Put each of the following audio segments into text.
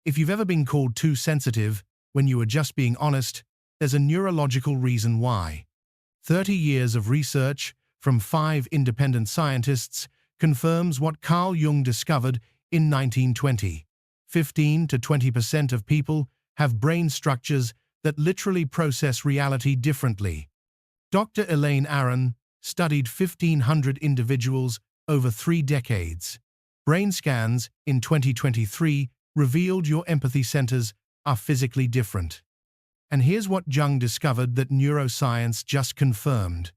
If you've ever been called too sensitive when you were just being honest, there's a neurological reason why. 30 years of research from 5 independent scientists confirms what Carl Jung discovered in 1920. 15 to 20% of people have brain structures that literally process reality differently. Dr. Elaine Aron studied 1,500 individuals over 3 decades. Brain scans in 2023 revealed your empathy centers are physically different. And here's what Jung discovered that neuroscience just confirmed.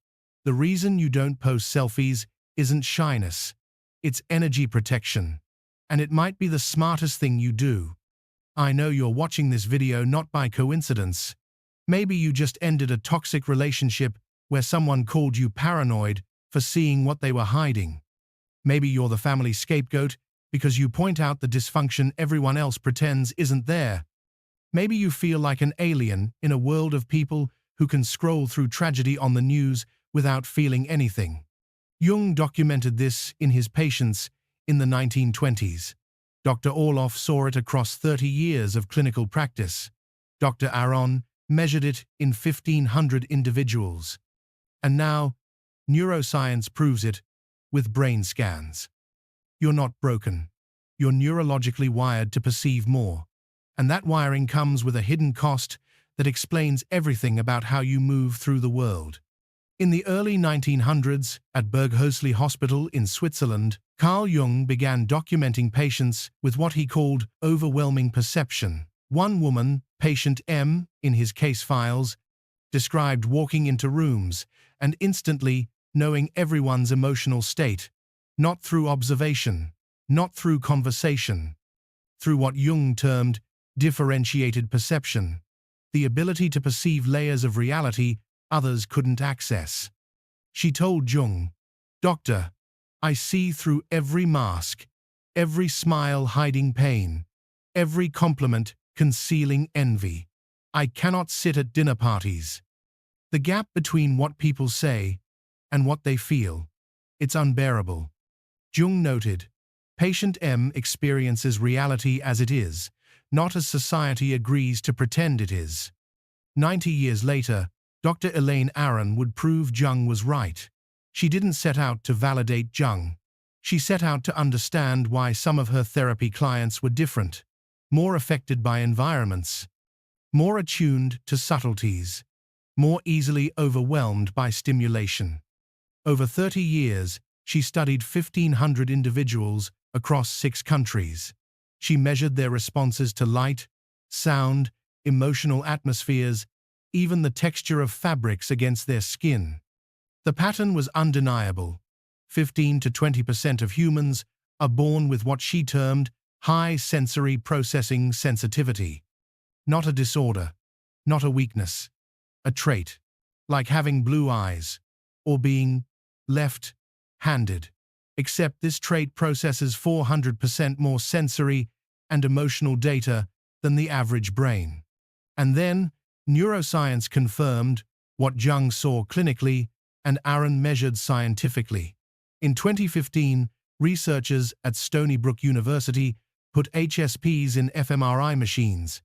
The reason you don't post selfies isn't shyness. It's energy protection. And it might be the smartest thing you do. I know you're watching this video not by coincidence. Maybe you just ended a toxic relationship where someone called you paranoid for seeing what they were hiding. Maybe you're the family scapegoat because you point out the dysfunction everyone else pretends isn't there. Maybe you feel like an alien in a world of people who can scroll through tragedy on the news without feeling anything. Jung documented this in his patients in the 1920s. Dr. Orloff saw it across 30 years of clinical practice. Dr. Aron measured it in 1,500 individuals. And now, neuroscience proves it with brain scans. You're not broken. You're neurologically wired to perceive more. And that wiring comes with a hidden cost that explains everything about how you move through the world. In the early 1900s, at Berghölsli Hospital in Switzerland, Carl Jung began documenting patients with what he called overwhelming perception. One woman, patient M, in his case files, described walking into rooms and instantly knowing everyone's emotional state, not through observation, not through conversation, through what Jung termed differentiated perception, the ability to perceive layers of reality others couldn't access. She told Jung, "Doctor, I see through every mask, every smile hiding pain, every compliment concealing envy. I cannot sit at dinner parties. The gap between what people say and what they feel, it's unbearable." Jung noted, patient M experiences reality as it is, not as society agrees to pretend it is. 90 years later, Dr. Elaine Aron would prove Jung was right. She didn't set out to validate Jung. She set out to understand why some of her therapy clients were different, more affected by environments, more attuned to subtleties, more easily overwhelmed by stimulation. Over 30 years, she studied 1,500 individuals across 6 countries. She measured their responses to light, sound, emotional atmospheres, even the texture of fabrics against their skin. The pattern was undeniable. 15 to 20% of humans are born with what she termed high sensory processing sensitivity. Not a disorder, not a weakness, a trait, like having blue eyes or being left-handed. Except this trait processes 400% more sensory and emotional data than the average brain. And then, neuroscience confirmed what Jung saw clinically and Aron measured scientifically. In 2015, researchers at Stony Brook University put HSPs in fMRI machines.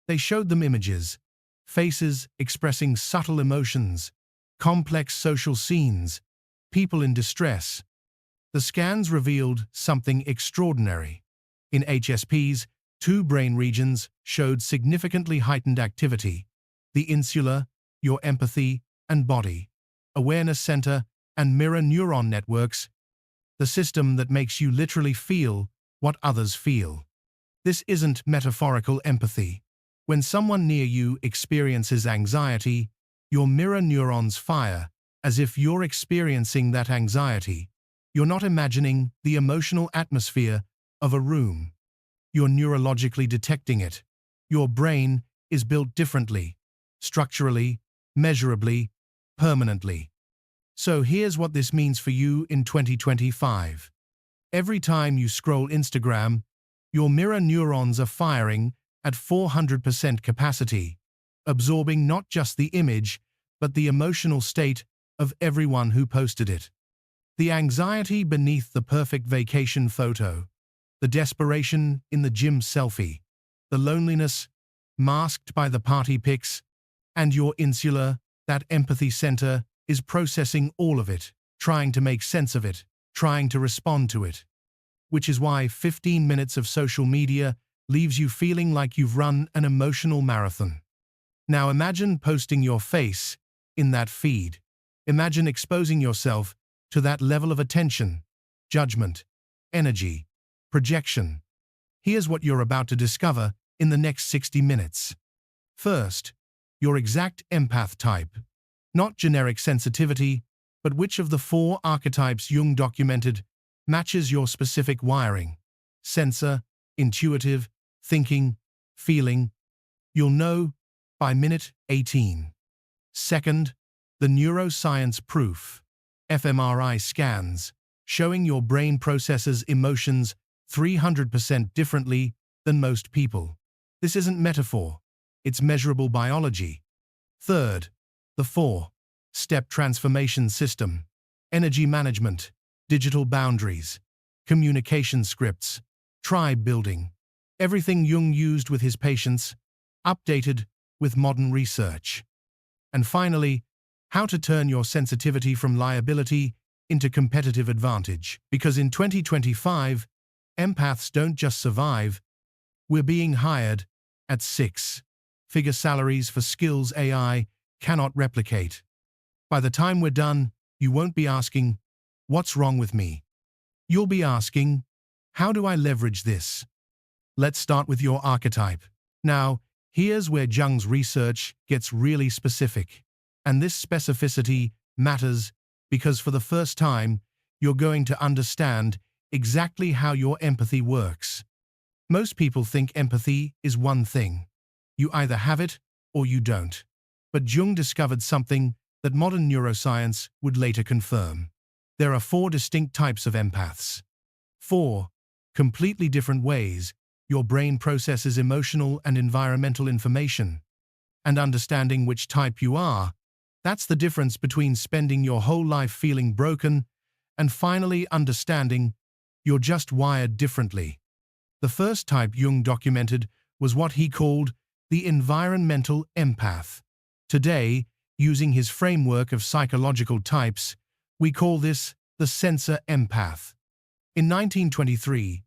They showed them images, faces expressing subtle emotions, complex social scenes, people in distress. The scans revealed something extraordinary. In HSPs, 2 brain regions showed significantly heightened activity: the insula, your empathy and body, awareness center, and mirror-neuron networks, the system that makes you literally feel what others feel. This isn't metaphorical empathy. When someone near you experiences anxiety, your mirror neurons fire as if you're experiencing that anxiety. You're not imagining the emotional atmosphere of a room. You're neurologically detecting it. Your brain is built differently, structurally, measurably, permanently. So here's what this means for you in 2025. Every time you scroll Instagram, your mirror neurons are firing at 400% capacity, absorbing not just the image, but the emotional state of everyone who posted it. The anxiety beneath the perfect vacation photo, the desperation in the gym selfie, the loneliness, masked by the party pics, and your insular, that empathy center, is processing all of it, trying to make sense of it, trying to respond to it. Which is why 15 minutes of social media leaves you feeling like you've run an emotional marathon. Now imagine posting your face in that feed. Imagine exposing yourself to that level of attention, judgment, energy, projection. Here's what you're about to discover in the next 60 minutes. First, your exact empath type. Not generic sensitivity, but which of the 4 archetypes Jung documented matches your specific wiring. Sensor, intuitive, thinking, feeling. You'll know by minute 18. Second, the neuroscience proof. fMRI scans, showing your brain processes emotions 300% differently than most people. This isn't metaphor, it's measurable biology. Third, the 4-step transformation system. Energy management, digital boundaries, communication scripts, tribe building. Everything Jung used with his patients, updated with modern research. And finally, how to turn your sensitivity from liability into competitive advantage. Because in 2025, empaths don't just survive, we're being hired at 6-figure salaries for skills AI cannot replicate. By the time we're done, you won't be asking, "What's wrong with me?" You'll be asking, "How do I leverage this?" Let's start with your archetype. Now, here's where Jung's research gets really specific. And this specificity matters because for the first time, you're going to understand exactly how your empathy works. Most people think empathy is one thing. You either have it or you don't. But Jung discovered something that modern neuroscience would later confirm. There are 4 distinct types of empaths. 4 completely different ways your brain processes emotional and environmental information. And understanding which type you are, that's the difference between spending your whole life feeling broken and finally understanding you're just wired differently. The first type Jung documented was what he called the environmental empath. Today, using his framework of psychological types, we call this the Sensor Empath. In 1923,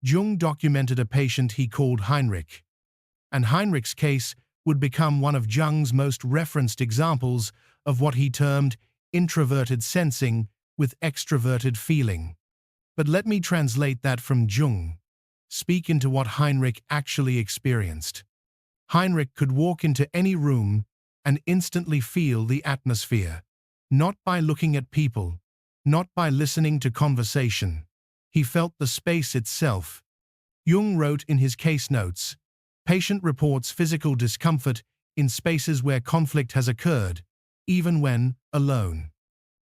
Jung documented a patient he called Heinrich, and Heinrich's case would become one of Jung's most referenced examples of what he termed introverted sensing with extroverted feeling. But let me translate that from Jung. Speak into what Heinrich actually experienced. Heinrich could walk into any room and instantly feel the atmosphere, not by looking at people, not by listening to conversation. He felt the space itself. Jung wrote in his case notes, "Patient reports physical discomfort in spaces where conflict has occurred, even when alone."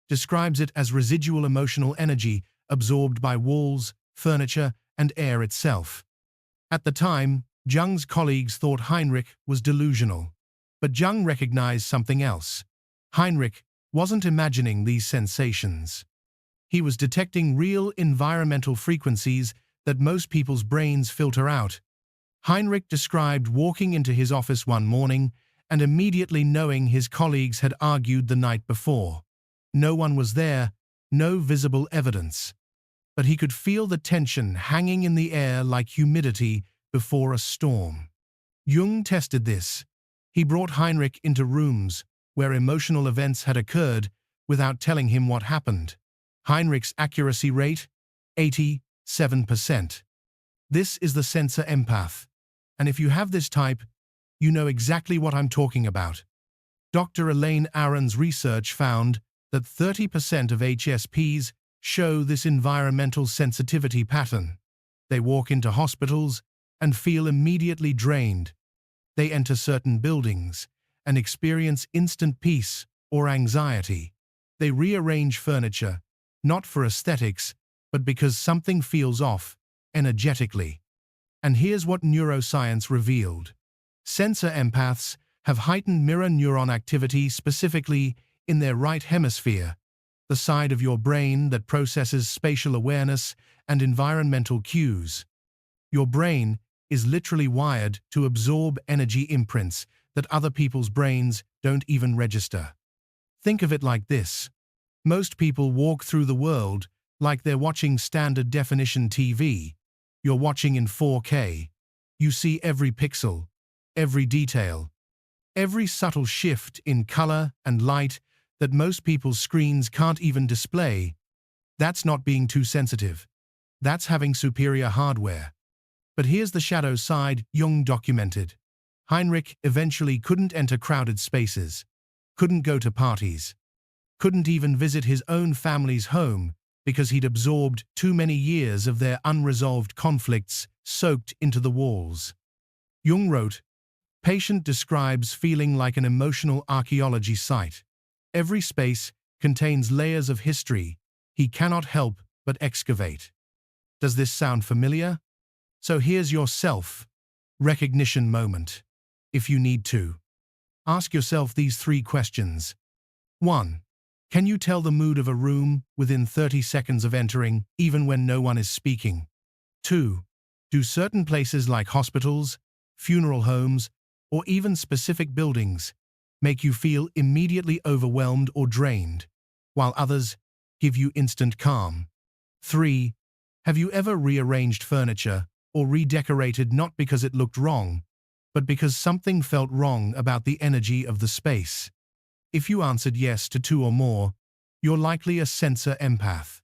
Describes it as residual emotional energy absorbed by walls, furniture, and air itself. At the time, Jung's colleagues thought Heinrich was delusional. But Jung recognized something else. Heinrich wasn't imagining these sensations. He was detecting real environmental frequencies that most people's brains filter out. Heinrich described walking into his office one morning and immediately knowing his colleagues had argued the night before. No one was there, no visible evidence. But he could feel the tension hanging in the air like humidity before a storm. Jung tested this. He brought Heinrich into rooms where emotional events had occurred without telling him what happened. Heinrich's accuracy rate, 87%. This is the Sensor Empath. And if you have this type, you know exactly what I'm talking about. Dr. Elaine Aron's research found that 30% of HSPs show this environmental sensitivity pattern. They walk into hospitals and feel immediately drained. They enter certain buildings and experience instant peace or anxiety. They rearrange furniture, not for aesthetics, but because something feels off energetically. And here's what neuroscience revealed. Sensor empaths have heightened mirror-neuron activity specifically in their right hemisphere, the side of your brain that processes spatial awareness and environmental cues. Your brain is literally wired to absorb energy imprints that other people's brains don't even register. Think of it like this. Most people walk through the world like they're watching standard definition TV. You're watching in 4K. You see every pixel, every detail, every subtle shift in color and light that most people's screens can't even display. That's not being too sensitive. That's having superior hardware. But here's the shadow side Jung documented. Heinrich eventually couldn't enter crowded spaces, couldn't go to parties, couldn't even visit his own family's home because he'd absorbed too many years of their unresolved conflicts soaked into the walls. Jung wrote, "Patient describes feeling like an emotional archaeology site. Every space contains layers of history he cannot help but excavate." Does this sound familiar? So here's your self-recognition moment. If you need to, ask yourself these 3 questions. 1. Can you tell the mood of a room within 30 seconds of entering, even when no one is speaking? 2. Do certain places like hospitals, funeral homes, or even specific buildings make you feel immediately overwhelmed or drained, while others give you instant calm? 3. Have you ever rearranged furniture or redecorated not because it looked wrong, but because something felt wrong about the energy of the space? If you answered yes to 2 or more, you're likely a sensor empath.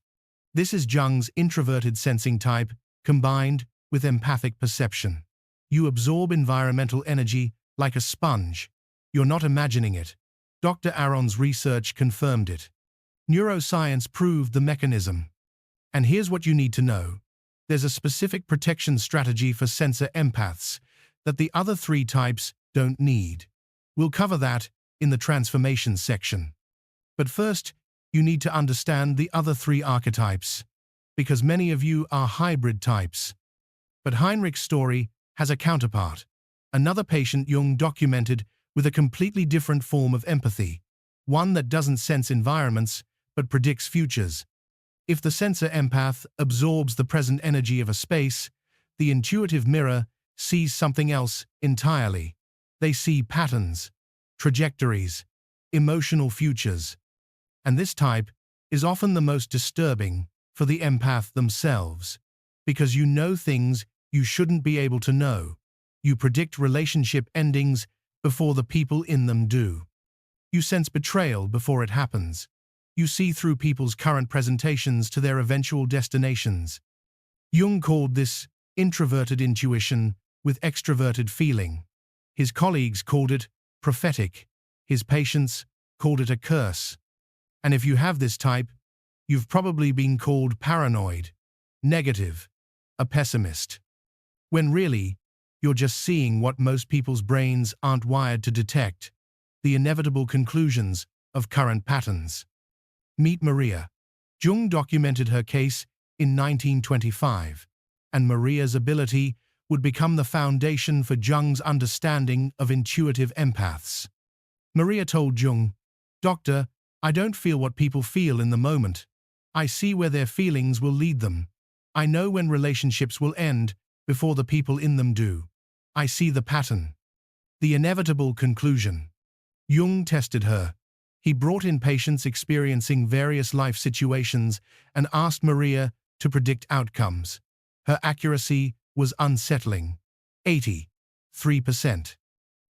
This is Jung's introverted sensing type combined with empathic perception. You absorb environmental energy like a sponge. You're not imagining it. Dr. Aron's research confirmed it. Neuroscience proved the mechanism. And here's what you need to know. There's a specific protection strategy for sensor empaths that the other 3 types don't need. We'll cover that in the transformation section. But first, you need to understand the other 3 archetypes, because many of you are hybrid types. But Heinrich's story has a counterpart, another patient Jung documented with a completely different form of empathy, one that doesn't sense environments but predicts futures. If the sensor empath absorbs the present energy of a space, the intuitive mirror sees something else entirely. They see patterns, trajectories, emotional futures. And this type is often the most disturbing for the empath themselves, because you know things you shouldn't be able to know. You predict relationship endings before the people in them do. You sense betrayal before it happens. You see through people's current presentations to their eventual destinations. Jung called this introverted intuition with extroverted feeling. His colleagues called it prophetic. His patients called it a curse. And if you have this type, you've probably been called paranoid, negative, a pessimist. When really, you're just seeing what most people's brains aren't wired to detect, the inevitable conclusions of current patterns. Meet Maria. Jung documented her case in 1925, and Maria's ability would become the foundation for Jung's understanding of intuitive empaths. Maria told Jung, "Doctor, I don't feel what people feel in the moment. I see where their feelings will lead them. I know when relationships will end before the people in them do. I see the pattern." The inevitable conclusion. Jung tested her. He brought in patients experiencing various life situations and asked Maria to predict outcomes. Her accuracy was unsettling, 83%.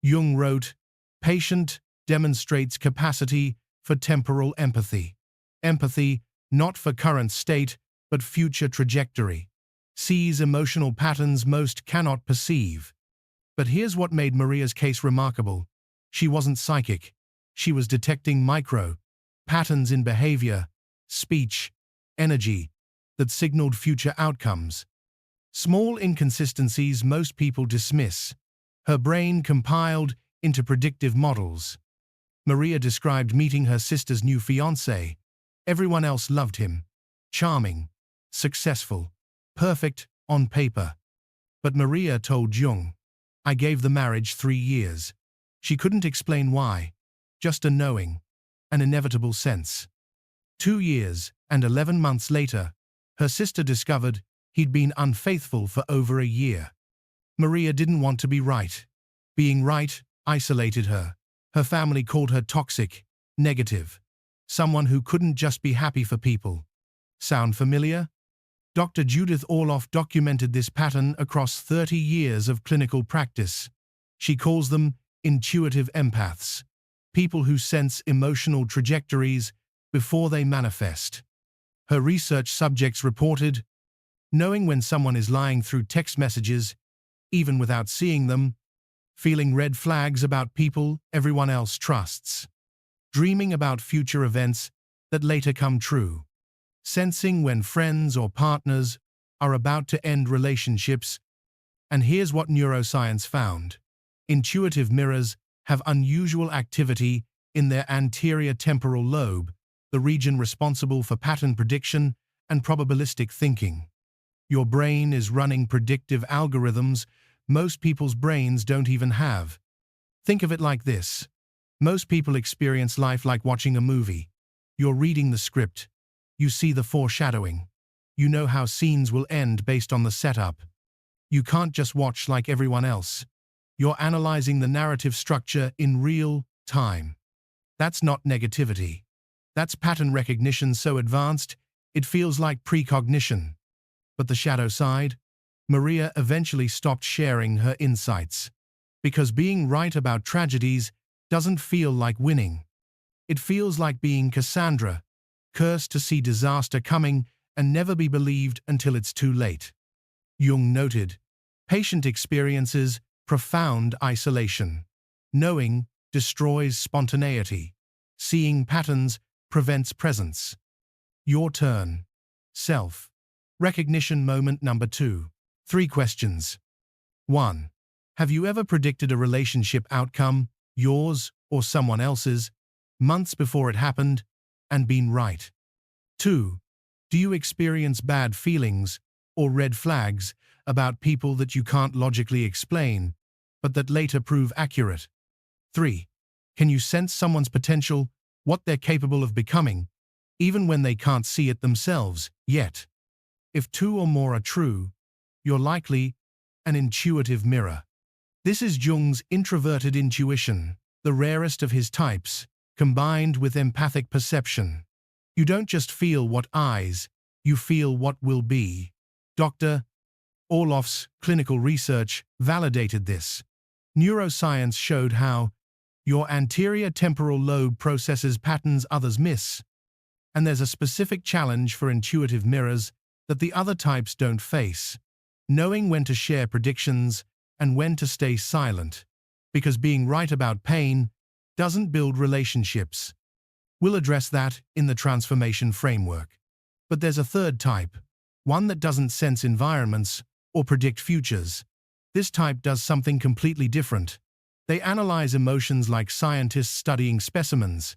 Jung wrote, "Patient demonstrates capacity for temporal empathy. Empathy, not for current state, but future trajectory. Sees emotional patterns most cannot perceive." But here's what made Maria's case remarkable. She wasn't psychic. She was detecting patterns in behavior, speech, energy, that signaled future outcomes. Small inconsistencies most people dismiss. Her brain compiled into predictive models. Maria described meeting her sister's new fiancé. Everyone else loved him. Charming, successful, perfect on paper. But Maria told Jung, "I gave the marriage 3 years." She couldn't explain why. Just a knowing, an inevitable sense. 2 years and 11 months later, her sister discovered he'd been unfaithful for over a year. Maria didn't want to be right. Being right isolated her. Her family called her toxic, negative, someone who couldn't just be happy for people. Sound familiar? Dr. Judith Orloff documented this pattern across 30 years of clinical practice. She calls them intuitive empaths, people who sense emotional trajectories before they manifest. Her research subjects reported, knowing when someone is lying through text messages, even without seeing them, feeling red flags about people everyone else trusts, dreaming about future events that later come true, sensing when friends or partners are about to end relationships. And here's what neuroscience found. Intuitive mirrors have unusual activity in their anterior temporal lobe, the region responsible for pattern prediction and probabilistic thinking. Your brain is running predictive algorithms most people's brains don't even have. Think of it like this. Most people experience life like watching a movie. You're reading the script. You see the foreshadowing. You know how scenes will end based on the setup. You can't just watch like everyone else. You're analyzing the narrative structure in real time. That's not negativity. That's pattern recognition so advanced, it feels like precognition. But the shadow side? Maria eventually stopped sharing her insights. Because being right about tragedies doesn't feel like winning. It feels like being Cassandra, cursed to see disaster coming and never be believed until it's too late. Jung noted, patient experiences profound isolation. Knowing destroys spontaneity. Seeing patterns prevents presence. Your turn. Self. Recognition moment number 2. 3 questions. 1. Have you ever predicted a relationship outcome, yours or someone else's, months before it happened, and been right? 2. Do you experience bad feelings or red flags about people that you can't logically explain, but that later prove accurate? 3. Can you sense someone's potential, what they're capable of becoming, even when they can't see it themselves yet? If 2 or more are true, you're likely an intuitive mirror. This is Jung's introverted intuition, the rarest of his types, combined with empathic perception. You don't just feel what is, you feel what will be. Dr. Orloff's clinical research validated this. Neuroscience showed how your anterior temporal lobe processes patterns others miss, and there's a specific challenge for intuitive mirrors that the other types don't face. Knowing when to share predictions and when to stay silent, because being right about pain doesn't build relationships. We'll address that in the transformation framework. But there's a third type, one that doesn't sense environments or predict futures. This type does something completely different. They analyze emotions like scientists studying specimens,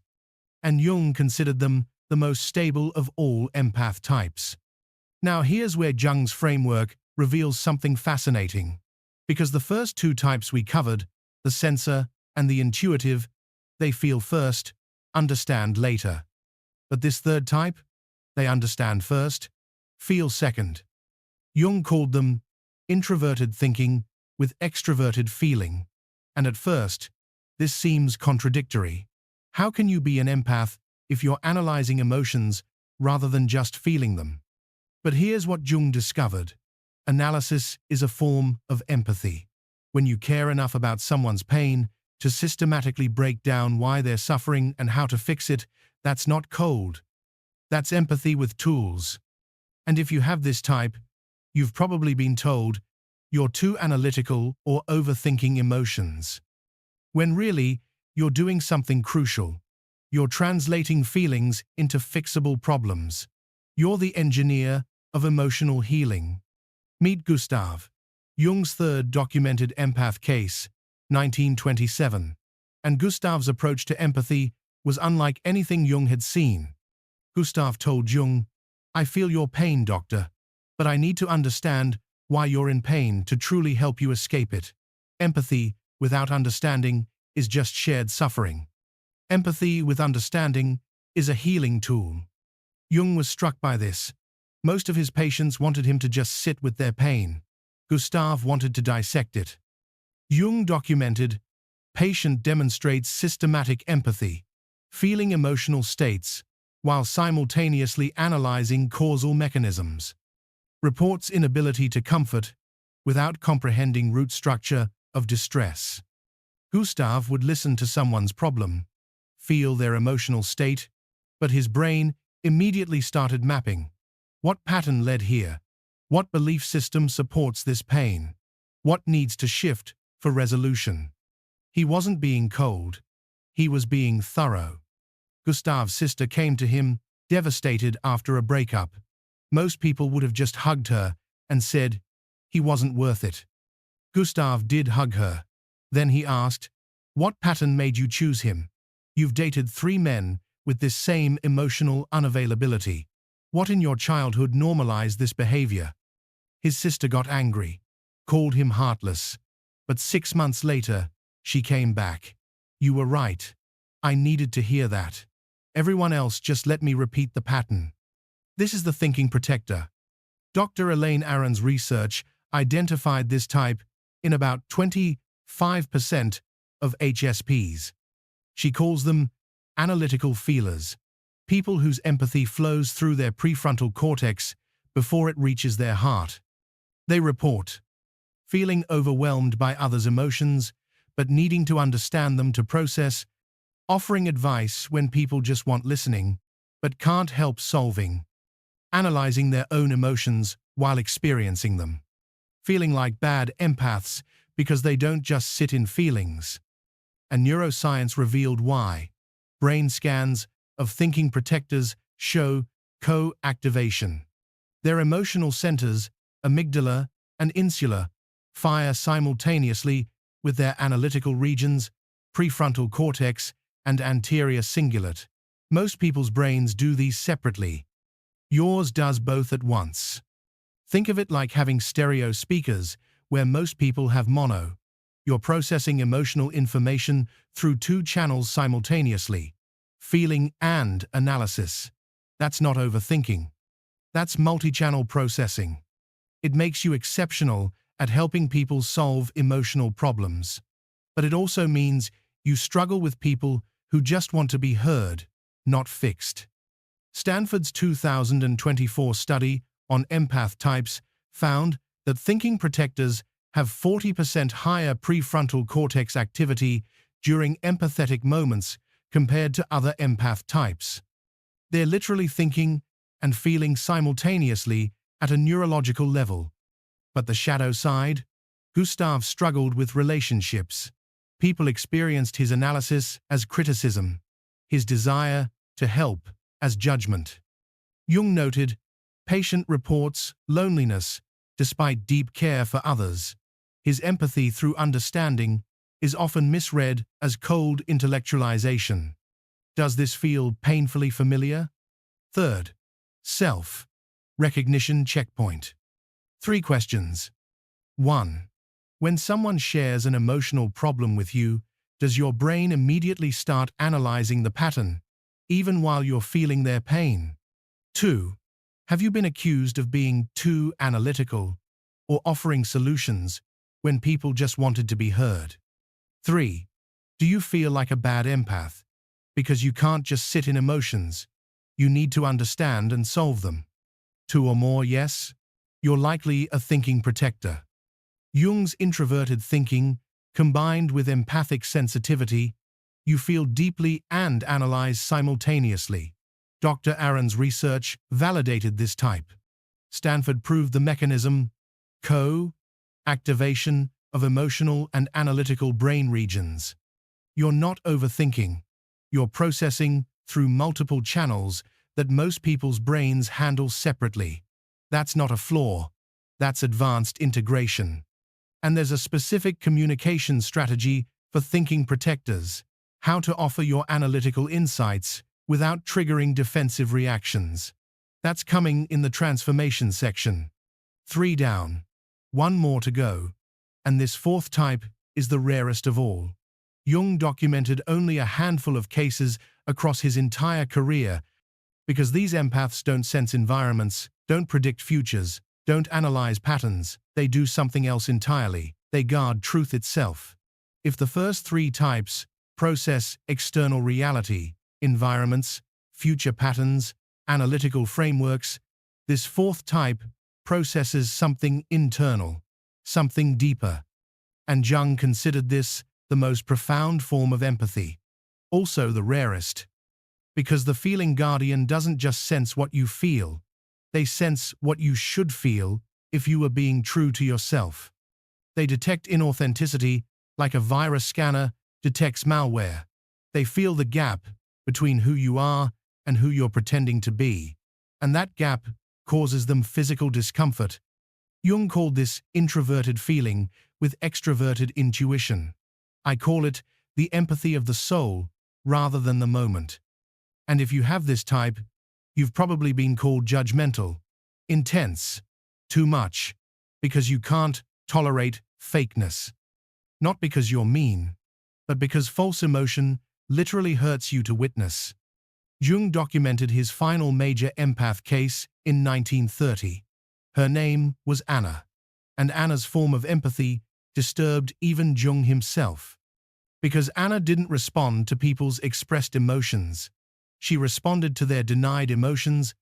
and Jung considered them the most stable of all empath types. Now here's where Jung's framework reveals something fascinating. Because the first 2 types we covered, the sensor and the intuitive, they feel first, understand later. But this third type, they understand first, feel second. Jung called them introverted thinking with extroverted feeling. And at first, this seems contradictory. How can you be an empath if you're analyzing emotions rather than just feeling them? But here's what Jung discovered. Analysis is a form of empathy. When you care enough about someone's pain to systematically break down why they're suffering and how to fix it, that's not cold. That's empathy with tools. And if you have this type, you've probably been told you're too analytical or overthinking emotions. When really, you're doing something crucial. You're translating feelings into fixable problems. You're the engineer of emotional healing. Meet Gustav, Jung's third documented empath case, 1927. And Gustav's approach to empathy was unlike anything Jung had seen. Gustav told Jung, "I feel your pain, doctor, but I need to understand why you're in pain to truly help you escape it. Empathy without understanding is just shared suffering. Empathy with understanding is a healing tool." Jung was struck by this. Most of his patients wanted him to just sit with their pain. Gustav wanted to dissect it. Jung documented, patient demonstrates systematic empathy, feeling emotional states, while simultaneously analyzing causal mechanisms. Reports inability to comfort, without comprehending root structure of distress. Gustav would listen to someone's problem, feel their emotional state, but his brain immediately started mapping. What pattern led here? What belief system supports this pain? What needs to shift for resolution? He wasn't being cold. He was being thorough. Gustav's sister came to him, devastated after a breakup. Most people would have just hugged her and said, he wasn't worth it. Gustav did hug her. Then he asked, what pattern made you choose him? You've dated 3 men with this same emotional unavailability. What in your childhood normalized this behavior? His sister got angry, called him heartless. But 6 months later, she came back. You were right. I needed to hear that. Everyone else just let me repeat the pattern. This is the thinking protector. Dr. Elaine Aron's research identified this type in about 25% of HSPs. She calls them analytical feelers, people whose empathy flows through their prefrontal cortex before it reaches their heart. They report feeling overwhelmed by others' emotions, but needing to understand them to process, offering advice when people just want listening, but can't help solving, analyzing their own emotions while experiencing them, feeling like bad empaths because they don't just sit in feelings. And neuroscience revealed why. Brain scans of thinking protectors show co-activation. Their emotional centers, amygdala and insula, fire simultaneously with their analytical regions, prefrontal cortex, and anterior cingulate. Most people's brains do these separately. Yours does both at once. Think of it like having stereo speakers, where most people have mono. You're processing emotional information through 2 channels simultaneously, feeling and analysis. That's not overthinking. That's multi-channel processing. It makes you exceptional at helping people solve emotional problems. But it also means you struggle with people who just want to be heard, not fixed. Stanford's 2024 study on empath types found that thinking protectors have 40% higher prefrontal cortex activity during empathetic moments compared to other empath types. They're literally thinking and feeling simultaneously at a neurological level. But the shadow side? Gustav struggled with relationships. People experienced his analysis as criticism, his desire to help as judgment. Jung noted, patient reports loneliness despite deep care for others. His empathy through understanding is often misread as cold intellectualization. Does this feel painfully familiar? Third, self-recognition checkpoint. 3 questions. 1. When someone shares an emotional problem with you, does your brain immediately start analyzing the pattern, even while you're feeling their pain? 2. Have you been accused of being too analytical or offering solutions when people just wanted to be heard? 3. Do you feel like a bad empath because you can't just sit in emotions? You need to understand and solve them. 2 or more, yes? You're likely a thinking protector. Jung's introverted thinking, combined with empathic sensitivity, you feel deeply and analyze simultaneously. Dr. Aron's research validated this type. Stanford proved the mechanism, co-activation of emotional and analytical brain regions. You're not overthinking. You're processing through multiple channels that most people's brains handle separately. That's not a flaw. That's advanced integration. And there's a specific communication strategy for thinking protectors: how to offer your analytical insights without triggering defensive reactions. That's coming in the transformation section. 3 down. 1 more to go. And this 4th type is the rarest of all. Jung documented only a handful of cases across his entire career because these empaths don't sense environments, don't predict futures, don't analyze patterns, they do something else entirely. They guard truth itself. If the first three types process external reality, environments, future patterns, analytical frameworks, this fourth type processes something internal, something deeper. And Jung considered this the most profound form of empathy, also the rarest. Because the feeling guardian doesn't just sense what you feel, they sense what you should feel if you were being true to yourself. They detect inauthenticity like a virus scanner detects malware. They feel the gap between who you are and who you're pretending to be, and that gap causes them physical discomfort. Jung called this introverted feeling with extroverted intuition. I call it the empathy of the soul rather than the moment. And if you have this type, you've probably been called judgmental, intense, too much, because you can't tolerate fakeness. Not because you're mean, but because false emotion literally hurts you to witness. Jung documented his final major empath case in 1930. Her name was Anna, and Anna's form of empathy disturbed even Jung himself. Because Anna didn't respond to people's expressed emotions. She responded to their denied emotions.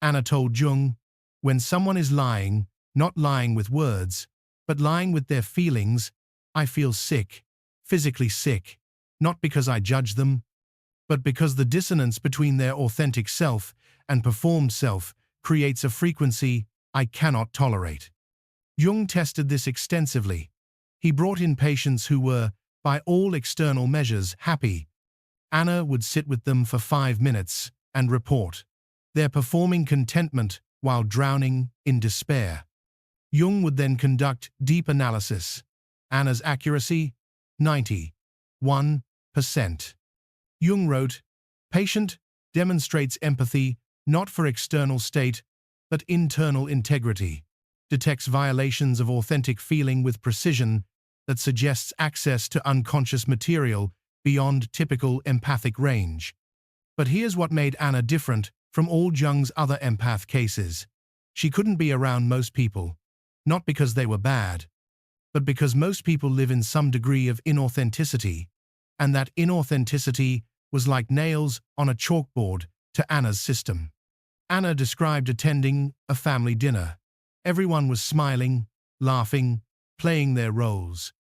Anna told Jung, when someone is lying, not lying with words, but lying with their feelings, I feel sick, physically sick, not because I judge them, but because the dissonance between their authentic self and performed self creates a frequency I cannot tolerate. Jung tested this extensively. He brought in patients who were, by all external measures, happy. Anna would sit with them for 5 minutes and report. They're performing contentment while drowning in despair. Jung would then conduct deep analysis. Anna's accuracy, 91%. Jung wrote, patient demonstrates empathy not for external state, but internal integrity, detects violations of authentic feeling with precision that suggests access to unconscious material beyond typical empathic range. But here's what made Anna different from all Jung's other empath cases. She couldn't be around most people, not because they were bad, but because most people live in some degree of inauthenticity, and that inauthenticity was like nails on a chalkboard to Anna's system. Anna described attending a family dinner. Everyone was smiling, laughing, playing their roles.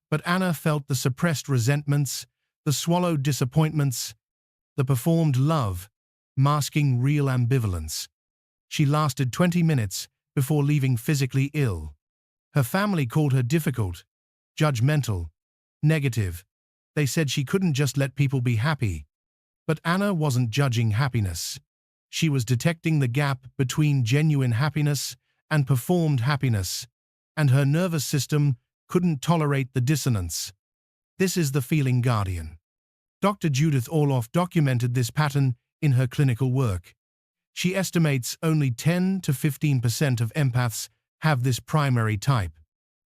But Anna felt the suppressed resentments, the swallowed disappointments, the performed love, masking real ambivalence. She lasted 20 minutes before leaving physically ill. Her family called her difficult, judgmental, negative. They said she couldn't just let people be happy. But Anna wasn't judging happiness. She was detecting the gap between genuine happiness and performed happiness, and her nervous system couldn't tolerate the dissonance. This is the feeling guardian. Dr. Judith Orloff documented this pattern in her clinical work. She estimates only 10 to 15% of empaths have this primary type.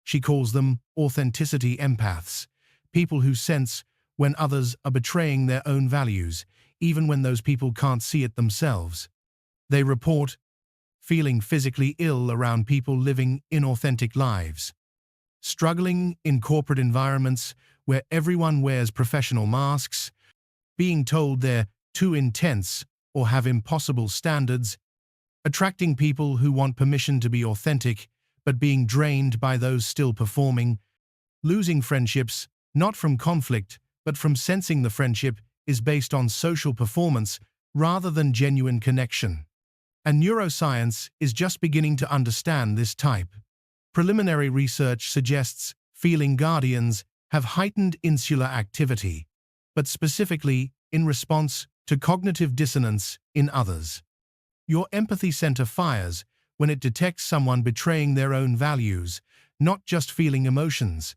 She calls them authenticity empaths, people who sense when others are betraying their own values, even when those people can't see it themselves. They report feeling physically ill around people living inauthentic lives, struggling in corporate environments where everyone wears professional masks, being told they're too intense or have impossible standards, attracting people who want permission to be authentic but being drained by those still performing, losing friendships, not from conflict, but from sensing the friendship is based on social performance rather than genuine connection. And neuroscience is just beginning to understand this type. Preliminary research suggests feeling guardians have heightened insular activity, but specifically in response to cognitive dissonance in others. Your empathy center fires when it detects someone betraying their own values, not just feeling emotions.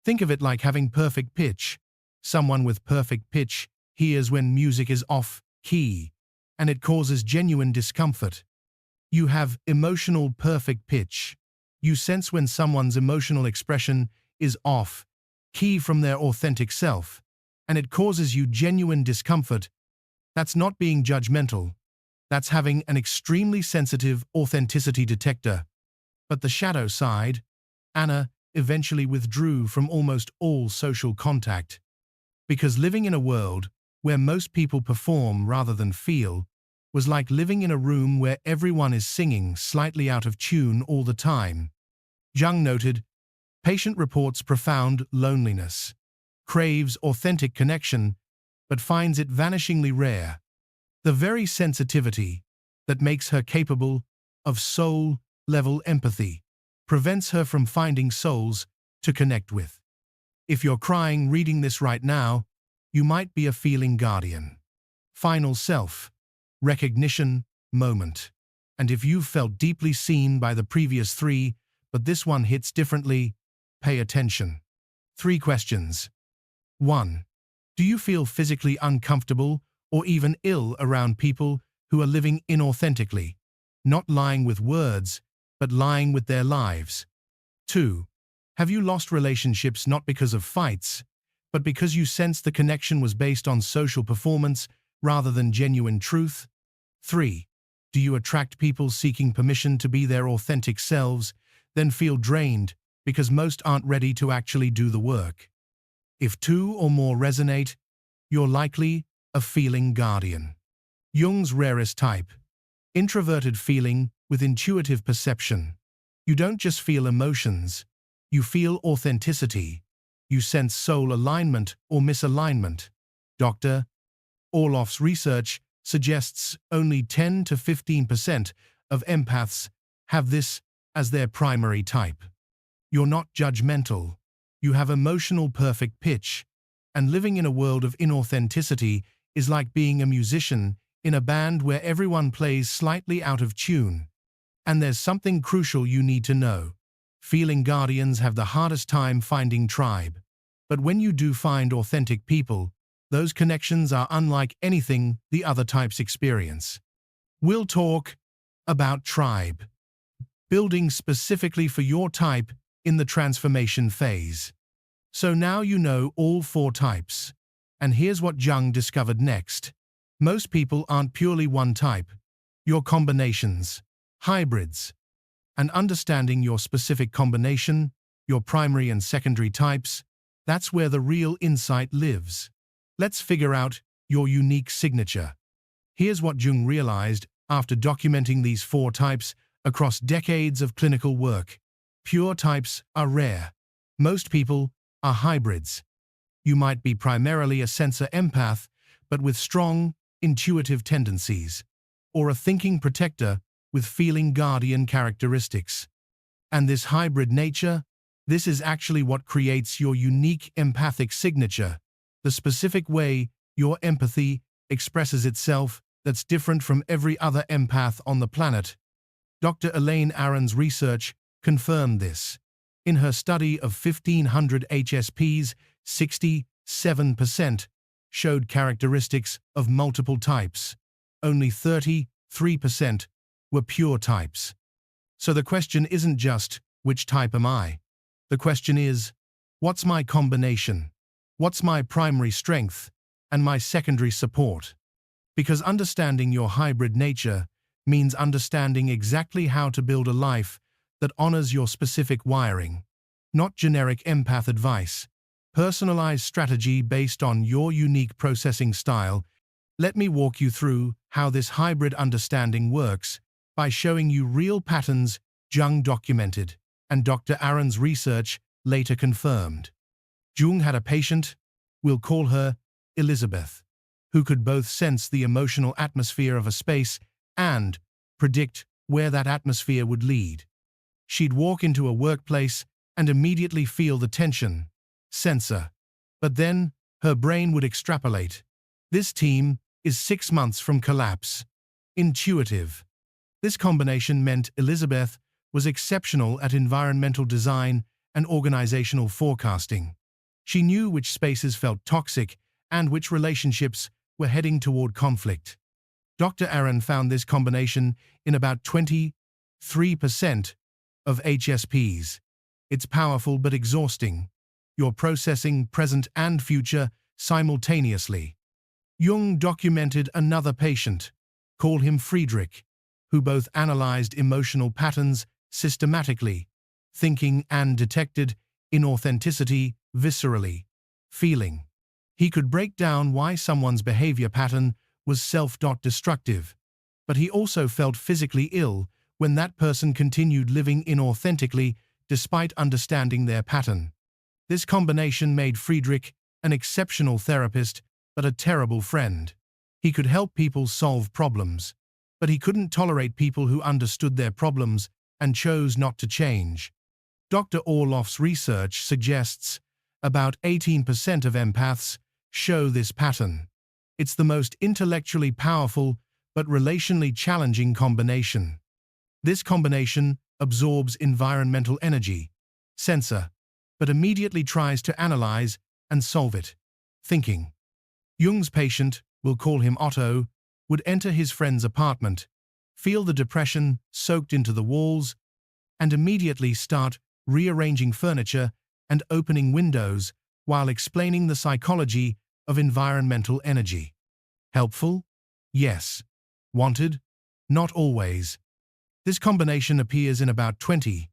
Think of it like having perfect pitch. Someone with perfect pitch hears when music is off key, and it causes genuine discomfort. You have emotional perfect pitch. You sense when someone's emotional expression is off key from their authentic self, and it causes you genuine discomfort. That's not being judgmental. That's having an extremely sensitive authenticity detector. But the shadow side, Anna eventually withdrew from almost all social contact, because living in a world where most people perform rather than feel was like living in a room where everyone is singing slightly out of tune all the time. Jung noted, patient reports profound loneliness, craves authentic connection, but finds it vanishingly rare. The very sensitivity that makes her capable of soul-level empathy prevents her from finding souls to connect with. If you're crying reading this right now, you might be a feeling guardian. Final self, recognition, moment. And if you've felt deeply seen by the previous three, but this one hits differently, pay attention. 3 questions. 1. Do you feel physically uncomfortable or even ill around people who are living inauthentically, not lying with words, but lying with their lives? 2. Have you lost relationships not because of fights, but because you sensed the connection was based on social performance rather than genuine truth? 3. Do you attract people seeking permission to be their authentic selves, then feel drained because most aren't ready to actually do the work? If 2 or more resonate, you're likely a feeling guardian. Jung's rarest type, introverted feeling with intuitive perception. You don't just feel emotions, you feel authenticity. You sense soul alignment or misalignment. Dr. Orloff's research suggests only 10 to 15% of empaths have this as their primary type. You're not judgmental. You have emotional perfect pitch, and living in a world of inauthenticity is like being a musician in a band where everyone plays slightly out of tune. And there's something crucial you need to know. Feeling guardians have the hardest time finding tribe. But when you do find authentic people, those connections are unlike anything the other types experience. We'll talk about tribe, building specifically for your type in the transformation phase. So now you know all 4 types. And here's what Jung discovered next. Most people aren't purely one type. You're combinations, hybrids. And understanding your specific combination, your primary and secondary types, that's where the real insight lives. Let's figure out your unique signature. Here's what Jung realized after documenting these 4 types across decades of clinical work. Pure types are rare. Most people are hybrids. You might be primarily a sensor empath, but with strong, intuitive tendencies, or a thinking protector with feeling guardian characteristics. And this hybrid nature, this is actually what creates your unique empathic signature, the specific way your empathy expresses itself that's different from every other empath on the planet. Dr. Elaine Aron's research confirmed this. In her study of 1,500 HSPs, 67% showed characteristics of multiple types. Only 33% were pure types. So the question isn't just, which type am I? The question is, what's my combination? What's my primary strength and my secondary support? Because understanding your hybrid nature means understanding exactly how to build a life that honors your specific wiring, not generic empath advice, personalized strategy based on your unique processing style. Let me walk you through how this hybrid understanding works by showing you real patterns Jung documented and Dr. Aron's research later confirmed. Jung had a patient, we'll call her Elizabeth, who could both sense the emotional atmosphere of a space and predict where that atmosphere would lead. She'd walk into a workplace and immediately feel the tension, sensor. But then her brain would extrapolate. This team is 6 months from collapse. Intuitive. This combination meant Elizabeth was exceptional at environmental design and organizational forecasting. She knew which spaces felt toxic and which relationships were heading toward conflict. Dr. Aron found this combination in about 23% of HSPs. It's powerful but exhausting. You're processing present and future simultaneously. Jung documented another patient, call him Friedrich, who both analyzed emotional patterns systematically, thinking, and detected inauthenticity viscerally, feeling. He could break down why someone's behavior pattern was self-destructive, but he also felt physically ill when that person continued living inauthentically despite understanding their pattern. This combination made Friedrich an exceptional therapist but a terrible friend. He could help people solve problems, but he couldn't tolerate people who understood their problems and chose not to change. Dr. Orloff's research suggests about 18% of empaths show this pattern. It's the most intellectually powerful but relationally challenging combination. This combination absorbs environmental energy, sensor, but immediately tries to analyze and solve it, thinking. Jung's patient, we'll call him Otto, would enter his friend's apartment, feel the depression soaked into the walls, and immediately start rearranging furniture and opening windows while explaining the psychology of environmental energy. Helpful? Yes. Wanted? Not always. This combination appears in about 28%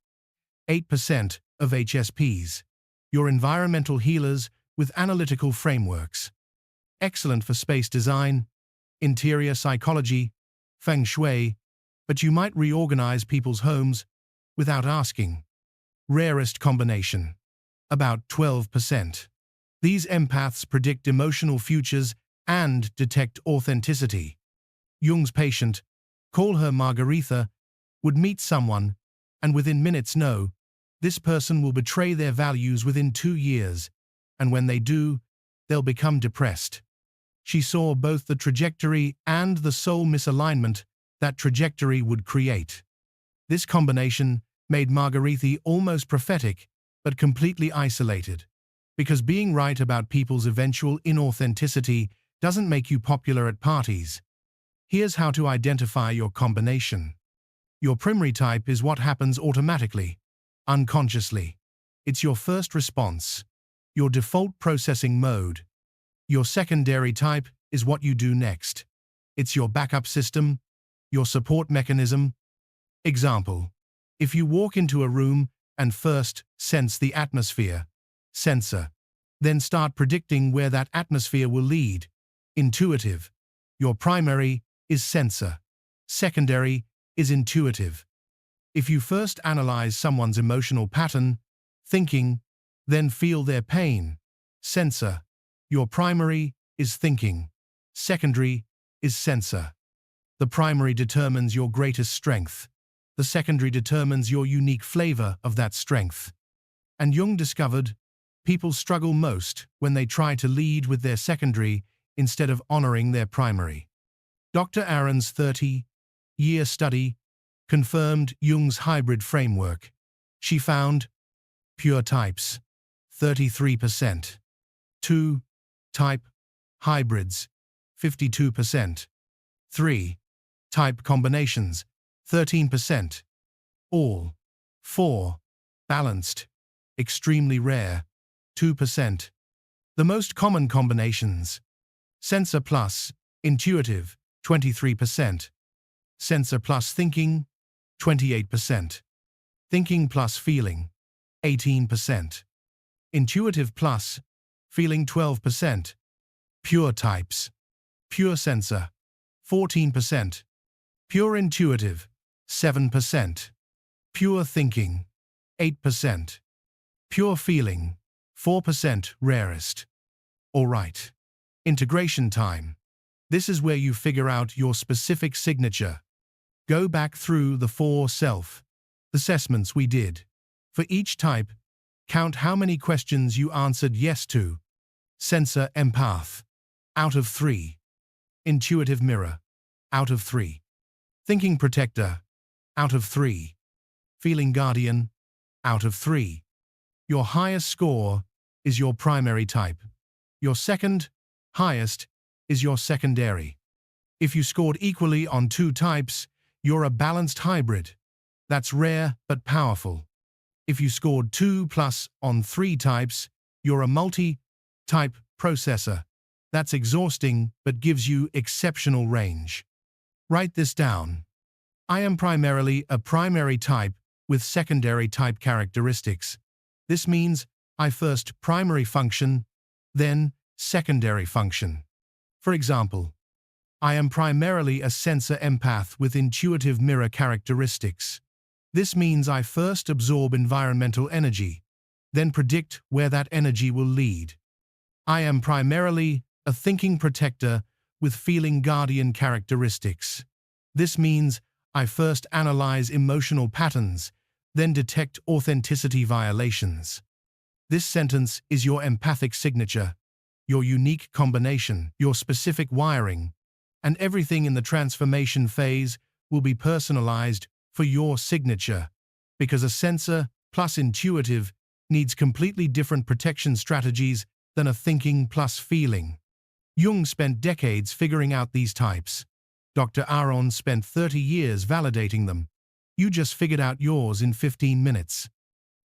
of HSPs, your environmental healers with analytical frameworks. Excellent for space design, interior psychology, feng shui, but you might reorganize people's homes without asking. Rarest combination. About 12%. These empaths predict emotional futures and detect authenticity. Jung's patient, call her Margaretha, would meet someone and within minutes know this person will betray their values within 2 years, and when they do, they'll become depressed. She saw both the trajectory and the soul misalignment that trajectory would create. This combination made Margaretha almost prophetic, but completely isolated. Because being right about people's eventual inauthenticity doesn't make you popular at parties. Here's how to identify your combination. Your primary type is what happens automatically, unconsciously. It's your first response, your default processing mode. Your secondary type is what you do next. It's your backup system, your support mechanism. Example: if you walk into a room and first sense the atmosphere, sensor, then start predicting where that atmosphere will lead, intuitive. Your primary is sensor. Secondary is intuitive. If you first analyze someone's emotional pattern, thinking, then feel their pain, sensor. Your primary is thinking. Secondary is sensor. The primary determines your greatest strength. The secondary determines your unique flavor of that strength. And Jung discovered people struggle most when they try to lead with their secondary instead of honoring their primary. Dr. Aron's 30-year study confirmed Jung's hybrid framework. She found pure types, 33%. 2-type hybrids, 52%. 3-type combinations, 13%. All 4 balanced, extremely rare, 2%. The most common combinations: sensor plus intuitive, 23%. Sensor plus thinking, 28%. Thinking plus feeling, 18%. Intuitive plus feeling, 12%. Pure types: pure sensor, 14%. Pure intuitive, 7%. Pure thinking, 8%. Pure feeling, 4% rarest. All right. Integration time. This is where you figure out your specific signature. Go back through the 4 self-assessments we did. For each type, count how many questions you answered yes to. Sensor empath, out of 3. Intuitive mirror, out of 3. Thinking protector, out of 3. Feeling guardian, out of 3. Your highest score is your primary type. Your second highest is your secondary. If you scored equally on 2 types, you're a balanced hybrid. That's rare but powerful. If you scored 2+ on 3 types, you're a multi-type processor. That's exhausting but gives you exceptional range. Write this down. I am primarily a primary type with secondary type characteristics. This means I first primary function, then secondary function. For example, I am primarily a sensor empath with intuitive mirror characteristics. This means I first absorb environmental energy, then predict where that energy will lead. I am primarily a thinking protector with feeling guardian characteristics. This means I first analyze emotional patterns, then detect authenticity violations. This sentence is your empathic signature, your unique combination, your specific wiring, and everything in the transformation phase will be personalized for your signature, because a sensor plus intuitive needs completely different protection strategies than a thinking plus feeling. Jung spent decades figuring out these types. Dr. Aron spent 30 years validating them. You just figured out yours in 15 minutes.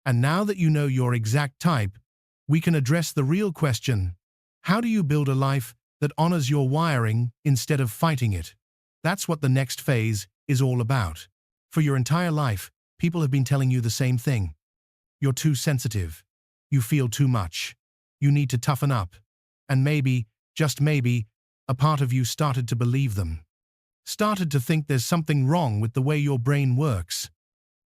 And now that you know your exact type, we can address the real question: how do you build a life that honors your wiring instead of fighting it? That's what the next phase is all about. For your entire life, people have been telling you the same thing. You're too sensitive. You feel too much. You need to toughen up. And maybe, just maybe, a part of you started to believe them. Started to think there's something wrong with the way your brain works.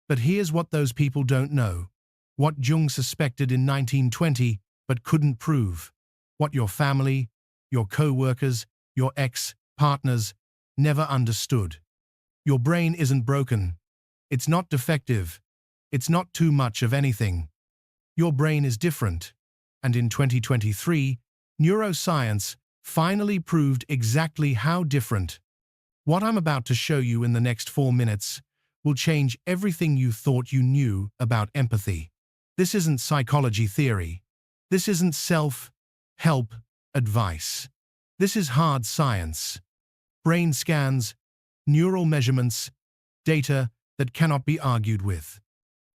But here's what those people don't know. What Jung suspected in 1920 but couldn't prove. What your family, your co-workers, your ex-partners never understood. Your brain isn't broken. It's not defective. It's not too much of anything. Your brain is different. And in 2023, neuroscience finally proved exactly how different. What I'm about to show you in the next 4 minutes will change everything you thought you knew about empathy. This isn't psychology theory. This isn't self-help advice. This is hard science. Brain scans, neural measurements, data that cannot be argued with.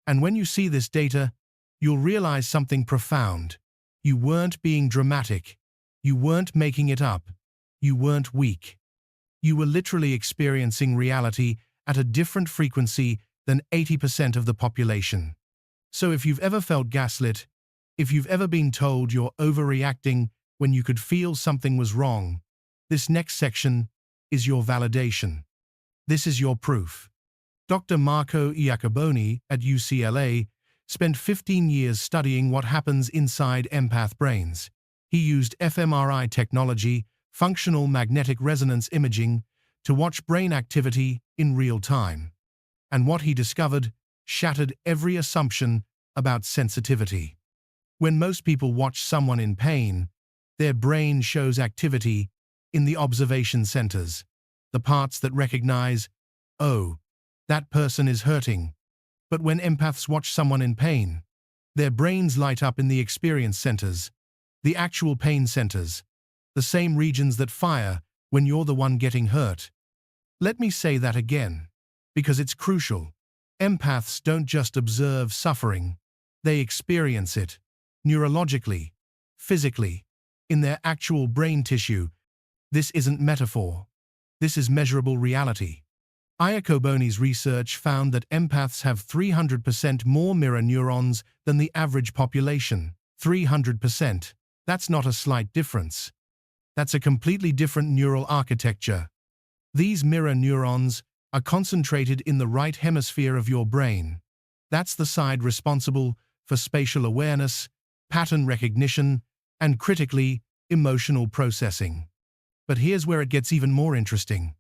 And when you see this data, you'll realize something profound. You weren't being dramatic. You weren't making it up. You weren't weak. You were literally experiencing reality at a different frequency than 80% of the population. So if you've ever felt gaslit, if you've ever been told you're overreacting when you could feel something was wrong, this next section is your validation. This is your proof. Dr. Marco Iacoboni at UCLA spent 15 years studying what happens inside empath brains. He used fMRI technology, functional magnetic resonance imaging, to watch brain activity in real time. And what he discovered shattered every assumption about sensitivity. When most people watch someone in pain, their brain shows activity in the observation centers, the parts that recognize, oh, that person is hurting. But when empaths watch someone in pain, their brains light up in the experience centers, the actual pain centers, the same regions that fire when you're the one getting hurt. Let me say that again, because it's crucial. Empaths don't just observe suffering, they experience it, neurologically, physically, in their actual brain tissue. This isn't metaphor. This is measurable reality. Iacoboni's research found that empaths have 300% more mirror neurons than the average population. 300%. That's not a slight difference. That's a completely different neural architecture. These mirror neurons are concentrated in the right hemisphere of your brain. That's the side responsible for spatial awareness, pattern recognition, and critically, emotional processing. But here's where it gets even more interesting.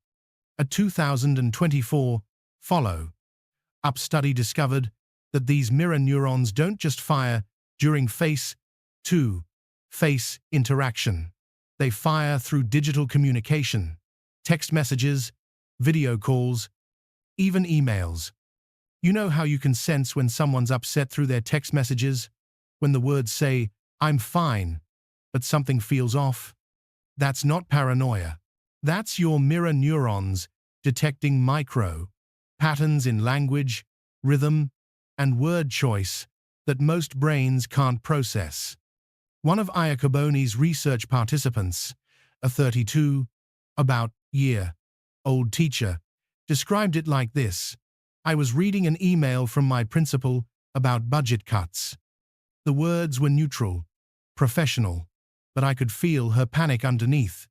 A 2024 follow-up study discovered that these mirror neurons don't just fire during face-to-face interaction. They fire through digital communication, text messages, video calls, even emails. You know how you can sense when someone's upset through their text messages? When the words say, "I'm fine," but something feels off? That's not paranoia. That's your mirror neurons detecting micro patterns in language, rhythm, and word choice that most brains can't process. One of Iacoboni's research participants, a 32-year-old teacher, described it like this: I was reading an email from my principal about budget cuts. The words were neutral, professional, but I could feel her panic underneath.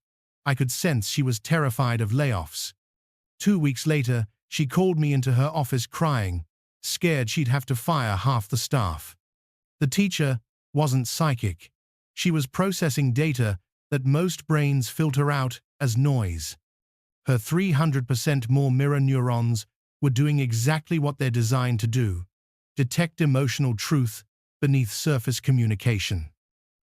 I could sense she was terrified of layoffs. 2 weeks later, she called me into her office crying, scared she'd have to fire half the staff. The teacher wasn't psychic. She was processing data that most brains filter out as noise. Her 300% more mirror neurons were doing exactly what they're designed to do: detect emotional truth beneath surface communication.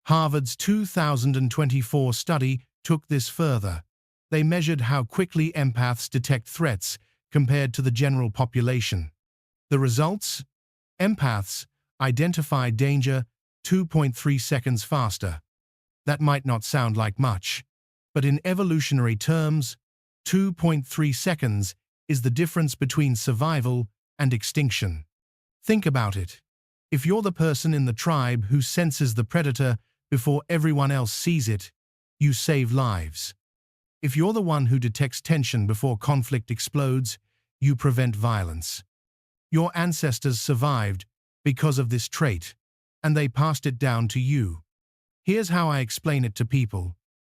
Harvard's 2024 study took this further. They measured how quickly empaths detect threats compared to the general population. The results? Empaths identify danger 2.3 seconds faster. That might not sound like much, but in evolutionary terms, 2.3 seconds is the difference between survival and extinction. Think about it. If you're the person in the tribe who senses the predator before everyone else sees it, you save lives. If you're the one who detects tension before conflict explodes, you prevent violence. Your ancestors survived because of this trait, and they passed it down to you. Here's how I explain it to people.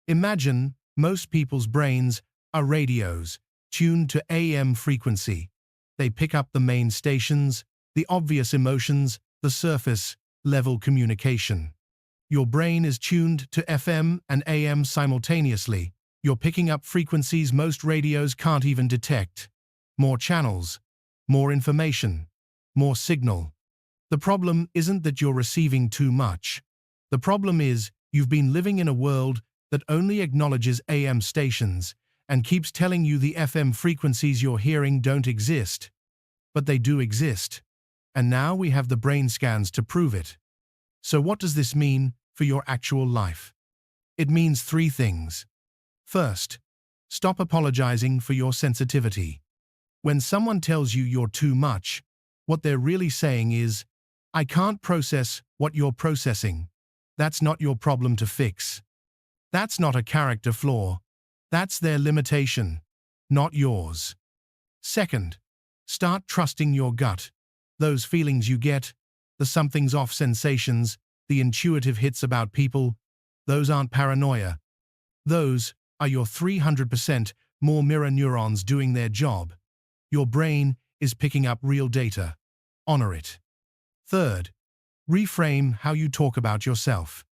Imagine most people's brains are radios, tuned to AM frequency. They pick up the main stations, the obvious emotions, the surface-level communication. Your brain is tuned to FM and AM simultaneously. You're picking up frequencies most radios can't even detect. More channels, more information, more signal. The problem isn't that you're receiving too much. The problem is you've been living in a world that only acknowledges AM stations and keeps telling you the FM frequencies you're hearing don't exist. But they do exist. And now we have the brain scans to prove it. So what does this mean for your actual life? It means 3 things. First, stop apologizing for your sensitivity. When someone tells you you're too much, what they're really saying is, I can't process what you're processing. That's not your problem to fix. That's not a character flaw. That's their limitation, not yours. Second, start trusting your gut. Those feelings you get, the something's off sensations, the intuitive hits about people, those aren't paranoia. Those are your 300% more mirror neurons doing their job. Your brain is picking up real data. Honor it. Third, reframe how you talk about yourself.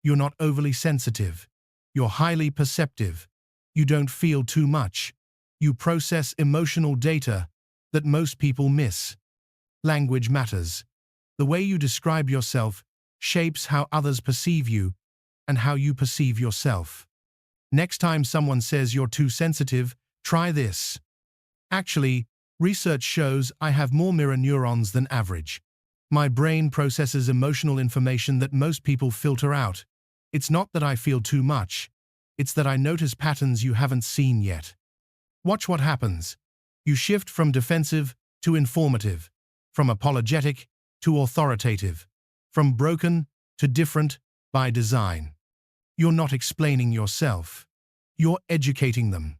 You're not overly sensitive. You're highly perceptive. You don't feel too much. You process emotional data that most people miss. Language matters. The way you describe yourself shapes how others perceive you and how you perceive yourself. Next time someone says you're too sensitive, try this. Actually, research shows I have more mirror neurons than average. My brain processes emotional information that most people filter out. It's not that I feel too much. It's that I notice patterns you haven't seen yet. Watch what happens. You shift from defensive to informative, from apologetic to authoritative, from broken to different by design. You're not explaining yourself. You're educating them.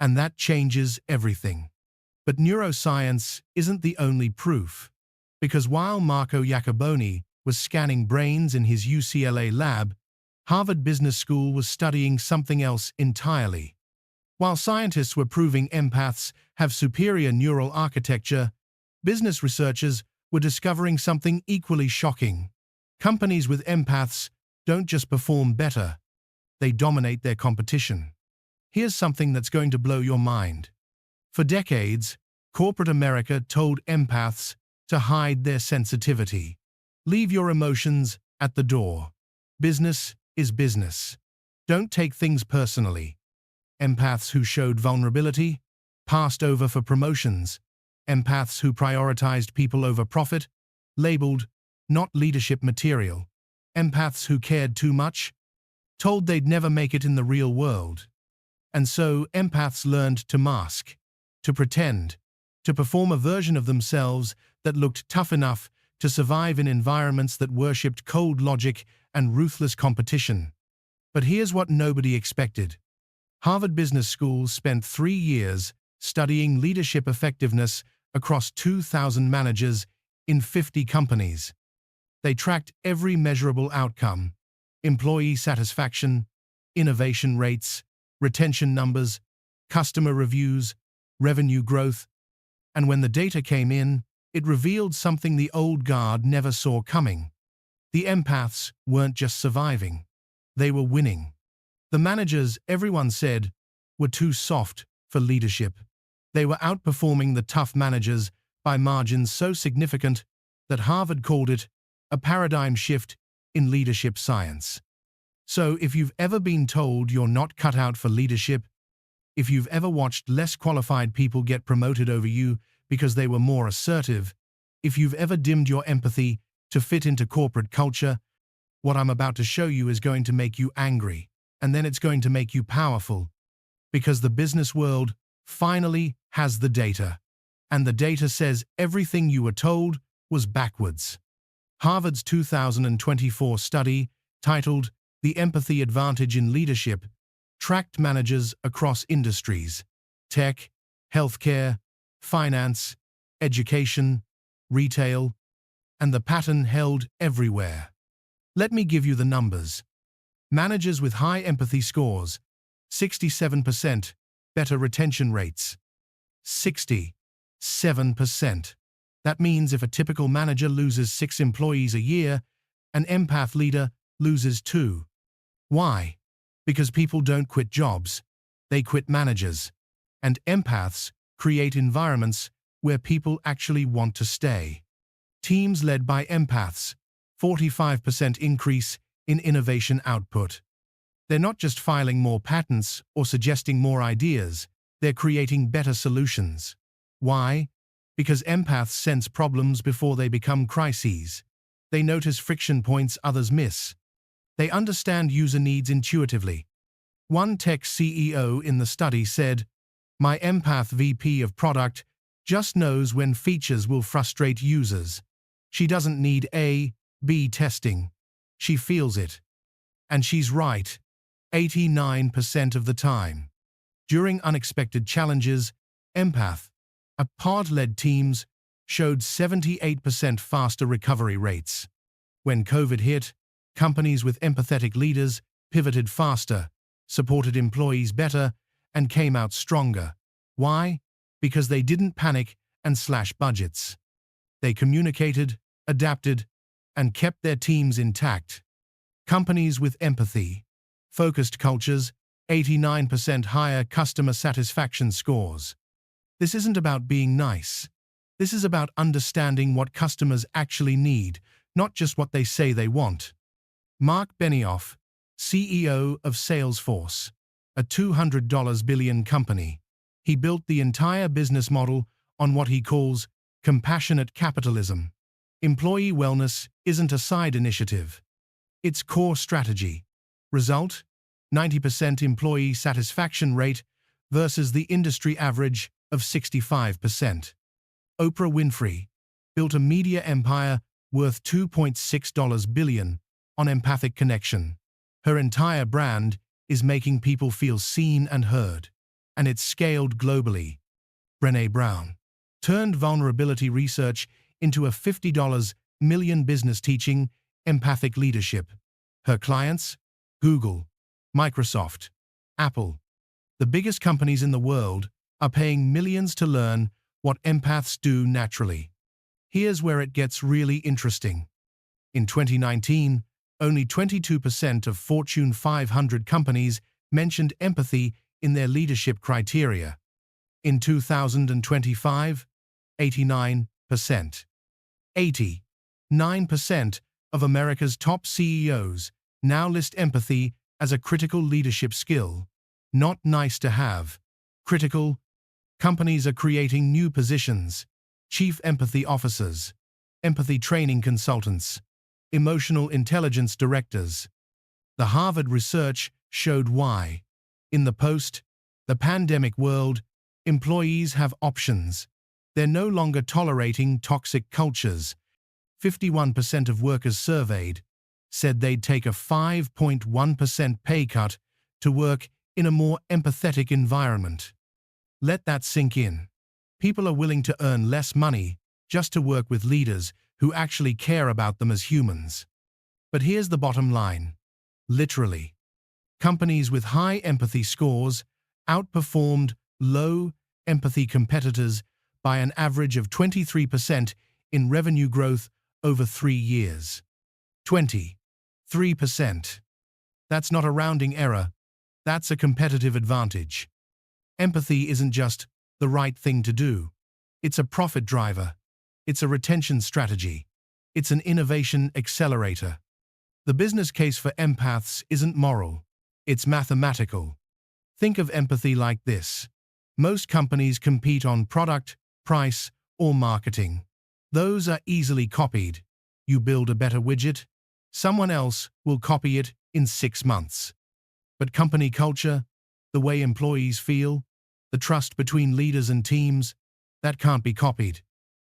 And that changes everything. But neuroscience isn't the only proof. Because while Marco Iacoboni was scanning brains in his UCLA lab, Harvard Business School was studying something else entirely. While scientists were proving empaths have superior neural architecture, business researchers were discovering something equally shocking. Companies with empaths don't just perform better, they dominate their competition. Here's something that's going to blow your mind. For decades, corporate America told empaths to hide their sensitivity. Leave your emotions at the door. Business is business. Don't take things personally. Empaths who showed vulnerability passed over for promotions. Empaths who prioritized people over profit labeled not leadership material. Empaths who cared too much told they'd never make it in the real world. And so empaths learned to mask, to pretend, to perform a version of themselves that looked tough enough to survive in environments that worshipped cold logic and ruthless competition. But here's what nobody expected. Harvard Business School spent 3 years studying leadership effectiveness across 2,000 managers in 50 companies. They tracked every measurable outcome: employee satisfaction, innovation rates, retention numbers, customer reviews, revenue growth. And when the data came in, it revealed something the old guard never saw coming. The empaths weren't just surviving, they were winning. The managers, everyone said, were too soft for leadership. They were outperforming the tough managers by margins so significant that Harvard called it a paradigm shift in leadership science. So if you've ever been told you're not cut out for leadership, if you've ever watched less qualified people get promoted over you because they were more assertive, if you've ever dimmed your empathy to fit into corporate culture, what I'm about to show you is going to make you angry, and then it's going to make you powerful, because the business world finally has the data, and the data says everything you were told was backwards. Harvard's 2024 study, titled The Empathy Advantage in Leadership, tracked managers across industries: tech, healthcare, finance, education, retail, and the pattern held everywhere. Let me give you the numbers. Managers with high empathy scores: 67%, better retention rates. 67%. That means if a typical manager loses 6 employees a year, an empath leader loses 2. Why? Because people don't quit jobs, they quit managers. And empaths create environments where people actually want to stay. Teams led by empaths: 45% increase in innovation output. They're not just filing more patents or suggesting more ideas, they're creating better solutions. Why? Because empaths sense problems before they become crises. They notice friction points others miss. They understand user needs intuitively. One tech CEO in the study said, "My empath VP of product just knows when features will frustrate users. She doesn't need A/B testing. She feels it." And she's right, 89% of the time. During unexpected challenges, pod-led teams showed 78% faster recovery rates. When COVID hit, companies with empathetic leaders pivoted faster, supported employees better, and came out stronger. Why? Because they didn't panic and slash budgets. They communicated, adapted, and kept their teams intact. Companies with empathy-focused cultures: 89% higher customer satisfaction scores. This isn't about being nice. This is about understanding what customers actually need, not just what they say they want. Mark Benioff, CEO of Salesforce, a $200 billion company, he built the entire business model on what he calls compassionate capitalism. Employee wellness isn't a side initiative. It's core strategy. Result: 90% employee satisfaction rate versus the industry average of 65%. Oprah Winfrey built a media empire worth $2.6 billion on empathic connection. Her entire brand is making people feel seen and heard, and it's scaled globally. Brené Brown turned vulnerability research into a $50 million business teaching empathic leadership. Her clients: Google, Microsoft, Apple. The biggest companies in the world are paying millions to learn what empaths do naturally. Here's where it gets really interesting. In 2019, only 22% of Fortune 500 companies mentioned empathy in their leadership criteria. In 2025, 89%. 89% of America's top CEOs now list empathy as a critical leadership skill. Not nice to have. Critical. Companies are creating new positions: chief empathy officers, empathy training consultants, emotional intelligence directors. The Harvard research showed why. In the post-pandemic world, employees have options. They're no longer tolerating toxic cultures. 51% of workers surveyed said they'd take a 5.1% pay cut to work in a more empathetic environment. Let that sink in. People are willing to earn less money just to work with leaders who actually care about them as humans. But here's the bottom line. Literally, companies with high empathy scores outperformed low empathy competitors by an average of 23% in revenue growth over 3 years. 23%. That's not a rounding error. That's a competitive advantage. Empathy isn't just the right thing to do. It's a profit driver. It's a retention strategy. It's an innovation accelerator. The business case for empaths isn't moral. It's mathematical. Think of empathy like this. Most companies compete on product, price, or marketing. Those are easily copied. You build a better widget, someone else will copy it in 6 months. But company culture, the way employees feel, the trust between leaders and teams, that can't be copied.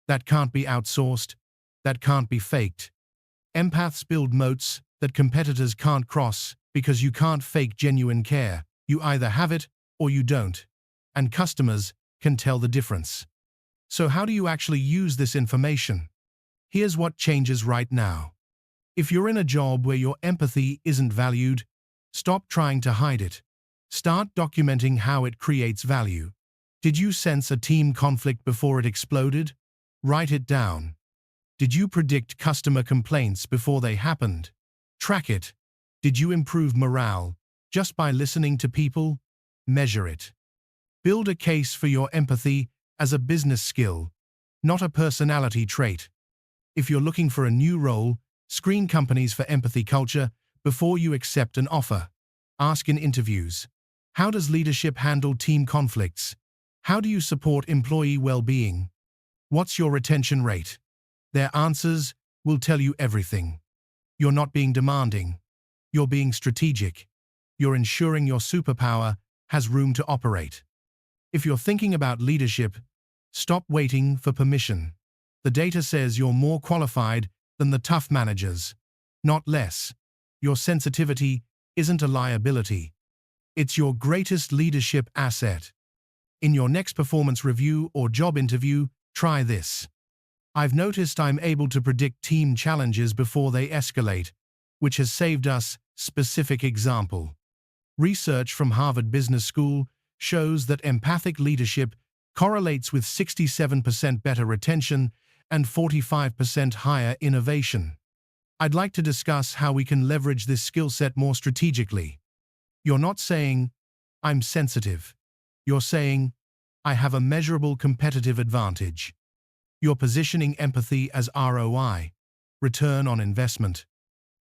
That can't be outsourced. That can't be faked. Empaths build moats that competitors can't cross because you can't fake genuine care. You either have it or you don't. And customers can tell the difference. So how do you actually use this information? Here's what changes right now. If you're in a job where your empathy isn't valued, stop trying to hide it. Start documenting how it creates value. Did you sense a team conflict before it exploded? Write it down. Did you predict customer complaints before they happened? Track it. Did you improve morale just by listening to people? Measure it. Build a case for your empathy as a business skill, not a personality trait. If you're looking for a new role, screen companies for empathy culture before you accept an offer. Ask in interviews. How does leadership handle team conflicts? How do you support employee well-being? What's your retention rate? Their answers will tell you everything. You're not being demanding. You're being strategic. You're ensuring your superpower has room to operate. If you're thinking about leadership, stop waiting for permission. The data says you're more qualified than the tough managers, not less. Your sensitivity isn't a liability. It's your greatest leadership asset. In your next performance review or job interview, try this. I've noticed I'm able to predict team challenges before they escalate, which has saved us. Specific example. Research from Harvard Business School shows that empathic leadership correlates with 67% better retention and 45% higher innovation. I'd like to discuss how we can leverage this skill set more strategically. You're not saying, "I'm sensitive." You're saying, "I have a measurable competitive advantage." You're positioning empathy as ROI, return on investment.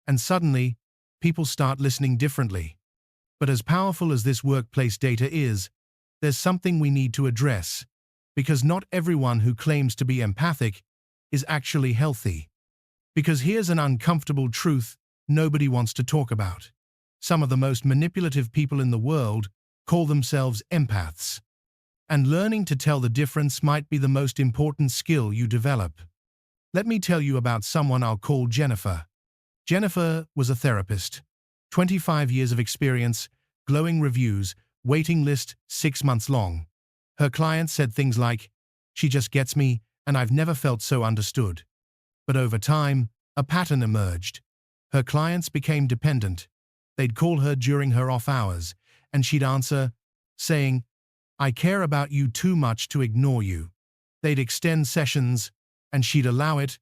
And suddenly, people start listening differently. But as powerful as this workplace data is, there's something we need to address, because not everyone who claims to be empathic is actually healthy. Because here's an uncomfortable truth nobody wants to talk about. Some of the most manipulative people in the world call themselves empaths. And learning to tell the difference might be the most important skill you develop. Let me tell you about someone I'll call Jennifer. Jennifer was a therapist. 25 years of experience, glowing reviews, waiting list 6 months long. Her clients said things like, "She just gets me, and I've never felt so understood." But over time, a pattern emerged. Her clients became dependent. They'd call her during her off hours, and she'd answer, saying, "I care about you too much to ignore you." They'd extend sessions, and she'd allow it,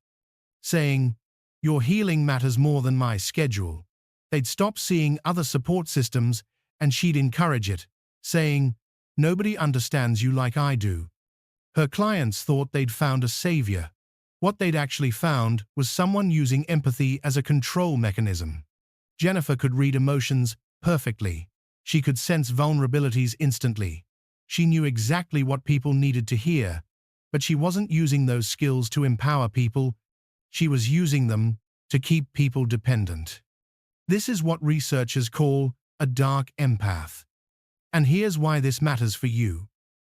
saying, "Your healing matters more than my schedule." They'd stop seeing other support systems, and she'd encourage it, saying, "Nobody understands you like I do." Her clients thought they'd found a savior. What they'd actually found was someone using empathy as a control mechanism. Jennifer could read emotions perfectly. She could sense vulnerabilities instantly. She knew exactly what people needed to hear, but she wasn't using those skills to empower people. She was using them to keep people dependent. This is what researchers call a dark empath. And here's why this matters for you.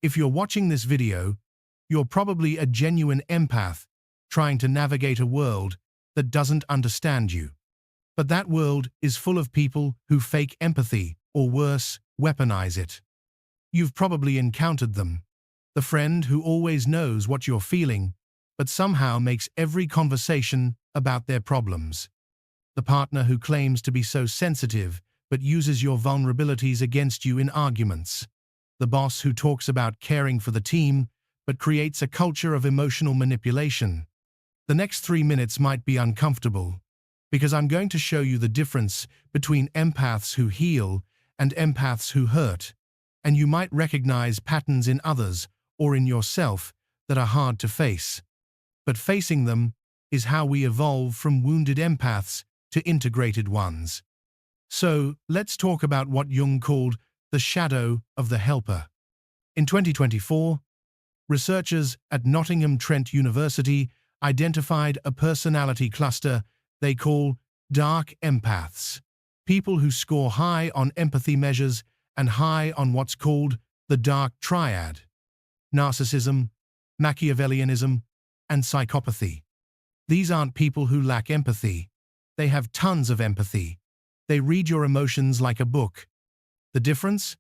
If you're watching this video, you're probably a genuine empath trying to navigate a world that doesn't understand you. But that world is full of people who fake empathy, or worse, weaponize it. You've probably encountered them. The friend who always knows what you're feeling, but somehow makes every conversation about their problems. The partner who claims to be so sensitive, but uses your vulnerabilities against you in arguments. The boss who talks about caring for the team, but creates a culture of emotional manipulation. The next 3 minutes might be uncomfortable, because I'm going to show you the difference between empaths who heal and empaths who hurt, and you might recognize patterns in others or in yourself that are hard to face. But facing them is how we evolve from wounded empaths to integrated ones. So, let's talk about what Jung called the shadow of the helper. In 2024, researchers at Nottingham Trent University identified a personality cluster they call dark empaths, people who score high on empathy measures and high on what's called the dark triad: narcissism, Machiavellianism, and psychopathy. These aren't people who lack empathy. They have tons of empathy. They read your emotions like a book. The difference?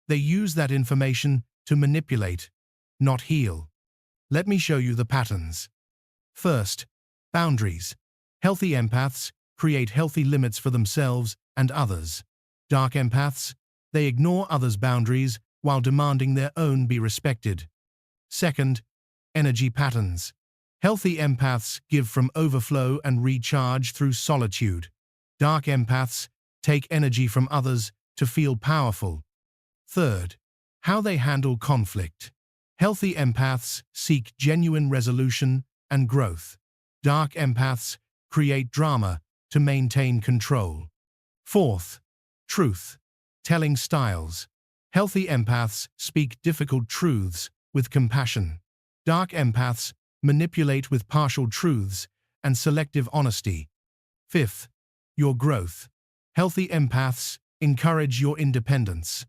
They use that information to manipulate, not heal. Let me show you the patterns. First, boundaries. Healthy empaths create healthy limits for themselves and others. Dark empaths, they ignore others' boundaries while demanding their own be respected. Second, energy patterns. Healthy empaths give from overflow and recharge through solitude. Dark empaths take energy from others to feel powerful. Third, how they handle conflict. Healthy empaths seek genuine resolution and growth. Dark empaths create drama to maintain control. Fourth, truth telling styles. Healthy empaths speak difficult truths with compassion. Dark empaths manipulate with partial truths and selective honesty. Fifth, your growth. Healthy empaths encourage your independence.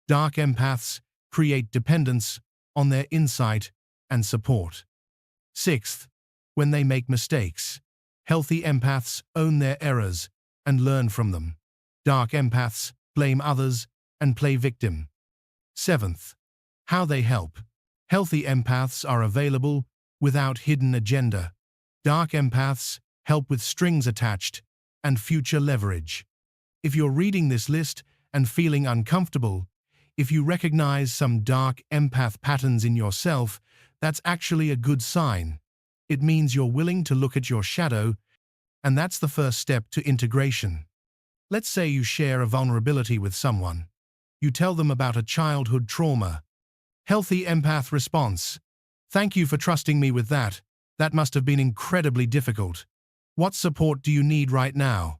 Dark empaths create dependence on their insight and support. Sixth, when they make mistakes. Healthy empaths own their errors and learn from them. Dark empaths blame others and play victim. Seventh, how they help. Healthy empaths are available without hidden agenda. Dark empaths help with strings attached and future leverage. If you're reading this list and feeling uncomfortable, if you recognize some dark empath patterns in yourself, that's actually a good sign. It means you're willing to look at your shadow, and that's the first step to integration. Let's say you share a vulnerability with someone. You tell them about a childhood trauma. Healthy empath response: "Thank you for trusting me with that. That must have been incredibly difficult. What support do you need right now?"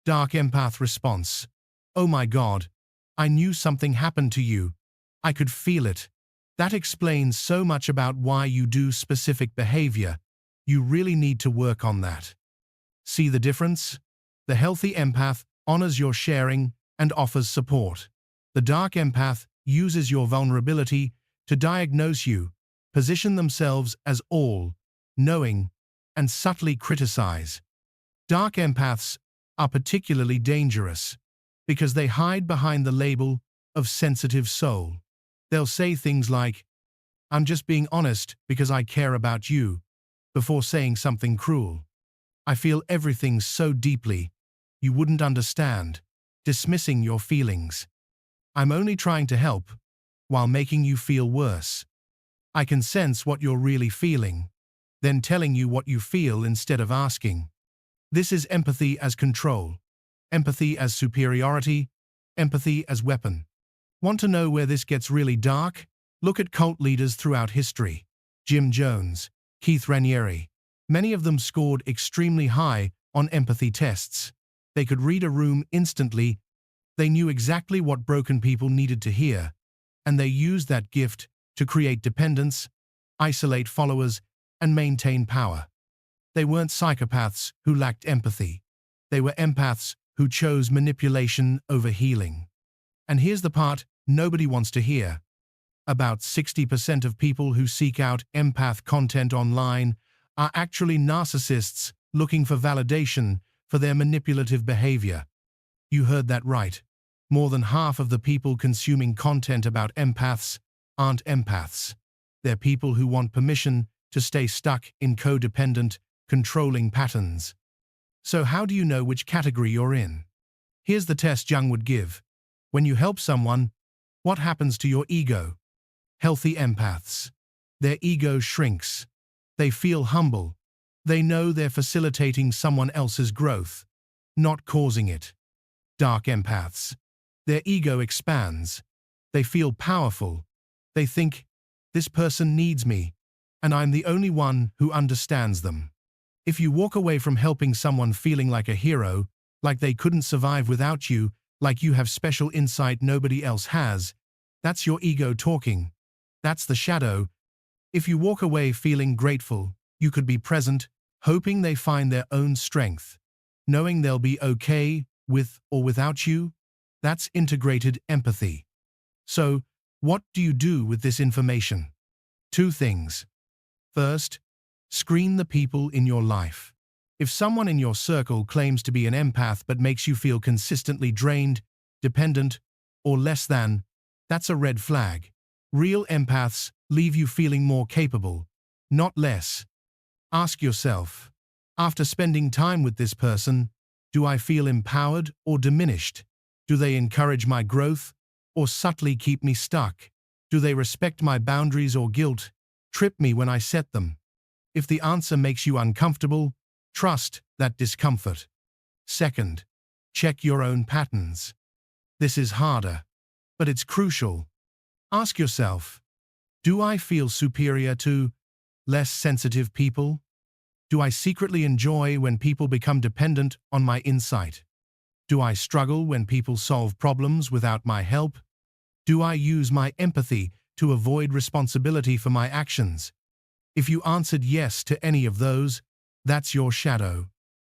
Dark empath response: "Oh my God, I knew something happened to you. I could feel it. That explains so much about why you do specific behavior. You really need to work on that." See the difference? The healthy empath honors your sharing and offers support. The dark empath uses your vulnerability to diagnose you, position themselves as all-knowing, and subtly criticize. Dark empaths are particularly dangerous because they hide behind the label of sensitive soul. They'll say things like, "I'm just being honest because I care about you," before saying something cruel. "I feel everything so deeply, you wouldn't understand," dismissing your feelings. "I'm only trying to help," while making you feel worse. "I can sense what you're really feeling," then telling you what you feel instead of asking. This is empathy as control, empathy as superiority, empathy as weapon. Want to know where this gets really dark? Look at cult leaders throughout history. Jim Jones, Keith Raniere. Many of them scored extremely high on empathy tests. They could read a room instantly. They knew exactly what broken people needed to hear, and they used that gift to create dependence, isolate followers, and maintain power. They weren't psychopaths who lacked empathy. They were empaths who chose manipulation over healing. And here's the part nobody wants to hear. About 60% of people who seek out empath content online are actually narcissists looking for validation for their manipulative behavior. You heard that right. More than half of the people consuming content about empaths aren't empaths. They're people who want permission to stay stuck in codependent, controlling patterns. So how do you know which category you're in? Here's the test Jung would give. When you help someone, what happens to your ego? Healthy empaths. Their ego shrinks. They feel humble. They know they're facilitating someone else's growth, not causing it. Dark empaths. Their ego expands. They feel powerful. They think, this person needs me, and I'm the only one who understands them. If you walk away from helping someone feeling like a hero, like they couldn't survive without you, like you have special insight nobody else has, that's your ego talking. That's the shadow. If you walk away feeling grateful, you could be present, hoping they find their own strength, knowing they'll be okay with or without you, that's integrated empathy. So, what do you do with this information? 2 things. First, screen the people in your life. If someone in your circle claims to be an empath but makes you feel consistently drained, dependent, or less than, that's a red flag. Real empaths leave you feeling more capable, not less. Ask yourself, after spending time with this person, do I feel empowered or diminished? Do they encourage my growth or subtly keep me stuck? Do they respect my boundaries or guilt, trip me when I set them? If the answer makes you uncomfortable, trust that discomfort. Second, check your own patterns. This is harder, but it's crucial. Ask yourself, do I feel superior to less sensitive people? Do I secretly enjoy when people become dependent on my insight? Do I struggle when people solve problems without my help? Do I use my empathy to avoid responsibility for my actions? If you answered yes to any of those, that's your shadow.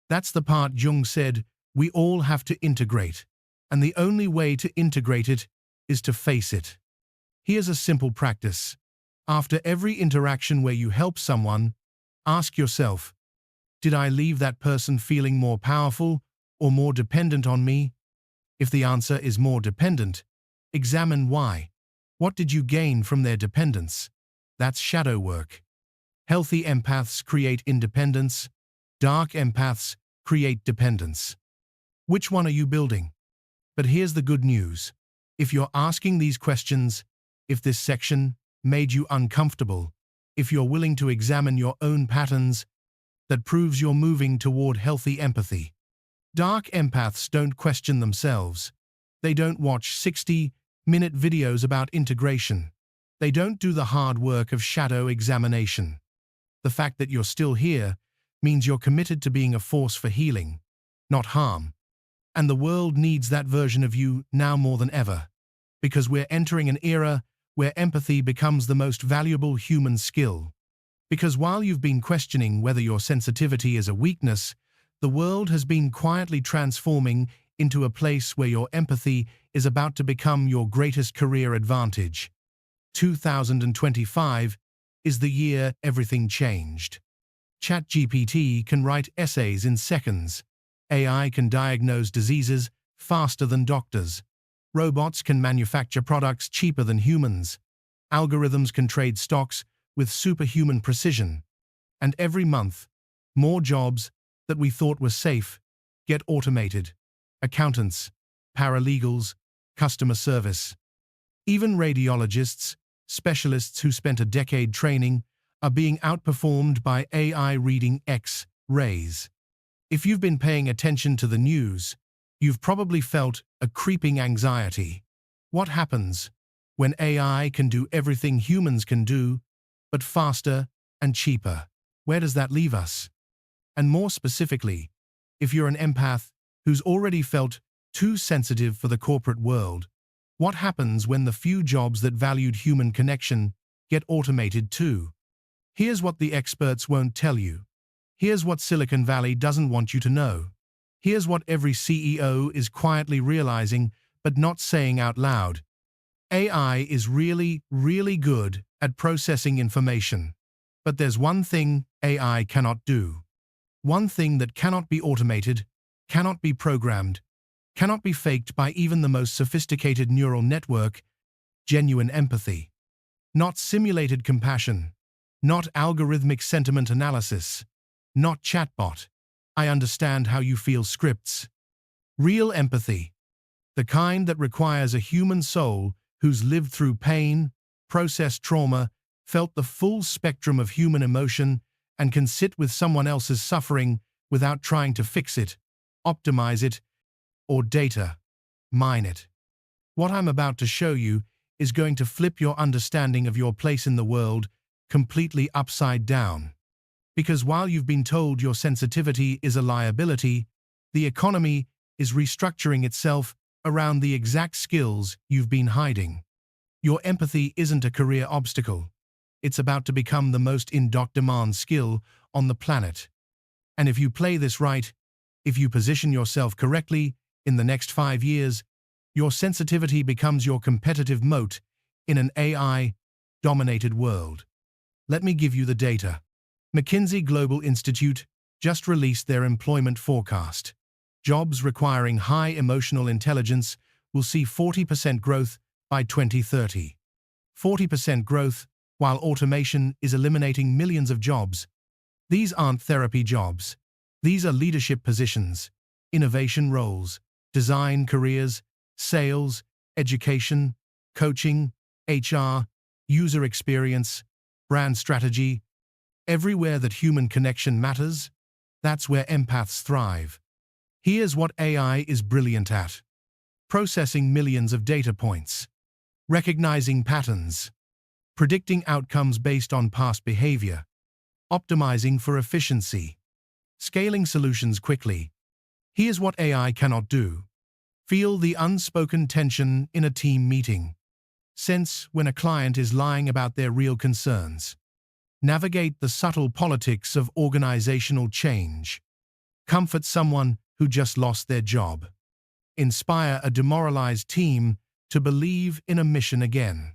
That's the part Jung said we all have to integrate, and the only way to integrate it is to face it. Here's a simple practice. After every interaction where you help someone, ask yourself, did I leave that person feeling more powerful or more dependent on me? If the answer is more dependent, examine why. What did you gain from their dependence? That's shadow work. Healthy empaths create independence. Dark empaths create dependence. Which one are you building? But here's the good news. If you're asking these questions, if this section made you uncomfortable, if you're willing to examine your own patterns, that proves you're moving toward healthy empathy. Dark empaths don't question themselves. They don't watch 60-minute videos about integration. They don't do the hard work of shadow examination. The fact that you're still here means you're committed to being a force for healing, not harm. And the world needs that version of you now more than ever, because we're entering an era where empathy becomes the most valuable human skill. Because while you've been questioning whether your sensitivity is a weakness, the world has been quietly transforming into a place where your empathy is about to become your greatest career advantage. 2025 is the year everything changed. ChatGPT can write essays in seconds. AI can diagnose diseases faster than doctors. Robots can manufacture products cheaper than humans. Algorithms can trade stocks with superhuman precision. And every month, more jobs that we thought were safe get automated. Accountants, paralegals, customer service. Even radiologists, specialists who spent a decade training, are being outperformed by AI reading X-rays. If you've been paying attention to the news, you've probably felt a creeping anxiety. What happens when AI can do everything humans can do, but faster and cheaper? Where does that leave us? And more specifically, if you're an empath who's already felt too sensitive for the corporate world, what happens when the few jobs that valued human connection get automated too? Here's what the experts won't tell you. Here's what Silicon Valley doesn't want you to know. Here's what every CEO is quietly realizing but not saying out loud. AI is really, really good at processing information. But there's one thing AI cannot do. One thing that cannot be automated, cannot be programmed, cannot be faked by even the most sophisticated neural network: genuine empathy. Not simulated compassion. Not algorithmic sentiment analysis. Not chatbot. I understand how you feel scripts. Real empathy. The kind that requires a human soul who's lived through pain, processed trauma, felt the full spectrum of human emotion, and can sit with someone else's suffering without trying to fix it, optimize it, or data mine it. What I'm about to show you is going to flip your understanding of your place in the world completely upside down. Because while you've been told your sensitivity is a liability, the economy is restructuring itself around the exact skills you've been hiding. Your empathy isn't a career obstacle. It's about to become the most in-demand skill on the planet. And if you play this right, if you position yourself correctly, in the next 5 years, your sensitivity becomes your competitive moat in an AI-dominated world. Let me give you the data. McKinsey Global Institute just released their employment forecast. Jobs requiring high emotional intelligence will see 40% growth by 2030. 40% growth, while automation is eliminating millions of jobs. These aren't therapy jobs. These are leadership positions, innovation roles, design careers, sales, education, coaching, HR, user experience, brand strategy. Everywhere that human connection matters, that's where empaths thrive. Here's what AI is brilliant at: processing millions of data points, recognizing patterns, predicting outcomes based on past behavior, optimizing for efficiency, scaling solutions quickly. Here's what AI cannot do: feel the unspoken tension in a team meeting, sense when a client is lying about their real concerns, navigate the subtle politics of organizational change, comfort someone who just lost their job, inspire a demoralized team to believe in a mission again,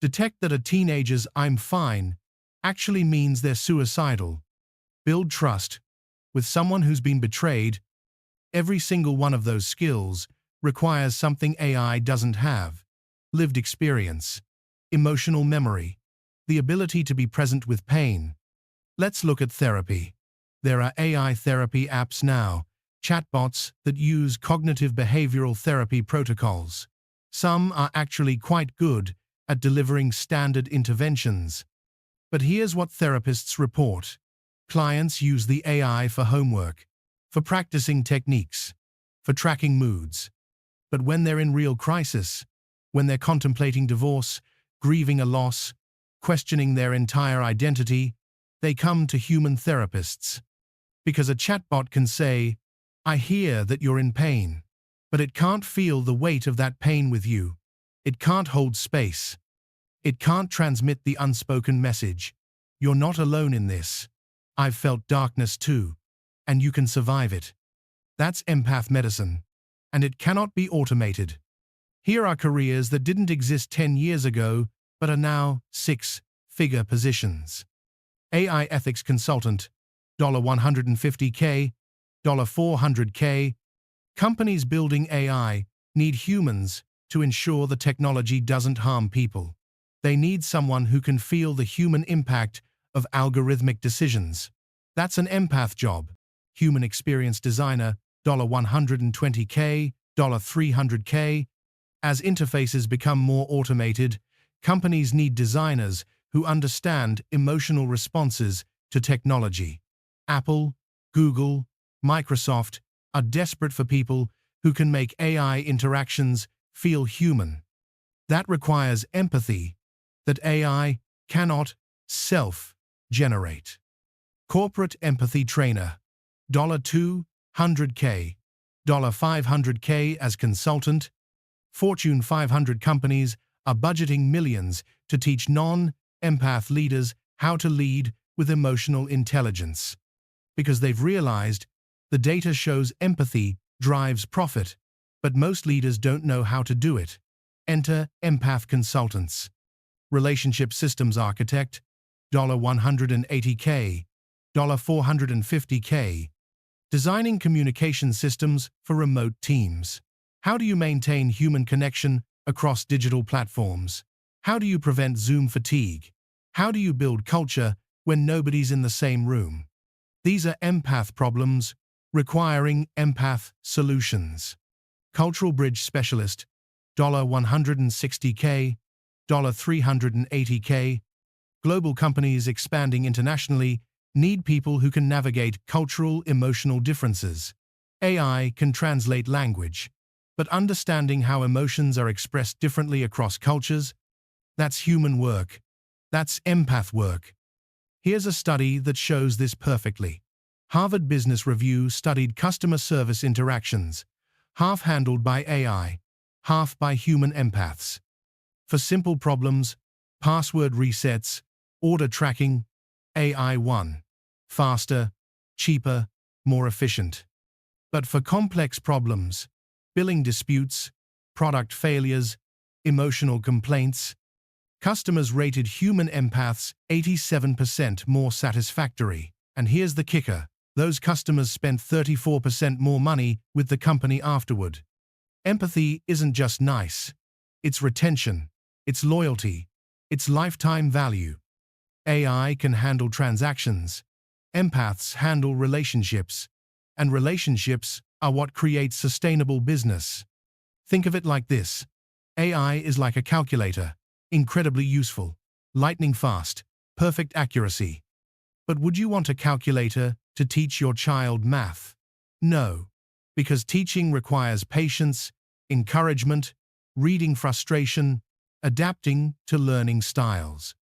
detect that a teenager's "I'm fine" actually means they're suicidal, build trust with someone who's been betrayed. Every single one of those skills requires something AI doesn't have: lived experience, emotional memory, the ability to be present with pain. Let's look at therapy. There are AI therapy apps now, chatbots that use cognitive behavioral therapy protocols. Some are actually quite good at delivering standard interventions. But here's what therapists report. Clients use the AI for homework, for practicing techniques, for tracking moods. But when they're in real crisis, when they're contemplating divorce, grieving a loss, questioning their entire identity, they come to human therapists. Because a chatbot can say, "I hear that you're in pain," but it can't feel the weight of that pain with you. It can't hold space. It can't transmit the unspoken message: "You're not alone in this. I've felt darkness too, and you can survive it." That's empath medicine, and it cannot be automated. Here are careers that didn't exist 10 years ago, but are now 6-figure positions. AI ethics consultant, $150K, $400K. Companies building AI need humans to ensure the technology doesn't harm people. They need someone who can feel the human impact of algorithmic decisions. That's an empath job. Human experience designer, $120K, $300K. As interfaces become more automated, companies need designers who understand emotional responses to technology. Apple, Google, Microsoft are desperate for people who can make AI interactions feel human. That requires empathy that AI cannot self-generate. Corporate empathy trainer, $200K, $500K as consultant. Fortune 500 companies are budgeting millions to teach non-empath leaders how to lead with emotional intelligence. Because they've realized the data shows empathy drives profit, but most leaders don't know how to do it. Enter empath consultants. Relationship systems architect, $180K, $450K. Designing communication systems for remote teams. How do you maintain human connection across digital platforms? How do you prevent Zoom fatigue? How do you build culture when nobody's in the same room? These are empath problems requiring empath solutions. Cultural Bridge Specialist, $160K, $380K. Global companies expanding internationally need people who can navigate cultural, emotional differences. AI can translate language, but understanding how emotions are expressed differently across cultures, that's human work. That's empath work. Here's a study that shows this perfectly. Harvard Business Review studied customer service interactions, half handled by AI, half by human empaths. For simple problems, password resets, order tracking, AI won. Faster, cheaper, more efficient. But for complex problems, billing disputes, product failures, emotional complaints, customers rated human empaths 87% more satisfactory. And here's the kicker. Those customers spent 34% more money with the company afterward. Empathy isn't just nice. It's retention. It's loyalty. It's lifetime value. AI can handle transactions. Empaths handle relationships. And relationships are what creates sustainable business. Think of it like this. AI is like a calculator. Incredibly useful. Lightning fast. Perfect accuracy. But would you want a calculator to teach your child math? No, because teaching requires patience, encouragement, reading frustration, adapting to learning styles.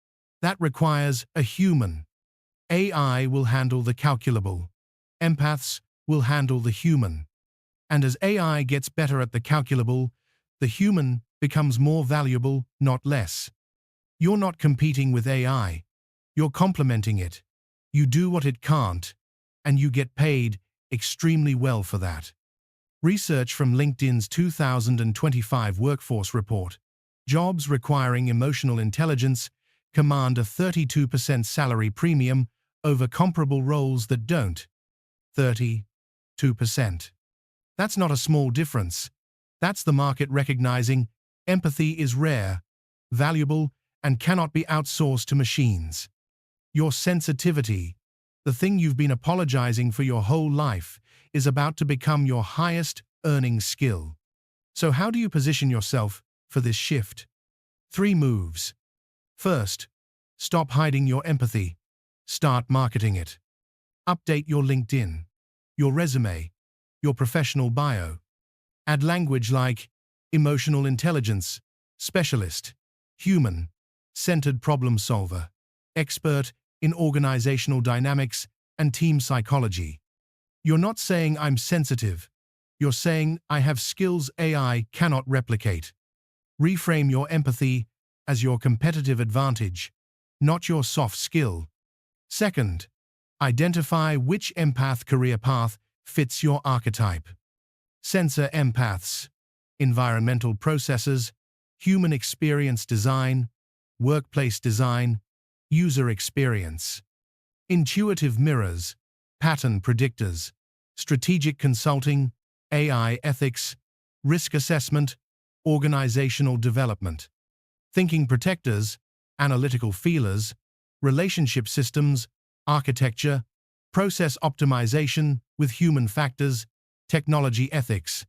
That requires a human. AI will handle the calculable. Empaths will handle the human. And as AI gets better at the calculable, the human becomes more valuable, not less. You're not competing with AI. You're complementing it. You do what it can't, and you get paid extremely well for that. Research from LinkedIn's 2025 Workforce Report, jobs requiring emotional intelligence command a 32% salary premium over comparable roles that don't. 32%. That's not a small difference. That's the market recognizing empathy is rare, valuable, and cannot be outsourced to machines. Your sensitivity, the thing you've been apologizing for your whole life, is about to become your highest earning skill. So how do you position yourself for this shift? 3 moves. First, stop hiding your empathy. Start marketing it. Update your LinkedIn, your resume, your professional bio. Add language like emotional intelligence, specialist, human, centered problem solver, expert in organizational dynamics and team psychology. You're not saying I'm sensitive. You're saying I have skills AI cannot replicate. Reframe your empathy as your competitive advantage, not your soft skill. Second, identify which empath career path fits your archetype. Sensor Empaths, environmental processes, human experience design, workplace design, user experience. Intuitive mirrors, pattern predictors, strategic consulting, AI ethics, risk assessment, organizational development. Thinking protectors, analytical feelers, relationship systems, architecture, process optimization with human factors, technology ethics.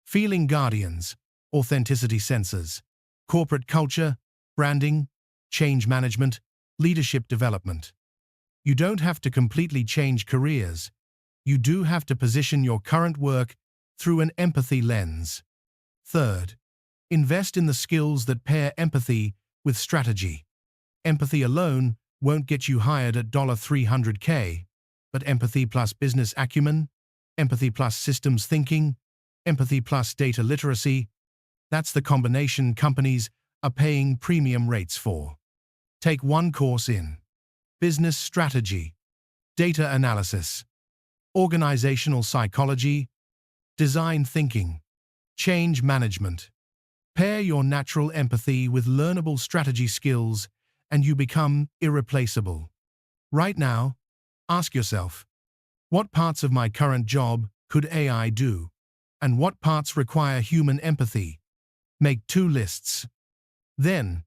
Feeling guardians, authenticity sensors, corporate culture, branding, change management, leadership development. You don't have to completely change careers. You do have to position your current work through an empathy lens. Third, invest in the skills that pair empathy with strategy. Empathy alone won't get you hired at $300K, but empathy plus business acumen, empathy plus systems thinking, empathy plus data literacy, that's the combination companies are paying premium rates for. Take one course in business strategy, data analysis, organizational psychology, design thinking, change management. Pair your natural empathy with learnable strategy skills and you become irreplaceable. Right now, ask yourself, what parts of my current job could AI do? And what parts require human empathy? Make 2 lists. Then,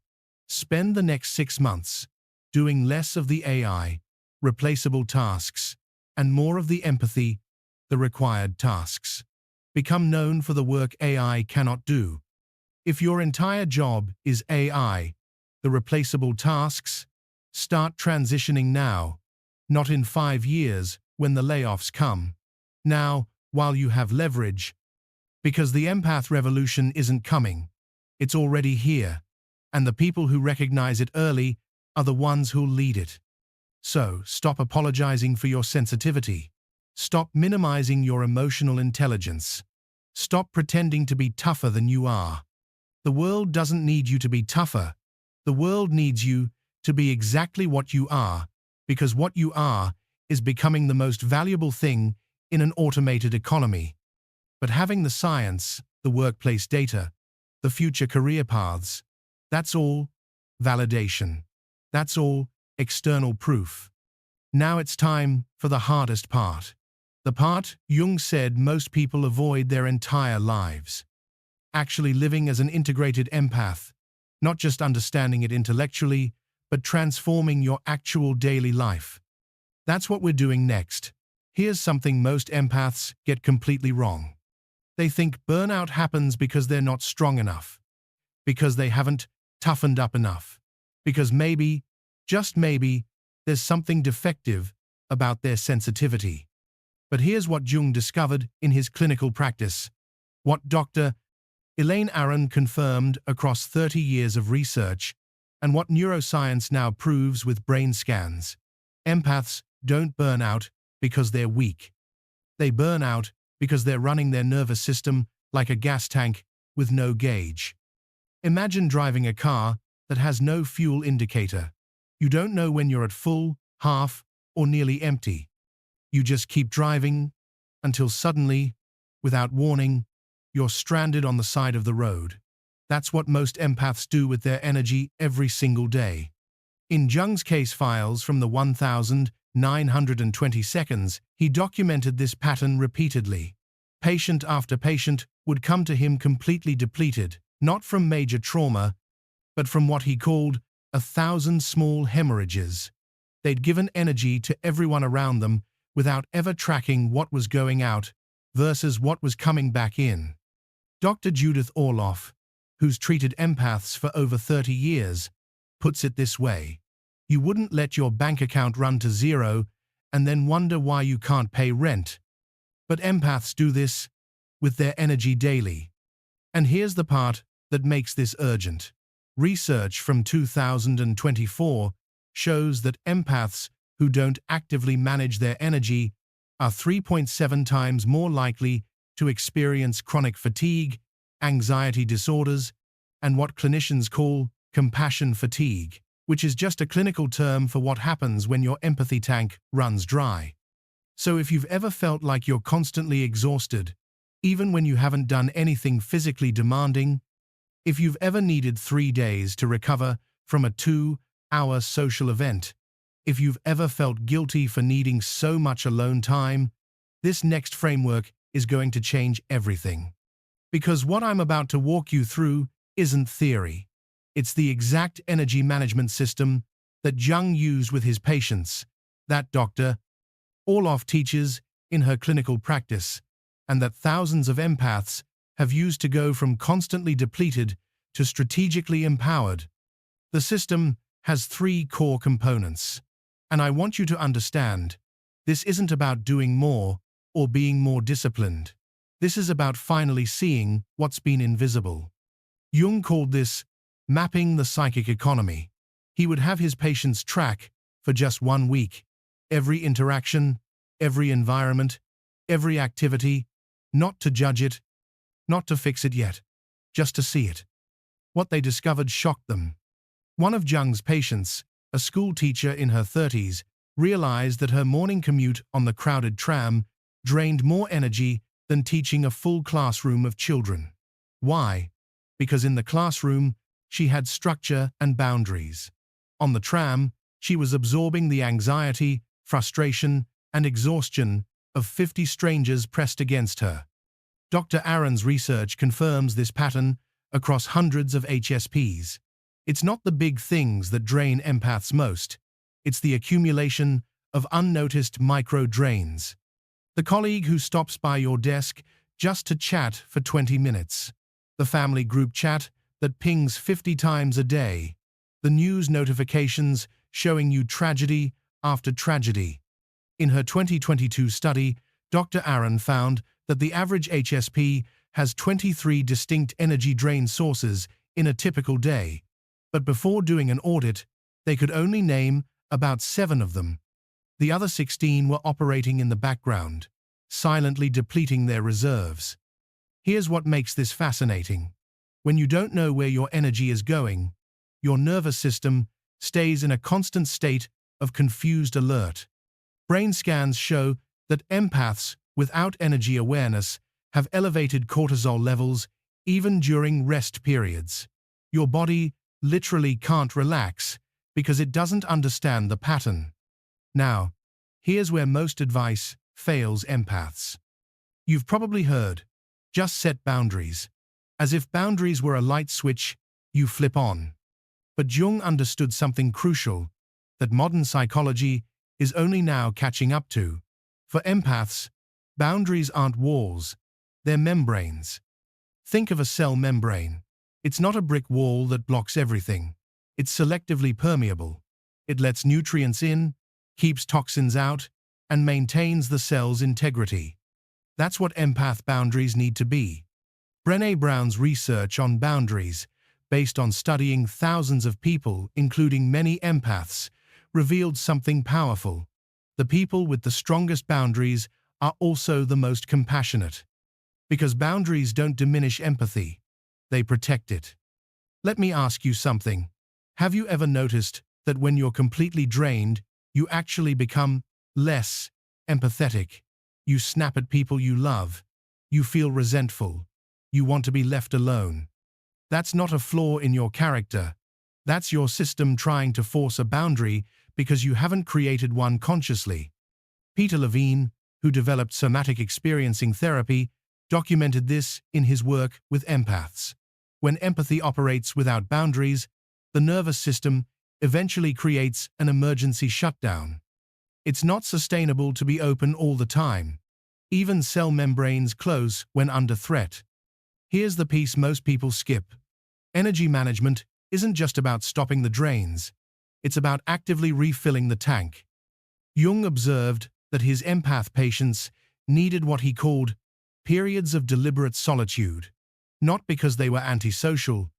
Spend the next 6 months doing less of the AI, replaceable tasks, and more of the empathy, the required tasks. Become known for the work AI cannot do. If your entire job is AI, the replaceable tasks, start transitioning now, not in 5 years when the layoffs come. Now, while you have leverage, because the empath revolution isn't coming, it's already here, and the people who recognize it early are the ones who'll lead it. So, stop apologizing for your sensitivity. Stop minimizing your emotional intelligence. Stop pretending to be tougher than you are. The world doesn't need you to be tougher. The world needs you to be exactly what you are, because what you are is becoming the most valuable thing in an automated economy. But having the science, the workplace data, the future career paths, that's all validation. That's all external proof. Now it's time for the hardest part. The part Jung said most people avoid their entire lives. Actually living as an integrated empath, not just understanding it intellectually, but transforming your actual daily life. That's what we're doing next. Here's something most empaths get completely wrong. They think burnout happens because they're not strong enough, because they haven't toughened up enough, because maybe, just maybe, there's something defective about their sensitivity. But here's what Jung discovered in his clinical practice, what Dr. Elaine Aron confirmed across 30 years of research, and what neuroscience now proves with brain scans. Empaths don't burn out because they're weak. They burn out because they're running their nervous system like a gas tank with no gauge. Imagine driving a car that has no fuel indicator. You don't know when you're at full, half, or nearly empty. You just keep driving until suddenly, without warning, you're stranded on the side of the road. That's what most empaths do with their energy every single day. In Jung's case files from the 1920 seconds, he documented this pattern repeatedly. Patient after patient would come to him completely depleted, not from major trauma, but from what he called 1,000 small hemorrhages. They'd given energy to everyone around them without ever tracking what was going out versus what was coming back in. Dr. Judith Orloff, who's treated empaths for over 30 years, puts it this way. You wouldn't let your bank account run to zero and then wonder why you can't pay rent. But empaths do this with their energy daily. And here's the part that makes this urgent. Research from 2024 shows that empaths who don't actively manage their energy are 3.7 times more likely to experience chronic fatigue, anxiety disorders, and what clinicians call compassion fatigue, which is just a clinical term for what happens when your empathy tank runs dry. So if you've ever felt like you're constantly exhausted, even when you haven't done anything physically demanding, if you've ever needed 3 days to recover from a 2-hour social event, if you've ever felt guilty for needing so much alone time, this next framework is going to change everything. Because what I'm about to walk you through isn't theory. It's the exact energy management system that Jung used with his patients, that Dr. Orloff teaches in her clinical practice, and that thousands of empaths have used to go from constantly depleted to strategically empowered. The system has 3 core components. And I want you to understand, this isn't about doing more or being more disciplined. This is about finally seeing what's been invisible. Jung called this mapping the psychic economy. He would have his patients track, for just 1 week, every interaction, every environment, every activity, not to judge it, not to fix it yet, just to see it. What they discovered shocked them. One of Jung's patients, a school teacher in her 30s, realized that her morning commute on the crowded tram drained more energy than teaching a full classroom of children. Why? Because in the classroom, she had structure and boundaries. On the tram, she was absorbing the anxiety, frustration, and exhaustion of 50 strangers pressed against her. Dr. Aron's research confirms this pattern across hundreds of HSPs. It's not the big things that drain empaths most. It's the accumulation of unnoticed micro-drains. The colleague who stops by your desk just to chat for 20 minutes. The family group chat that pings 50 times a day. The news notifications showing you tragedy after tragedy. In her 2022 study, Dr. Aron found that the average HSP has 23 distinct energy drain sources in a typical day. But before doing an audit, they could only name about 7 of them. The other 16 were operating in the background, silently depleting their reserves. Here's what makes this fascinating. When you don't know where your energy is going, your nervous system stays in a constant state of confused alert. Brain scans show that empaths without energy awareness have elevated cortisol levels even during rest periods. Your body literally can't relax because it doesn't understand the pattern. Now, here's where most advice fails empaths. You've probably heard, just set boundaries. As if boundaries were a light switch you flip on. But Jung understood something crucial that modern psychology is only now catching up to. For empaths, boundaries aren't walls, they're membranes. Think of a cell membrane. It's not a brick wall that blocks everything. It's selectively permeable. It lets nutrients in, keeps toxins out, and maintains the cell's integrity. That's what empath boundaries need to be. Brené Brown's research on boundaries, based on studying thousands of people, including many empaths, revealed something powerful. The people with the strongest boundaries are also the most compassionate. Because boundaries don't diminish empathy, they protect it. Let me ask you something. Have you ever noticed that when you're completely drained, you actually become less empathetic? You snap at people you love. You feel resentful. You want to be left alone. That's not a flaw in your character. That's your system trying to force a boundary because you haven't created one consciously. Peter Levine, who developed somatic experiencing therapy, documented this in his work with empaths. When empathy operates without boundaries, the nervous system eventually creates an emergency shutdown. It's not sustainable to be open all the time. Even cell membranes close when under threat. Here's the piece most people skip. Energy management isn't just about stopping the drains. It's about actively refilling the tank. Jung observed that his empath patients needed what he called periods of deliberate solitude, not because they were antisocial,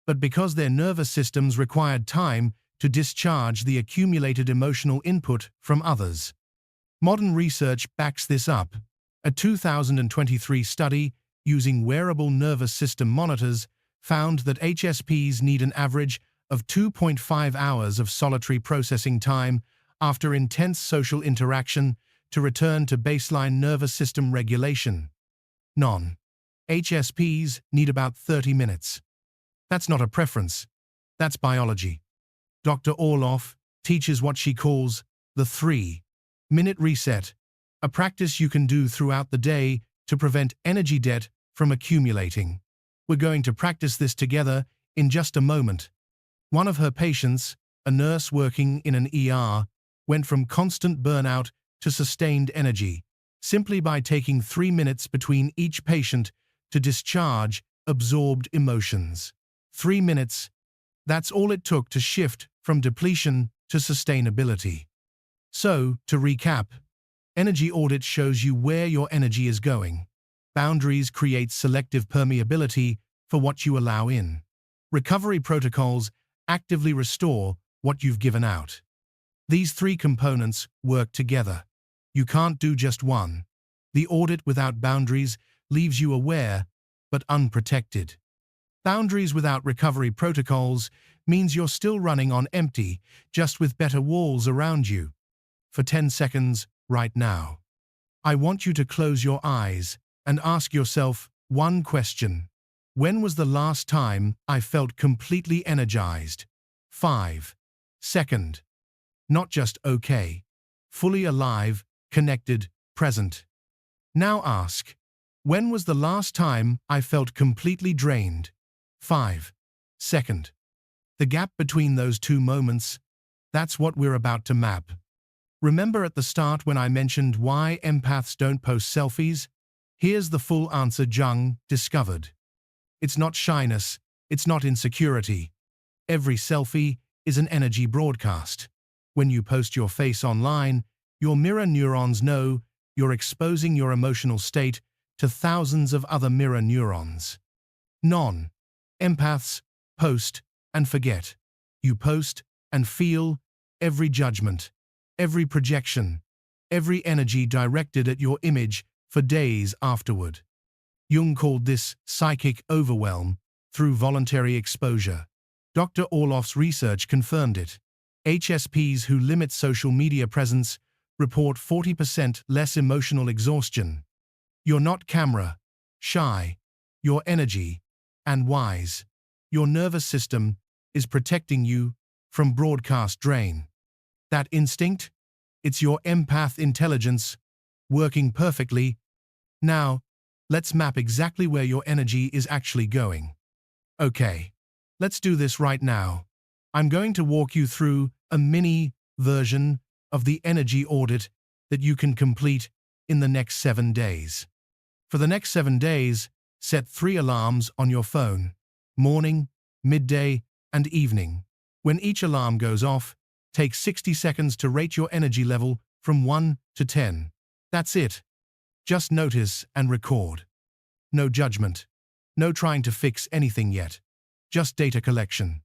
but because their nervous systems required time to discharge the accumulated emotional input from others. Modern research backs this up. A 2023 study using wearable nervous system monitors found that HSPs need an average of 2.5 hours of solitary processing time after intense social interaction to return to baseline nervous system regulation. Non-HSPs need about 30 minutes. That's not a preference. That's biology. Dr. Orloff teaches what she calls the 3-minute reset, a practice you can do throughout the day to prevent energy debt from accumulating. We're going to practice this together in just a moment. One of her patients, a nurse working in an ER, went from constant burnout to sustained energy, simply by taking 3 minutes between each patient to discharge absorbed emotions. 3 minutes, that's all it took to shift from depletion to sustainability. So, to recap, energy audit shows you where your energy is going. Boundaries create selective permeability for what you allow in. Recovery protocols actively restore what you've given out. These 3 components work together. You can't do just one. The audit without boundaries leaves you aware but unprotected. Boundaries without recovery protocols means you're still running on empty, just with better walls around you. For 10 seconds, right now, I want you to close your eyes and ask yourself one question. When was the last time I felt completely energized? 5 seconds. Not just okay. Fully alive, connected, present. Now ask, when was the last time I felt completely drained? 5 seconds. The gap between those two moments, that's what we're about to map. Remember at the start when I mentioned why empaths don't post selfies? Here's the full answer Jung discovered. It's not shyness, it's not insecurity. Every selfie is an energy broadcast. When you post your face online, your mirror neurons know you're exposing your emotional state to thousands of other mirror neurons. Non-empaths post and forget. You post and feel every judgment, every projection, every energy directed at your image for days afterward. Jung called this psychic overwhelm through voluntary exposure. Dr. Orloff's research confirmed it. HSPs who limit social media presence report 40% less emotional exhaustion. You're not camera, shy, you're energy, and wise. Your nervous system is protecting you from broadcast drain. That instinct? It's your empath intelligence working perfectly. Now, let's map exactly where your energy is actually going. Okay, let's do this right now. I'm going to walk you through a mini version of the energy audit that you can complete in the next 7 days. For the next 7 days, set 3 alarms on your phone: morning, midday, and evening. When each alarm goes off, take 60 seconds to rate your energy level from 1 to 10. That's it. Just notice and record. No judgment. No trying to fix anything yet. Just data collection.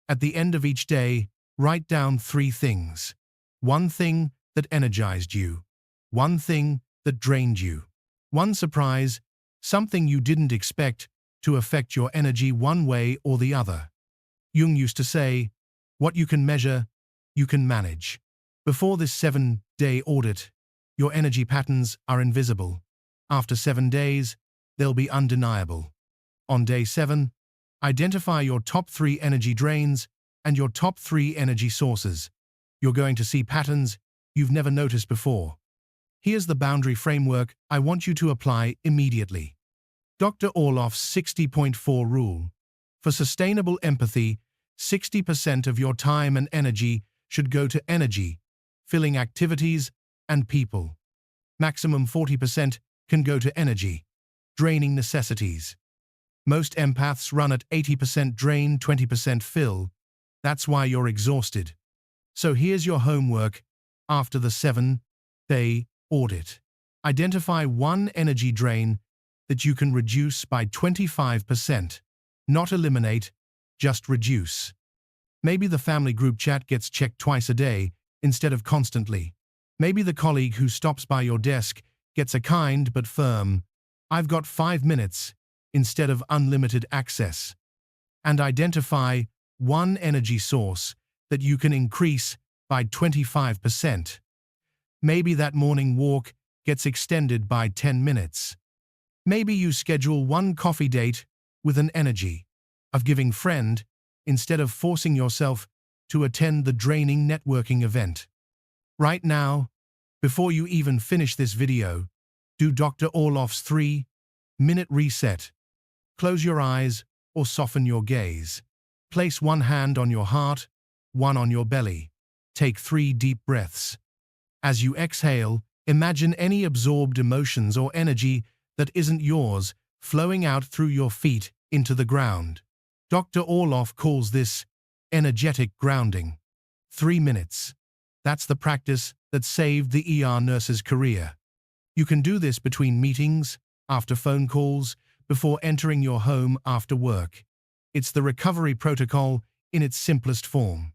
At the end of each day, write down 3 things. 1 thing that energized you. 1 thing that drained you. 1 surprise, something you didn't expect to affect your energy one way or the other. Jung used to say, what you can measure, you can manage. Before this 7-day audit, your energy patterns are invisible. After 7 days, they'll be undeniable. On day 7, identify your top 3 energy drains and your top 3 energy sources. You're going to see patterns you've never noticed before. Here's the boundary framework I want you to apply immediately. Dr. Orloff's 60.4 rule. For sustainable empathy, 60% of your time and energy should go to energy, filling activities, and people. Maximum 40% can go to energy, draining necessities. Most empaths run at 80% drain, 20% fill. That's why you're exhausted. So here's your homework after the 7-day audit. Identify 1 energy drain that you can reduce by 25%. Not eliminate, just reduce. Maybe the family group chat gets checked twice a day instead of constantly. Maybe the colleague who stops by your desk gets a kind but firm, "I've got 5 minutes," instead of unlimited access. And identify 1 energy source that you can increase by 25%. Maybe that morning walk gets extended by 10 minutes. Maybe you schedule 1 coffee date with an energy of giving friend instead of forcing yourself to attend the draining networking event. Right now, before you even finish this video, do Dr. Orloff's 3-minute reset. Close your eyes or soften your gaze. Place 1 hand on your heart, 1 on your belly. Take 3 deep breaths. As you exhale, imagine any absorbed emotions or energy that isn't yours flowing out through your feet into the ground. Dr. Orloff calls this energetic grounding. 3 minutes. That's the practice that saved the ER nurse's career. You can do this between meetings, after phone calls, before entering your home after work. It's the recovery protocol in its simplest form.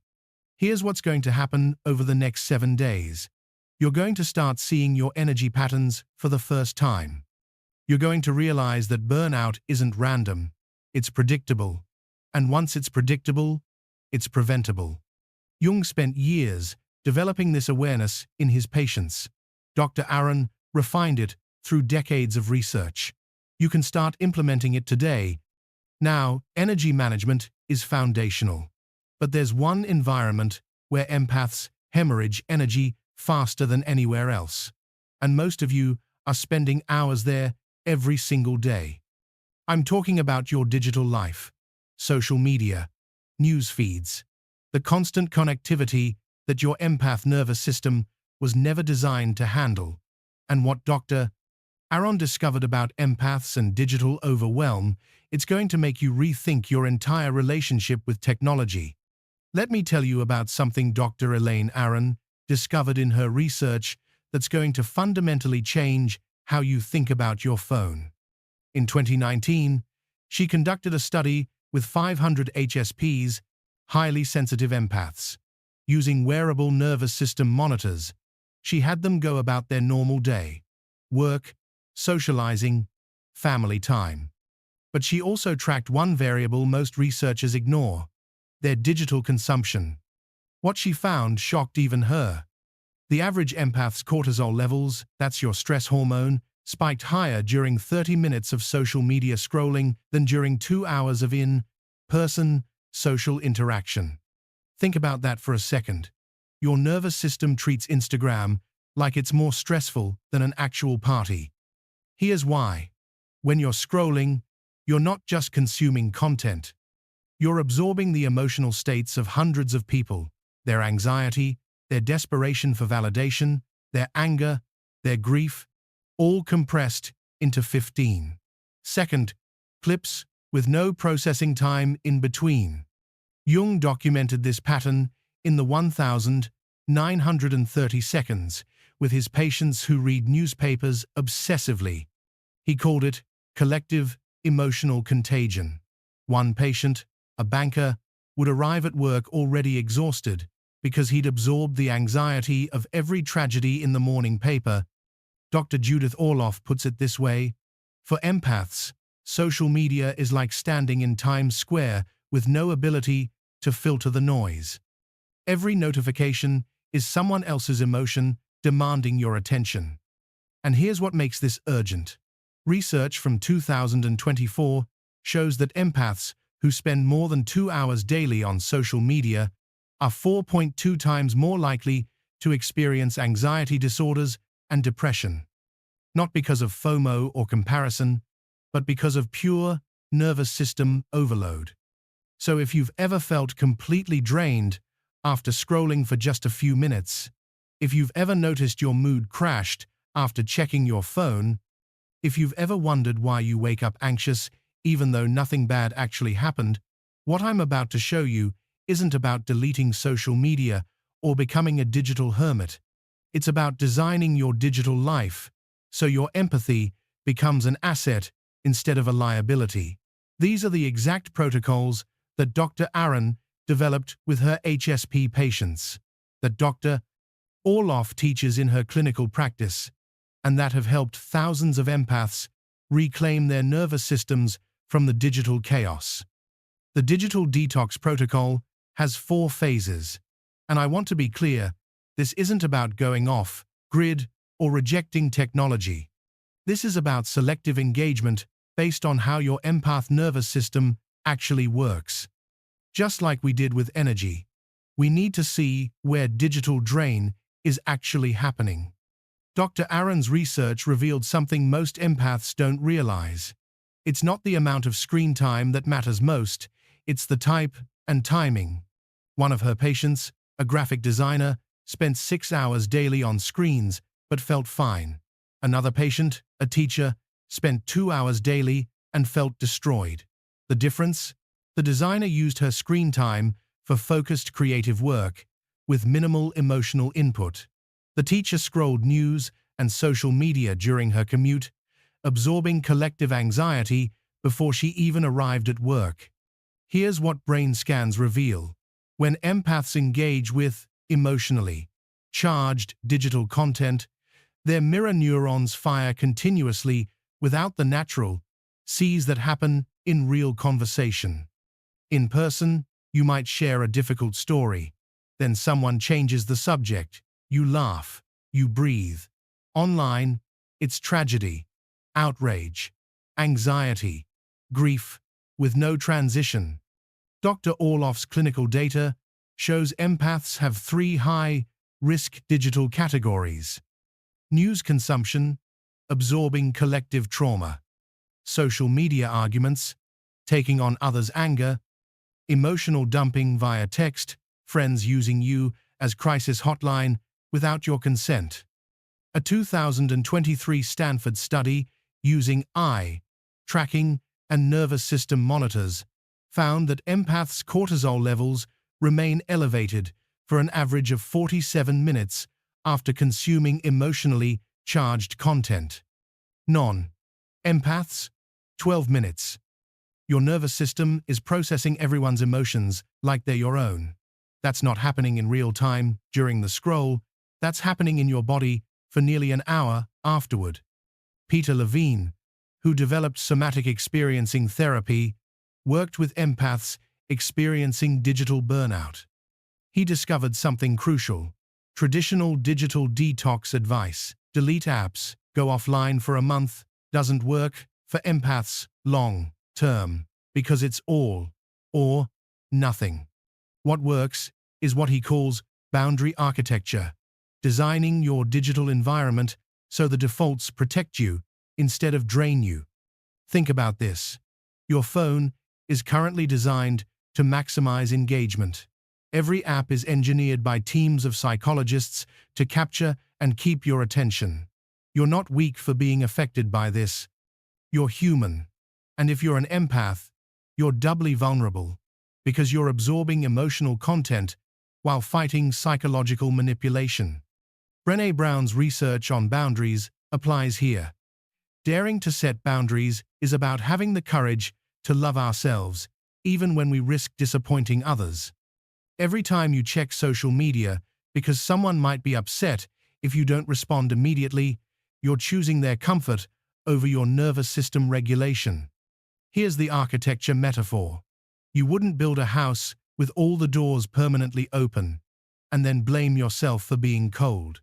Here's what's going to happen over the next 7 days. You're going to start seeing your energy patterns for the first time. You're going to realize that burnout isn't random, it's predictable. And once it's predictable, it's preventable. Jung spent years developing this awareness in his patients. Dr. Aron refined it through decades of research. You can start implementing it today. Now, energy management is foundational. But there's one environment where empaths hemorrhage energy faster than anywhere else. And most of you are spending hours there every single day. I'm talking about your digital life, social media, news feeds, the constant connectivity that your empath nervous system was never designed to handle. And what Dr. Aron discovered about empaths and digital overwhelm, it's going to make you rethink your entire relationship with technology. Let me tell you about something Dr. Elaine Aron discovered in her research that's going to fundamentally change how you think about your phone. In 2019, she conducted a study with 500 HSPs, highly sensitive empaths. Using wearable nervous system monitors, she had them go about their normal day: work, socializing, family time. But she also tracked one variable most researchers ignore: their digital consumption. What she found shocked even her. The average empath's cortisol levels, that's your stress hormone, spiked higher during 30 minutes of social media scrolling than during 2 hours of in-person social interaction. Think about that for a second. Your nervous system treats Instagram like it's more stressful than an actual party. Here's why. When you're scrolling, you're not just consuming content. You're absorbing the emotional states of hundreds of people, their anxiety, their desperation for validation, their anger, their grief, all compressed into 15-second clips with no processing time in between. Jung documented this pattern in the 1,930 seconds with his patients who read newspapers obsessively. He called it collective emotional contagion. One patient, a banker, would arrive at work already exhausted because he'd absorbed the anxiety of every tragedy in the morning paper. Dr. Judith Orloff puts it this way: for empaths, social media is like standing in Times Square with no ability to filter the noise. Every notification is someone else's emotion demanding your attention. And here's what makes this urgent. Research from 2024 shows that empaths who spend more than 2 hours daily on social media are 4.2 times more likely to experience anxiety disorders and depression. Not because of FOMO or comparison, but because of pure nervous system overload. So if you've ever felt completely drained after scrolling for just a few minutes, if you've ever noticed your mood crashed after checking your phone, if you've ever wondered why you wake up anxious even though nothing bad actually happened, what I'm about to show you isn't about deleting social media or becoming a digital hermit. It's about designing your digital life so your empathy becomes an asset instead of a liability. These are the exact protocols that Dr. Aron developed with her HSP patients, that Dr. Orloff teaches in her clinical practice, and that have helped thousands of empaths reclaim their nervous systems from the digital chaos. The digital detox protocol has 4 phases, and I want to be clear, this isn't about going off grid or rejecting technology. This is about selective engagement based on how your empath nervous system actually works. Just like we did with energy, we need to see where digital drain is actually happening. Dr. Aron's research revealed something most empaths don't realize. It's not the amount of screen time that matters most, it's the type and timing. One of her patients, a graphic designer, spent 6 hours daily on screens but felt fine. Another patient, a teacher, spent 2 hours daily and felt destroyed. The difference? The designer used her screen time for focused creative work, with minimal emotional input. The teacher scrolled news and social media during her commute, absorbing collective anxiety before she even arrived at work. Here's what brain scans reveal. When empaths engage with emotionally charged digital content, their mirror neurons fire continuously without the natural Cs that happen in real conversation. In person, you might share a difficult story. Then someone changes the subject. You laugh. You breathe. Online, it's tragedy, outrage, anxiety, grief, with no transition. Dr. Orloff's clinical data shows empaths have 3 high-risk digital categories: news consumption, absorbing collective trauma; social media arguments, taking on others' anger; emotional dumping via text, friends using you as crisis hotline without your consent. A 2023 Stanford study using eye tracking and nervous system monitors found that empaths' cortisol levels remain elevated for an average of 47 minutes after consuming emotionally charged content. Non-empaths, 12 minutes. Your nervous system is processing everyone's emotions like they're your own. That's not happening in real time during the scroll, that's happening in your body for nearly an hour afterward. Peter Levine, who developed somatic experiencing therapy, worked with empaths experiencing digital burnout. He discovered something crucial. Traditional digital detox advice, delete apps, go offline for a month, doesn't work for empaths long term because it's all or nothing. What works is what he calls boundary architecture, designing your digital environment so the defaults protect you instead of drain you. Think about this. Your phone is currently designed to maximize engagement. Every app is engineered by teams of psychologists to capture and keep your attention. You're not weak for being affected by this. You're human. And if you're an empath, you're doubly vulnerable because you're absorbing emotional content while fighting psychological manipulation. Brené Brown's research on boundaries applies here. Daring to set boundaries is about having the courage to love ourselves, even when we risk disappointing others. Every time you check social media because someone might be upset if you don't respond immediately, you're choosing their comfort over your nervous system regulation. Here's the architecture metaphor. You wouldn't build a house with all the doors permanently open and then blame yourself for being cold.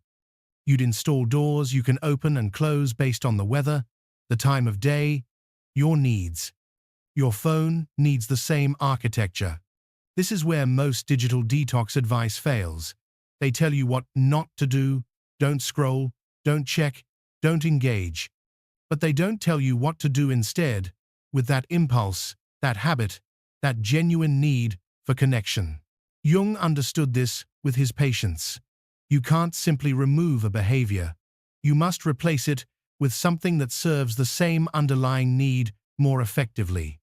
You'd install doors you can open and close based on the weather, the time of day, your needs. Your phone needs the same architecture. This is where most digital detox advice fails. They tell you what not to do, don't scroll, don't check, don't engage. But they don't tell you what to do instead with that impulse, that habit, that genuine need for connection. Jung understood this with his patients. You can't simply remove a behavior. You must replace it with something that serves the same underlying need more effectively.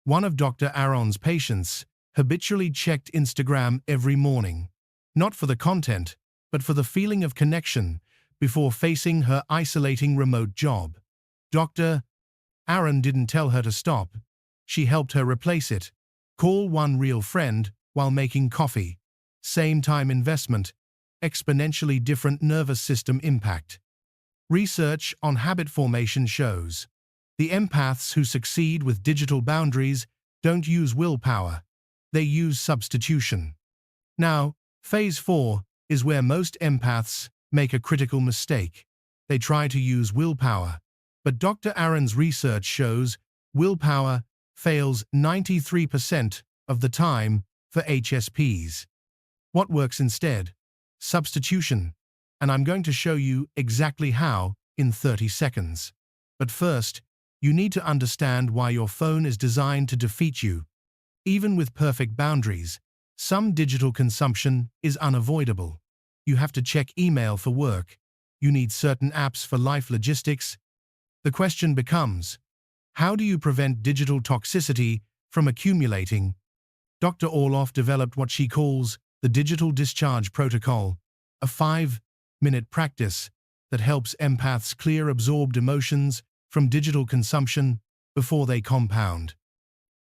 One of Dr. Aron's patients habitually checked Instagram every morning, not for the content, but for the feeling of connection before facing her isolating remote job. Dr. Aron didn't tell her to stop. She helped her replace it. Call one real friend while making coffee. Same time investment, exponentially different nervous system impact. Research on habit formation shows the empaths who succeed with digital boundaries don't use willpower, they use substitution. Now, phase 4 is where most empaths make a critical mistake. They try to use willpower, but Dr. Aron's research shows willpower fails 93% of the time for HSPs. What works instead? Substitution. And I'm going to show you exactly how in 30 seconds. But first, you need to understand why your phone is designed to defeat you. Even with perfect boundaries, some digital consumption is unavoidable. You have to check email for work. You need certain apps for life logistics. The question becomes, how do you prevent digital toxicity from accumulating? Dr. Orloff developed what she calls the Digital Discharge Protocol, a 5-minute practice that helps empaths clear absorbed emotions from digital consumption before they compound.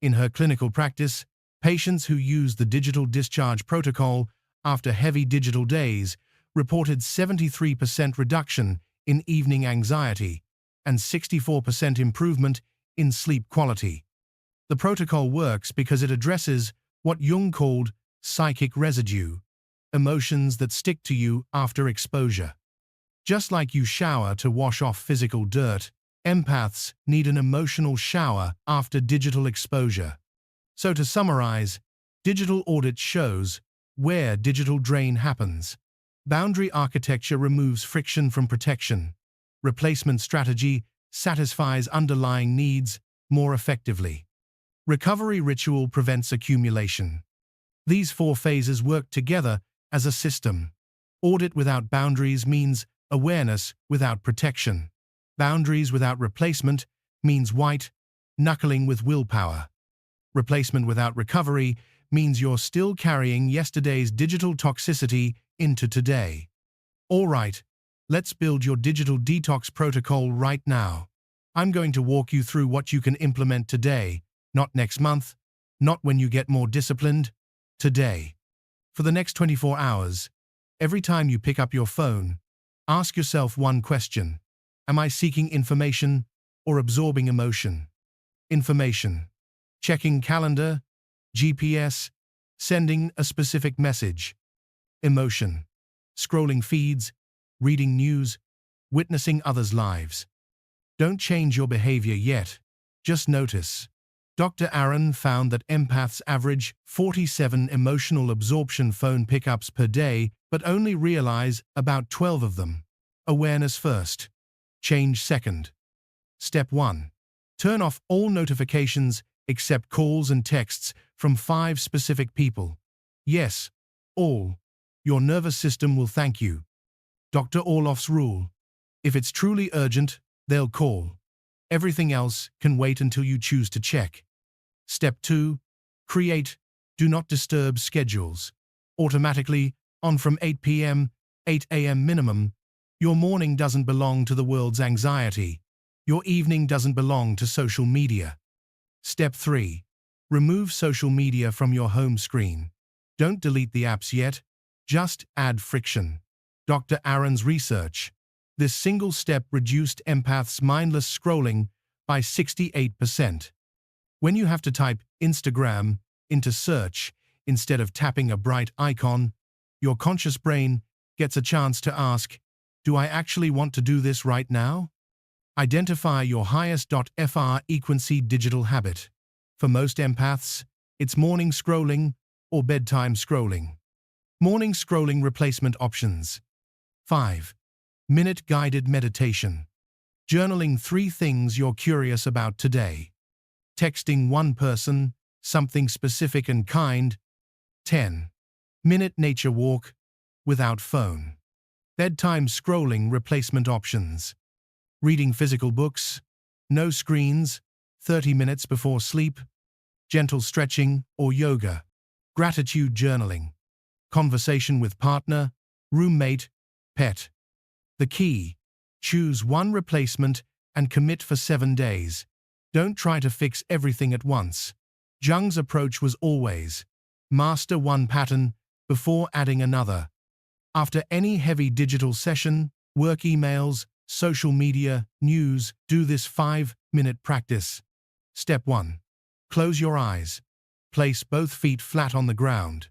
In her clinical practice, patients who used the Digital Discharge Protocol after heavy digital days reported 73% reduction in evening anxiety and 64% improvement in sleep quality. The protocol works because it addresses what Jung called psychic residue, emotions that stick to you after exposure. Just like you shower to wash off physical dirt, empaths need an emotional shower after digital exposure. So to summarize, digital audit shows where digital drain happens. Boundary architecture removes friction from protection. Replacement strategy satisfies underlying needs more effectively. Recovery ritual prevents accumulation. These four phases work together as a system. Audit without boundaries means awareness without protection. Boundaries without replacement means white knuckling with willpower. Replacement without recovery means you're still carrying yesterday's digital toxicity into today. All right, let's build your digital detox protocol right now. I'm going to walk you through what you can implement today, not next month, not when you get more disciplined, today. For the next 24 hours, every time you pick up your phone, ask yourself one question. Am I seeking information or absorbing emotion? Information. Checking calendar, GPS, sending a specific message. Emotion. Scrolling feeds, reading news, witnessing others' lives. Don't change your behavior yet, just notice. Dr. Aron found that empaths average 47 emotional absorption phone pickups per day, but only realize about 12 of them. Awareness first. Change second. Step 1. Turn off all notifications except calls and texts from 5 specific people. Yes, all. Your nervous system will thank you. Dr. Orloff's rule. If it's truly urgent, they'll call. Everything else can wait until you choose to check. Step 2. Create Do Not Disturb schedules. Automatically, on from 8 p.m., 8 a.m. minimum. Your morning doesn't belong to the world's anxiety. Your evening doesn't belong to social media. Step 3. Remove social media from your home screen. Don't delete the apps yet, just add friction. Dr. Aron's research. This single step reduced empaths' mindless scrolling by 68%. When you have to type Instagram into search instead of tapping a bright icon, your conscious brain gets a chance to ask, do I actually want to do this right now? Identify your highest frequency digital habit. For most empaths, it's morning scrolling or bedtime scrolling. Morning scrolling replacement options. 5. Minute guided meditation. Journaling 3 things you're curious about today. Texting one person, something specific and kind. 10. Minute nature walk without phone. Bedtime scrolling replacement options. Reading physical books, no screens, 30 minutes before sleep. Gentle stretching or yoga. Gratitude journaling. Conversation with partner, roommate, pet. The key: choose one replacement and commit for 7 days. Don't try to fix everything at once. Jung's approach was always master one pattern before adding another. After any heavy digital session, work emails, social media, news, do this 5-minute practice. Step 1. Close your eyes. Place both feet flat on the ground.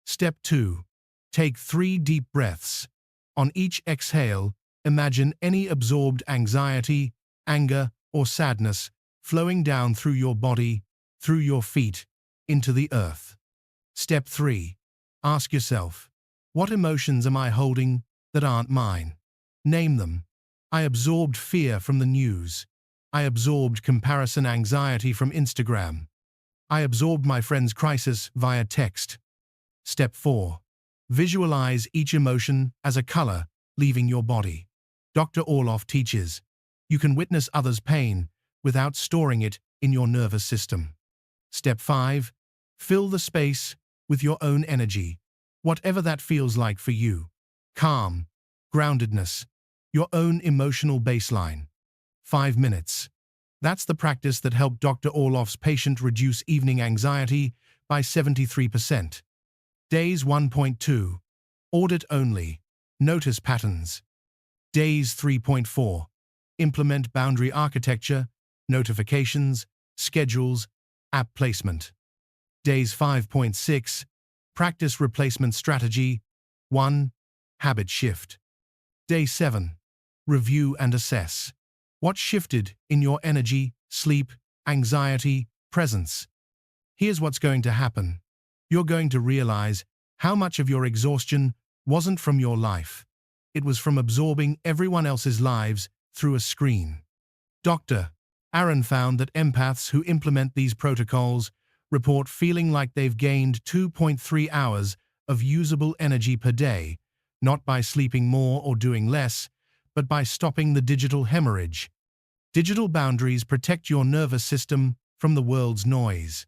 Step 2. Take 3 deep breaths. On each exhale, imagine any absorbed anxiety, anger, or sadness flowing down through your body, through your feet, into the earth. Step 3. Ask yourself, what emotions am I holding that aren't mine? Name them. I absorbed fear from the news. I absorbed comparison anxiety from Instagram. I absorbed my friend's crisis via text. Step 4. Visualize each emotion as a color leaving your body. Dr. Orloff teaches, you can witness others' pain without storing it in your nervous system. Step 5. Fill the space with your own energy, whatever that feels like for you. Calm, groundedness, your own emotional baseline. 5 minutes. That's the practice that helped Dr. Orloff's patient reduce evening anxiety by 73%. Days 1.2. Audit only. Notice patterns. Days 3.4. Implement boundary architecture, notifications, schedules, app placement. Days 5.6. Practice replacement strategy. 1. Habit shift. Day 7. Review and assess. What shifted in your energy, sleep, anxiety, presence? Here's what's going to happen. You're going to realize how much of your exhaustion wasn't from your life. It was from absorbing everyone else's lives through a screen. Dr. Aron found that empaths who implement these protocols report feeling like they've gained 2.3 hours of usable energy per day, not by sleeping more or doing less, but by stopping the digital hemorrhage. Digital boundaries protect your nervous system from the world's noise.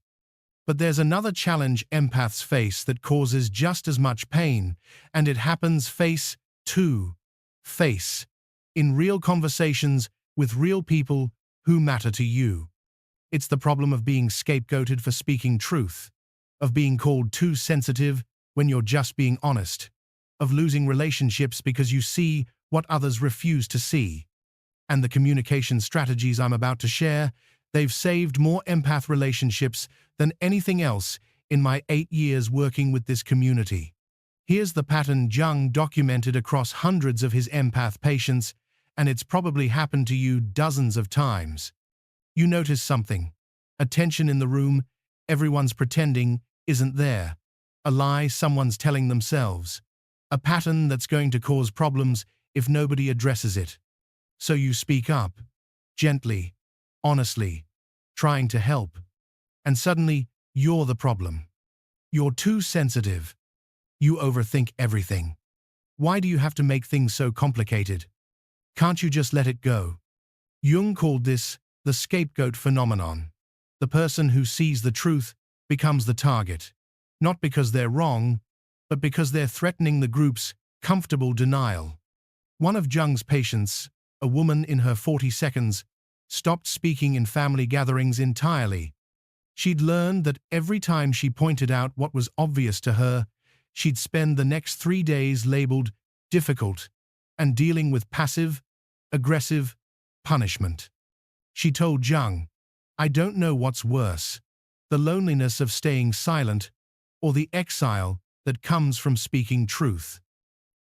But there's another challenge empaths face that causes just as much pain, and it happens face to face, in real conversations with real people who matter to you. It's the problem of being scapegoated for speaking truth, of being called too sensitive when you're just being honest, of losing relationships because you see what others refuse to see. And the communication strategies I'm about to share, they've saved more empath relationships than anything else in my 8 years working with this community. Here's the pattern Jung documented across hundreds of his empath patients, and it's probably happened to you dozens of times. You notice something. A tension in the room, everyone's pretending, isn't there. A lie someone's telling themselves. A pattern that's going to cause problems if nobody addresses it. So you speak up, gently, honestly, trying to help. And suddenly, you're the problem. You're too sensitive. You overthink everything. Why do you have to make things so complicated? Can't you just let it go? Jung called this the scapegoat phenomenon. The person who sees the truth becomes the target, not because they're wrong, but because they're threatening the group's comfortable denial. One of Jung's patients, a woman in her 40s, stopped speaking in family gatherings entirely. She'd learned that every time she pointed out what was obvious to her, she'd spend the next 3 days labeled difficult and dealing with passive, aggressive punishment. She told Jung, "I don't know what's worse, the loneliness of staying silent or the exile that comes from speaking truth."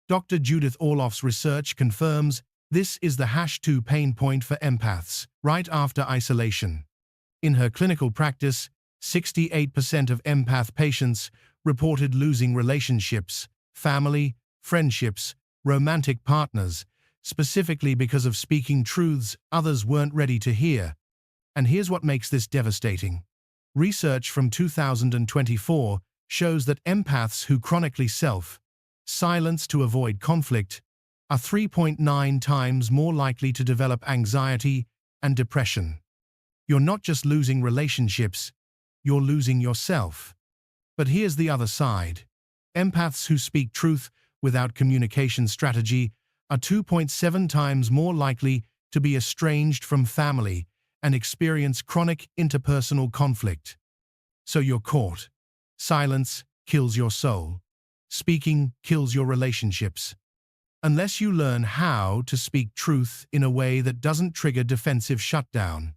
Dr. Judith Orloff's research confirms this is the #2 pain point for empaths, right after isolation. In her clinical practice, 68% of empath patients reported losing relationships, family, friendships, romantic partners, specifically because of speaking truths others weren't ready to hear. And here's what makes this devastating. Research from 2024 shows that empaths who chronically silence to avoid conflict are 3.9 times more likely to develop anxiety and depression. You're not just losing relationships, you're losing yourself. But here's the other side. Empaths who speak truth without communication strategy are 2.7 times more likely to be estranged from family and experience chronic interpersonal conflict. So you're caught. Silence kills your soul. Speaking kills your relationships. Unless you learn how to speak truth in a way that doesn't trigger defensive shutdown.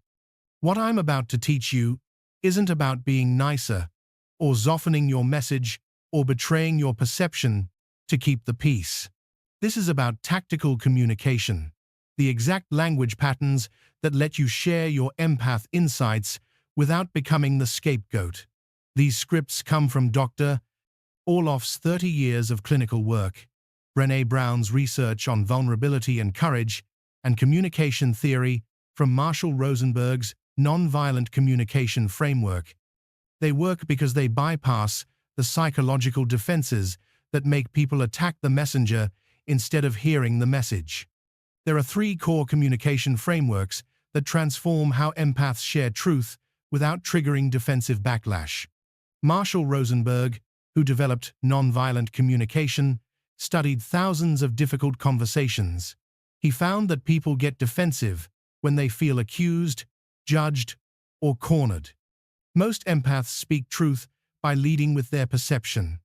What I'm about to teach you isn't about being nicer, or softening your message, or betraying your perception to keep the peace. This is about tactical communication, the exact language patterns that let you share your empath insights without becoming the scapegoat. These scripts come from Dr. Orloff's 30 years of clinical work, Brené Brown's research on vulnerability and courage, and communication theory from Marshall Rosenberg's nonviolent communication framework. They work because they bypass the psychological defenses that make people attack the messenger instead of hearing the message. There are 3 core communication frameworks that transform how empaths share truth without triggering defensive backlash. Marshall Rosenberg, who developed nonviolent communication, studied thousands of difficult conversations. He found that people get defensive when they feel accused, judged, or cornered. Most empaths speak truth by leading with their perception.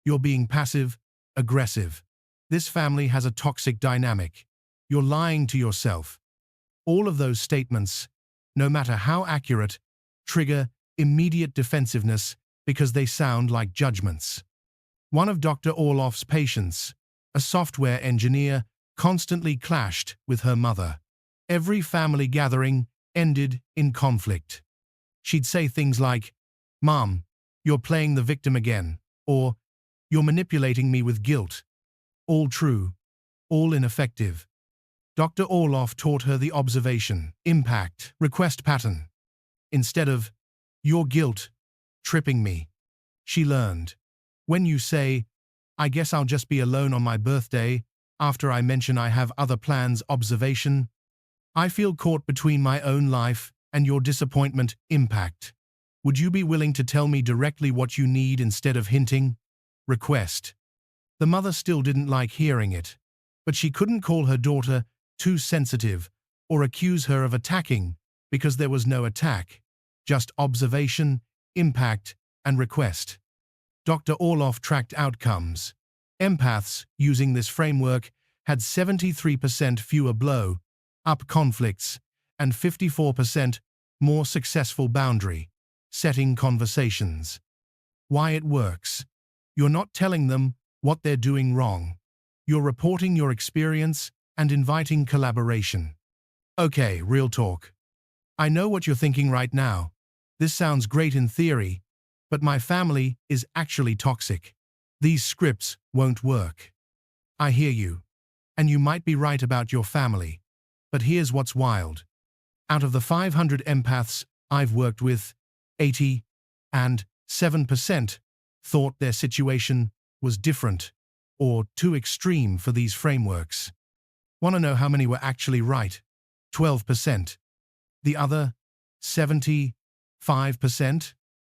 You're being passive, aggressive. This family has a toxic dynamic. You're lying to yourself. All of those statements, no matter how accurate, trigger immediate defensiveness because they sound like judgments. One of Dr. Orloff's patients, a software engineer, constantly clashed with her mother. Every family gathering ended in conflict. She'd say things like, "Mom, you're playing the victim again," or "You're manipulating me with guilt." All true, all ineffective. Dr. Orloff taught her the observation, impact, request pattern. Instead of, your guilt, tripping me, she learned, when you say, I guess I'll just be alone on my birthday, after I mention I have other plans, observation, I feel caught between my own life and your disappointment, impact. Would you be willing to tell me directly what you need instead of hinting? Request. The mother still didn't like hearing it, but she couldn't call her daughter too sensitive or accuse her of attacking because there was no attack, just observation, impact, and request. Dr. Orloff tracked outcomes. Empaths, using this framework, had 73% fewer blow-up conflicts and 54% more successful boundary-setting conversations. Why it works. You're not telling them what they're doing wrong. You're reporting your experience and inviting collaboration. Okay, real talk. I know what you're thinking right now. This sounds great in theory, but my family is actually toxic. These scripts won't work. I hear you. And you might be right about your family. But here's what's wild. Out of the 500 empaths I've worked with, 80% thought their situation was different or too extreme for these frameworks. Want to know how many were actually right? 12%. The other 75%?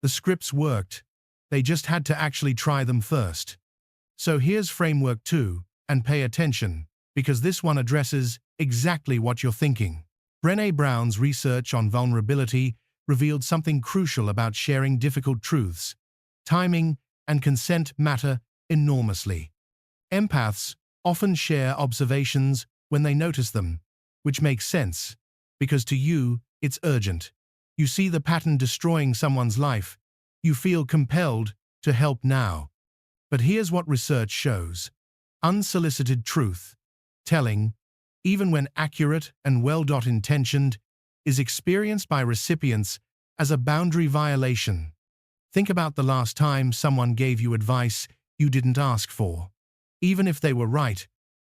The scripts worked. They just had to actually try them first. So here's framework 2, and pay attention, because this one addresses exactly what you're thinking. Brené Brown's research on vulnerability revealed something crucial about sharing difficult truths. Timing and consent matter enormously. Empaths often share observations when they notice them, which makes sense, because to you, it's urgent. You see the pattern destroying someone's life. You feel compelled to help now. But here's what research shows. Unsolicited truth, telling, even when accurate and well-intentioned, is experienced by recipients as a boundary violation. Think about the last time someone gave you advice you didn't ask for. Even if they were right,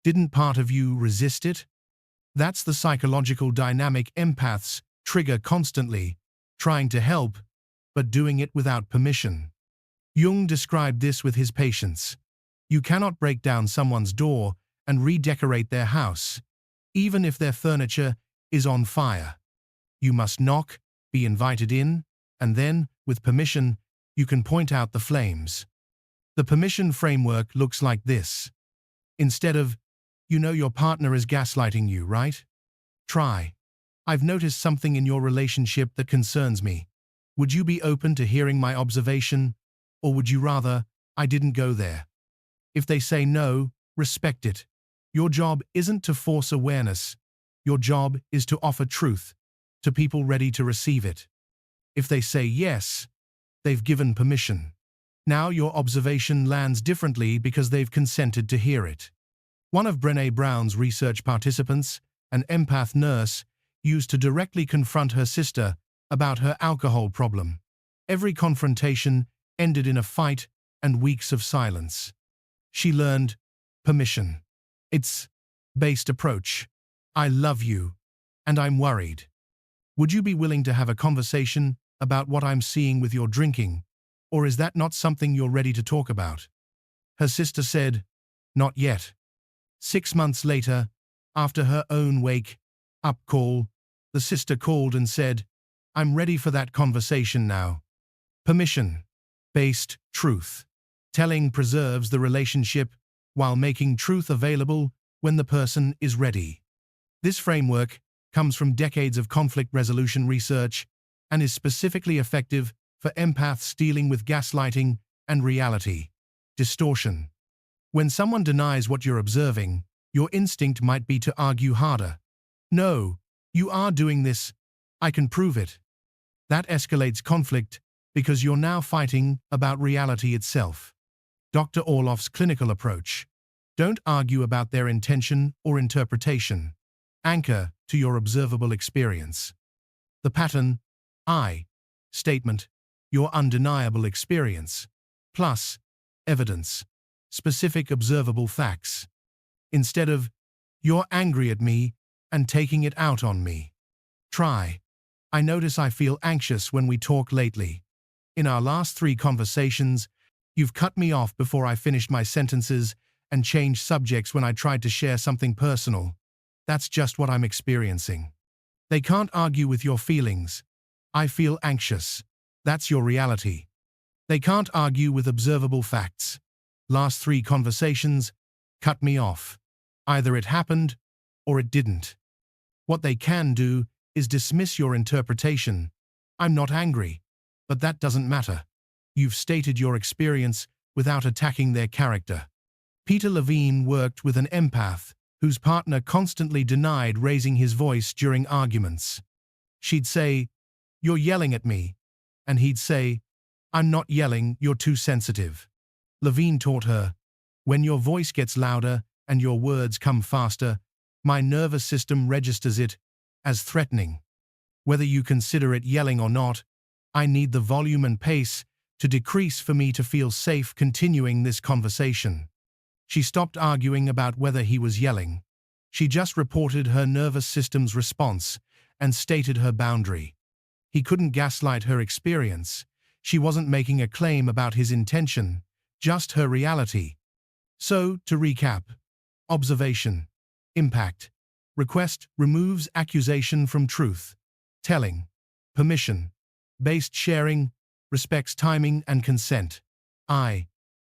didn't part of you resist it? That's the psychological dynamic empaths trigger constantly, trying to help, but doing it without permission. Jung described this with his patients. You cannot break down someone's door and redecorate their house, even if their furniture is on fire. You must knock, be invited in, and then, with permission, you can point out the flames. The permission framework looks like this. Instead of, you know your partner is gaslighting you, right? Try. I've noticed something in your relationship that concerns me. Would you be open to hearing my observation, or would you rather, I didn't go there? If they say no, respect it. Your job isn't to force awareness. Your job is to offer truth to people ready to receive it. If they say yes, they've given permission. Now your observation lands differently because they've consented to hear it. One of Brené Brown's research participants, an empath nurse, used to directly confront her sister about her alcohol problem. Every confrontation ended in a fight and weeks of silence. She learned permission. It's based approach. I love you, and I'm worried. Would you be willing to have a conversation about what I'm seeing with your drinking, or is that not something you're ready to talk about? Her sister said, not yet. 6 months later, after her own wake-up call, the sister called and said, I'm ready for that conversation now. Permission-based truth. Telling preserves the relationship while making truth available when the person is ready. This framework comes from decades of conflict resolution research and is specifically effective for empaths dealing with gaslighting and reality distortion. When someone denies what you're observing, your instinct might be to argue harder. No, you are doing this. I can prove it. That escalates conflict because you're now fighting about reality itself. Dr. Orloff's clinical approach. Don't argue about their intention or interpretation. Anchor to your observable experience. The pattern, I, statement, your undeniable experience, plus evidence, specific observable facts. Instead of, You're angry at me and taking it out on me. Try. I notice I feel anxious when we talk lately. In our last 3 conversations, you've cut me off before I finished my sentences and changed subjects when I tried to share something personal. That's just what I'm experiencing. They can't argue with your feelings. I feel anxious. That's your reality. They can't argue with observable facts. Last 3 conversations, cut me off. Either it happened or it didn't. What they can do is dismiss your interpretation. I'm not angry, but that doesn't matter. You've stated your experience without attacking their character. Peter Levine worked with an empath whose partner constantly denied raising his voice during arguments. She'd say, "You're yelling at me," and he'd say, "I'm not yelling, you're too sensitive." Levine taught her, "When your voice gets louder and your words come faster, my nervous system registers it as threatening. Whether you consider it yelling or not, I need the volume and pace to decrease for me to feel safe continuing this conversation." She stopped arguing about whether he was yelling. She just reported her nervous system's response and stated her boundary. He couldn't gaslight her experience. She wasn't making a claim about his intention, just her reality. So, to recap, observation, impact, request removes accusation from truth, telling, permission, based sharing, respects timing and consent,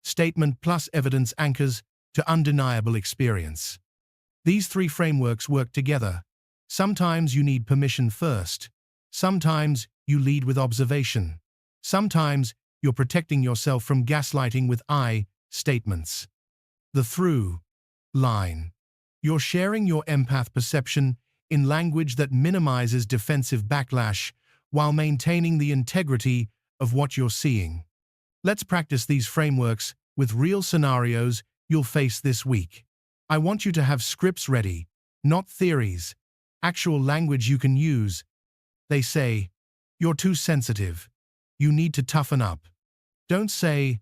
statement plus evidence anchors to undeniable experience. These 3 frameworks work together. Sometimes you need permission first. Sometimes you lead with observation. Sometimes you're protecting yourself from gaslighting with I statements. The through line. You're sharing your empath perception in language that minimizes defensive backlash while maintaining the integrity of what you're seeing. Let's practice these frameworks with real scenarios you'll face this week. I want you to have scripts ready, not theories, actual language you can use. They say, "You're too sensitive. You need to toughen up." Don't say,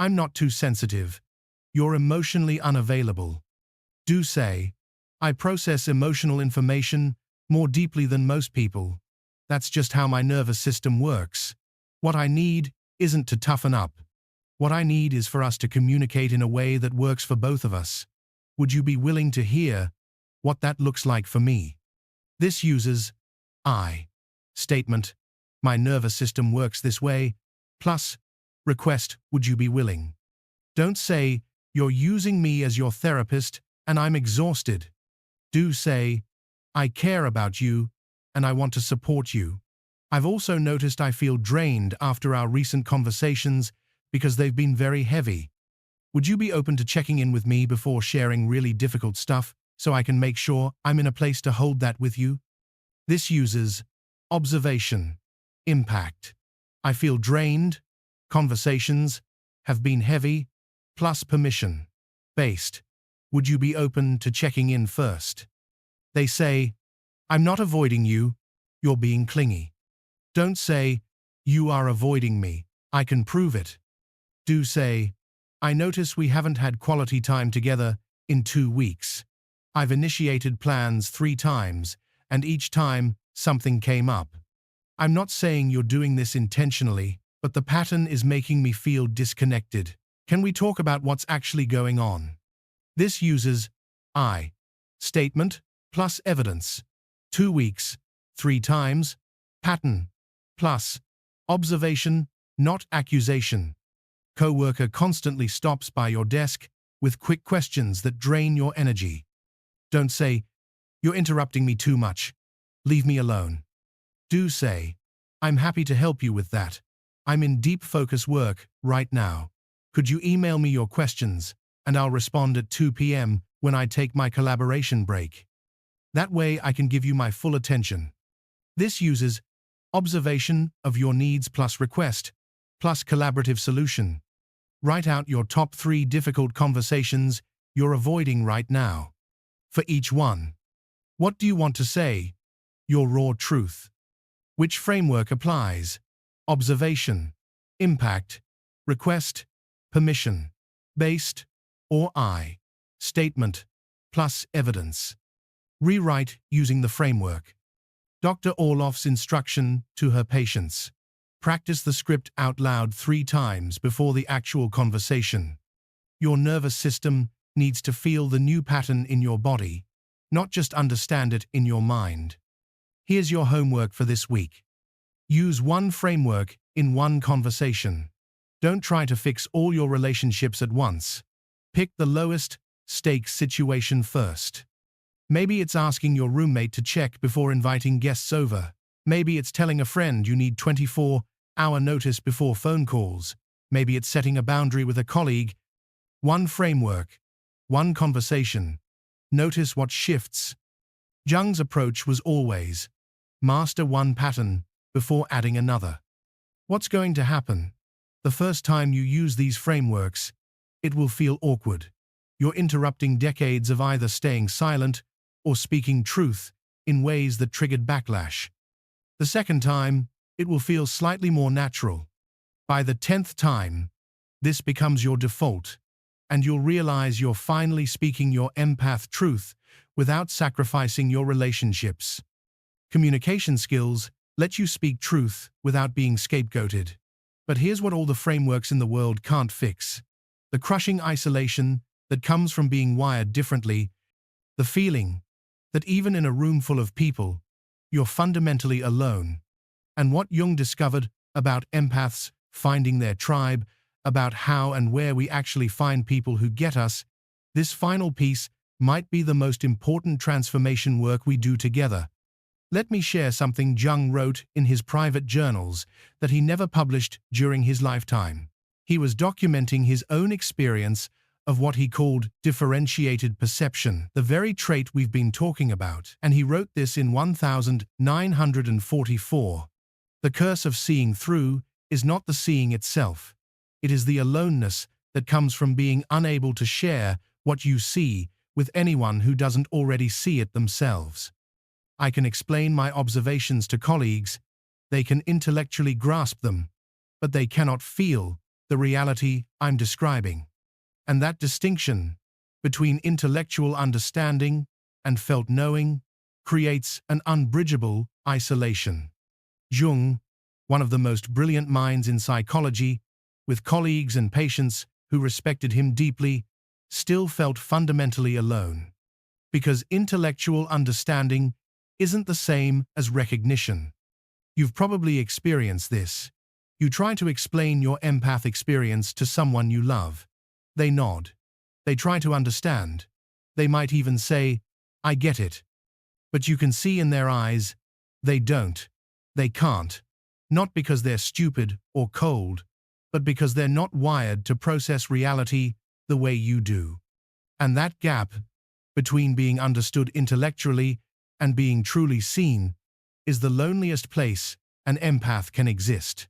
"I'm not too sensitive. You're emotionally unavailable." Do say, "I process emotional information more deeply than most people. That's just how my nervous system works. What I need isn't to toughen up. What I need is for us to communicate in a way that works for both of us. Would you be willing to hear what that looks like for me?" This uses I statement, "My nervous system works this way," plus request, "Would you be willing?" Don't say, "You're using me as your therapist and I'm exhausted." Do say, "I care about you and I want to support you. I've also noticed I feel drained after our recent conversations because they've been very heavy. Would you be open to checking in with me before sharing really difficult stuff so I can make sure I'm in a place to hold that with you?" This uses observation, impact. I feel drained, conversations have been heavy, plus permission, based. Would you be open to checking in first? They say, "I'm not avoiding you, you're being clingy." Don't say, "You are avoiding me, I can prove it." Do say, "I notice we haven't had quality time together in 2 weeks. I've initiated plans 3 times, and each time something came up. I'm not saying you're doing this intentionally, but the pattern is making me feel disconnected. Can we talk about what's actually going on?" This uses I statement plus evidence. 2 weeks, 3 times, pattern, plus observation, not accusation. Coworker constantly stops by your desk with quick questions that drain your energy. Don't say, "You're interrupting me too much. Leave me alone." Do say, "I'm happy to help you with that. I'm in deep focus work right now. Could you email me your questions, and I'll respond at 2 p.m. when I take my collaboration break. That way I can give you my full attention." This uses observation of your needs plus request, plus collaborative solution. Write out your top 3 difficult conversations you're avoiding right now. For each one, what do you want to say? Your raw truth. Which framework applies? Observation, impact, request, permission, based, or I statement. plus evidence. Rewrite using the framework. Dr. Orloff's instruction to her patients. Practice the script out loud 3 times before the actual conversation. Your nervous system needs to feel the new pattern in your body, not just understand it in your mind. Here's your homework for this week. Use one framework in one conversation. Don't try to fix all your relationships at once. Pick the lowest stakes situation first. Maybe it's asking your roommate to check before inviting guests over. Maybe it's telling a friend you need 24-hour notice before phone calls. Maybe it's setting a boundary with a colleague. One framework, one conversation. Notice what shifts. Jung's approach was always, master one pattern before adding another. What's going to happen? The first time you use these frameworks, it will feel awkward. You're interrupting decades of either staying silent or speaking truth in ways that triggered backlash. The second time, it will feel slightly more natural. By the 10th time, this becomes your default, and you'll realize you're finally speaking your empath truth without sacrificing your relationships. Communication skills let you speak truth without being scapegoated. But here's what all the frameworks in the world can't fix: the crushing isolation that comes from being wired differently, the feeling that even in a room full of people, you're fundamentally alone. And what Jung discovered about empaths finding their tribe, about how and where we actually find people who get us, this final piece might be the most important transformation work we do together. Let me share something Jung wrote in his private journals that he never published during his lifetime. He was documenting his own experience of what he called differentiated perception, the very trait we've been talking about, and he wrote this in 1944. The curse of seeing through is not the seeing itself. It is the aloneness that comes from being unable to share what you see with anyone who doesn't already see it themselves. I can explain my observations to colleagues, they can intellectually grasp them, but they cannot feel the reality I'm describing. And that distinction between intellectual understanding and felt knowing creates an unbridgeable isolation. Jung, one of the most brilliant minds in psychology, with colleagues and patients who respected him deeply, still felt fundamentally alone. Because intellectual understanding isn't the same as recognition. You've probably experienced this. You try to explain your empath experience to someone you love. They nod. They try to understand. They might even say, "I get it." But you can see in their eyes, they don't. They can't. Not because they're stupid or cold, but because they're not wired to process reality the way you do. And that gap between being understood intellectually and being truly seen is the loneliest place an empath can exist.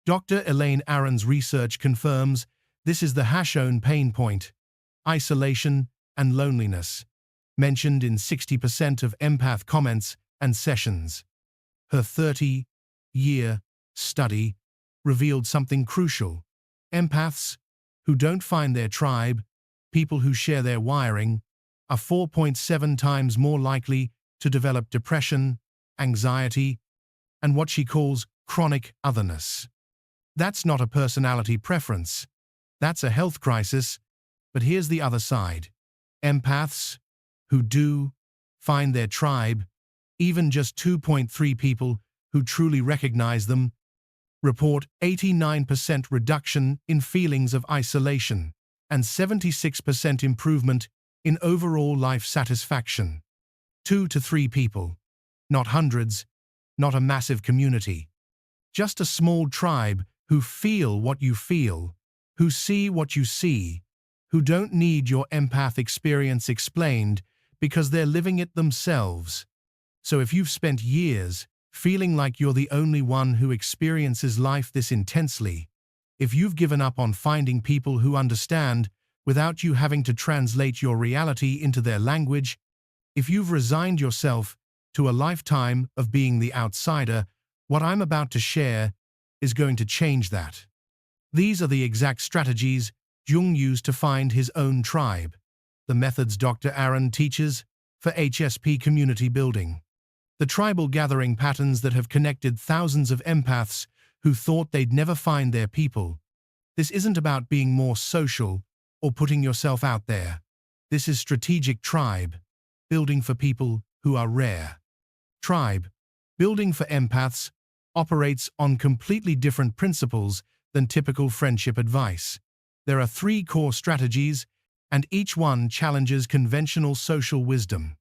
Dr. Elaine Aron's research confirms this is the Hashone pain point: isolation and loneliness, mentioned in 60% of empath comments and sessions. Her 30-year study revealed something crucial. Empaths who don't find their tribe, people who share their wiring, are 4.7 times more likely to develop depression, anxiety, and what she calls chronic otherness. That's not a personality preference. That's a health crisis. But here's the other side. Empaths who do find their tribe, even just 2.3 people who truly recognize them, report 89% reduction in feelings of isolation and 76% improvement in overall life satisfaction. 2 to 3 people, not hundreds, not a massive community. Just a small tribe who feel what you feel, who see what you see, who don't need your empath experience explained because they're living it themselves. So if you've spent years feeling like you're the only one who experiences life this intensely, if you've given up on finding people who understand without you having to translate your reality into their language, if you've resigned yourself to a lifetime of being the outsider, what I'm about to share is going to change that. These are the exact strategies Jung used to find his own tribe. the methods Dr. Aron teaches for HSP community building. The tribal gathering patterns that have connected thousands of empaths who thought they'd never find their people. This isn't about being more social or putting yourself out there. This is strategic tribe, building for people who are rare. Tribe, building for empaths, operates on completely different principles than typical friendship advice. There are 3 core strategies, and each one challenges conventional social wisdom.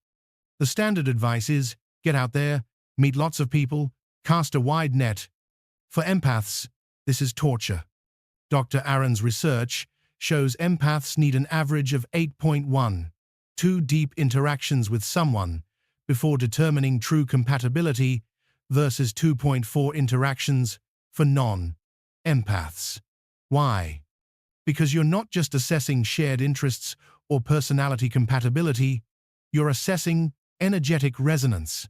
The standard advice is, get out there, meet lots of people, cast a wide net. For empaths, this is torture. Dr. Aron's research shows empaths need an average of 8.12 deep interactions with someone before determining true compatibility versus 2.4 interactions for non-empaths. Why? Because you're not just assessing shared interests or personality compatibility, you're assessing energetic resonance.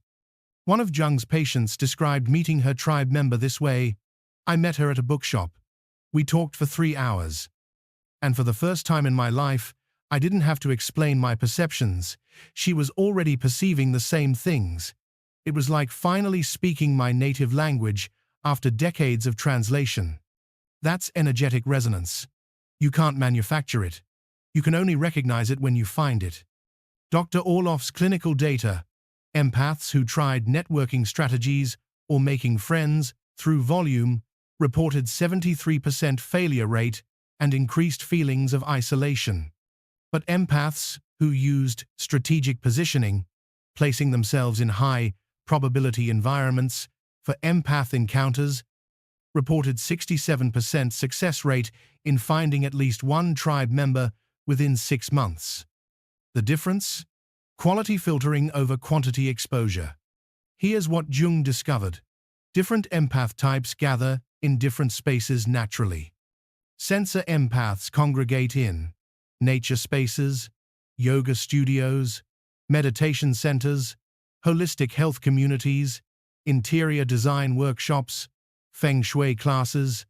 One of Jung's patients described meeting her tribe member this way: I met her at a bookshop. We talked for 3 hours. And for the first time in my life, I didn't have to explain my perceptions. She was already perceiving the same things. It was like finally speaking my native language after decades of translation. That's energetic resonance. You can't manufacture it. You can only recognize it when you find it. Dr. Orloff's clinical data: empaths who tried networking strategies or making friends through volume reported 73% failure rate and increased feelings of isolation. But empaths who used strategic positioning, placing themselves in high-probability environments for empath encounters, reported 67% success rate in finding at least one tribe member within 6 months. The difference? Quality filtering over quantity exposure. Here's what Jung discovered. Different empath types gather in different spaces naturally. Sensor empaths congregate in nature spaces, yoga studios, meditation centers, holistic health communities, interior design workshops, feng shui classes.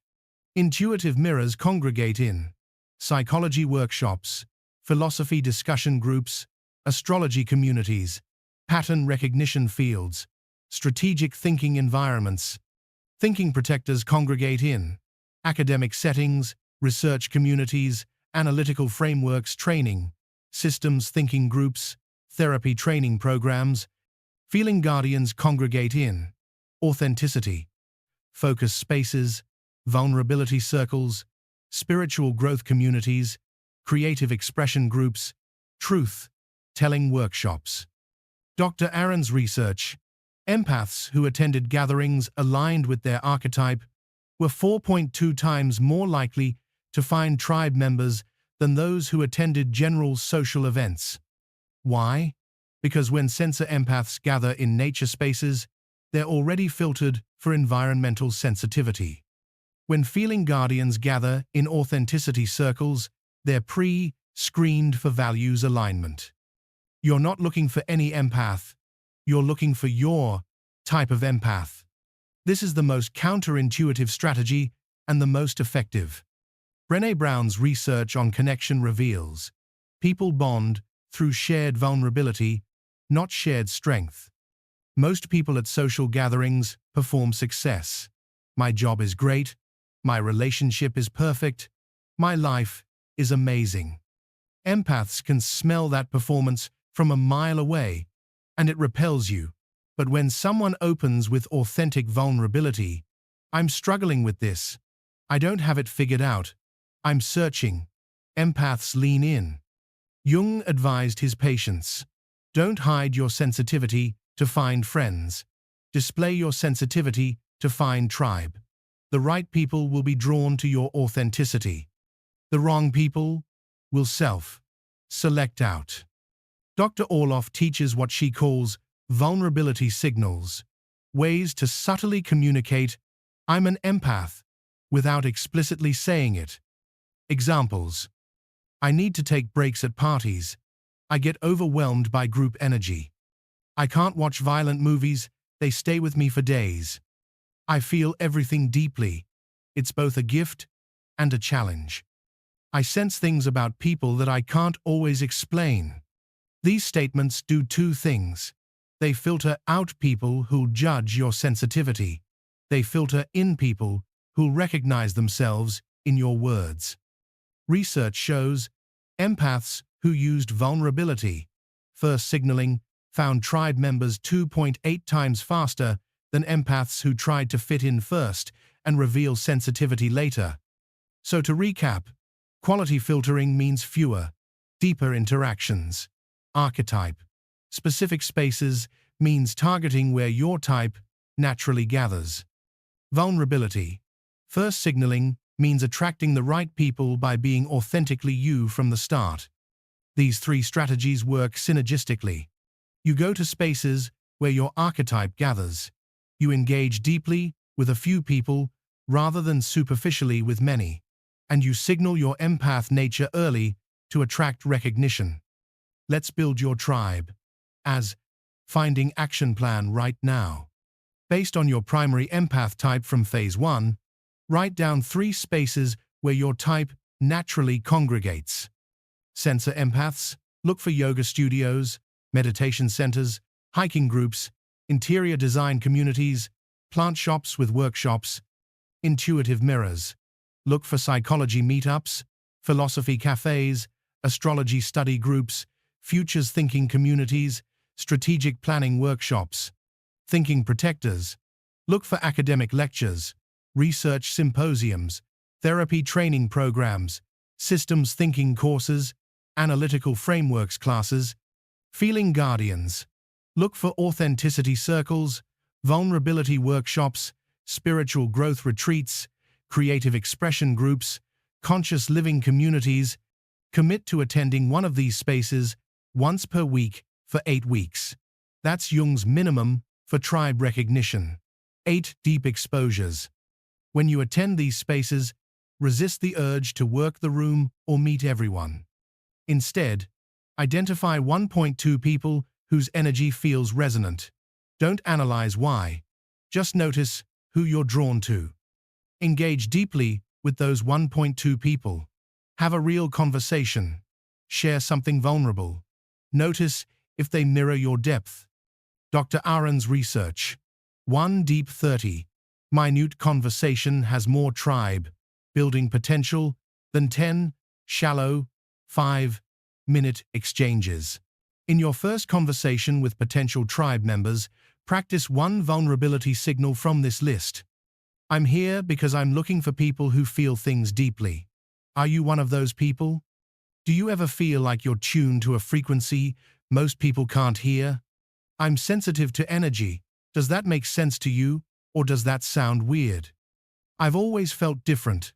Intuitive mirrors congregate in psychology workshops, philosophy discussion groups, astrology communities, pattern recognition fields, strategic thinking environments. Thinking protectors congregate in academic settings, research communities, analytical frameworks training, systems thinking groups, therapy training programs. Feeling guardians congregate in authenticity, focus spaces, vulnerability circles, spiritual growth communities, creative expression groups, truth-telling workshops. Dr. Aron's research: empaths who attended gatherings aligned with their archetype were 4.2 times more likely to find tribe members than those who attended general social events. Why? Because when sensor empaths gather in nature spaces, they're already filtered for environmental sensitivity. When feeling guardians gather in authenticity circles, they're pre-screened for values alignment. You're not looking for any empath. You're looking for your type of empath. This is the most counterintuitive strategy and the most effective. Brené Brown's research on connection reveals people bond through shared vulnerability, not shared strength. Most people at social gatherings perform success. My job is great. My relationship is perfect. My life is amazing. Empaths can smell that performance from a mile away, and it repels you. But when someone opens with authentic vulnerability, I'm struggling with this. I don't have it figured out. I'm searching. Empaths lean in. Jung advised his patients, don't hide your sensitivity to find friends. Display your sensitivity to find tribe. The right people will be drawn to your authenticity. The wrong people will select out. Dr. Orloff teaches what she calls vulnerability signals, ways to subtly communicate, I'm an empath, without explicitly saying it. Examples: I need to take breaks at parties. I get overwhelmed by group energy. I can't watch violent movies, they stay with me for days. I feel everything deeply. It's both a gift and a challenge. I sense things about people that I can't always explain. These statements do two things. They filter out people who'll judge your sensitivity. They filter in people who'll recognize themselves in your words. Research shows empaths who used vulnerability, first signaling, found tribe members 2.8 times faster than empaths who tried to fit in first and reveal sensitivity later. So to recap, quality filtering means fewer, deeper interactions. Archetype. Specific spaces means targeting where your type naturally gathers. Vulnerability. First signaling means attracting the right people by being authentically you from the start. These three strategies work synergistically. You go to spaces where your archetype gathers. You engage deeply with a few people rather than superficially with many. And you signal your empath nature early to attract recognition. Let's build your tribe. As finding action plan right now. Based on your primary empath type from phase 1, write down 3 spaces where your type naturally congregates. Sensor Empaths, look for yoga studios, meditation centers, hiking groups, interior design communities, plant shops with workshops. Intuitive mirrors, look for psychology meetups, philosophy cafes, astrology study groups, futures thinking communities, strategic planning workshops. Thinking protectors, look for academic lectures, research symposiums, therapy training programs, systems thinking courses, analytical frameworks classes. Feeling guardians, look for authenticity circles, vulnerability workshops, spiritual growth retreats, creative expression groups, conscious living communities. Commit to attending one of these spaces once per week for 8 weeks. That's Jung's minimum for tribe recognition. 8 deep exposures. When you attend these spaces, resist the urge to work the room or meet everyone. Instead, identify 1.2 people whose energy feels resonant. Don't analyze why. Just notice who you're drawn to. Engage deeply with those 1.2 people. Have a real conversation. Share something vulnerable. Notice if they mirror your depth. Dr. Aron's research. 1 deep 30. Minute conversation has more tribe building potential than 10 shallow 5-minute exchanges. In your first conversation with potential tribe members, practice 1 vulnerability signal from this list. I'm here because I'm looking for people who feel things deeply. Are you one of those people? Do you ever feel like you're tuned to a frequency most people can't hear? I'm sensitive to energy. Does that make sense to you, or does that sound weird? I've always felt different.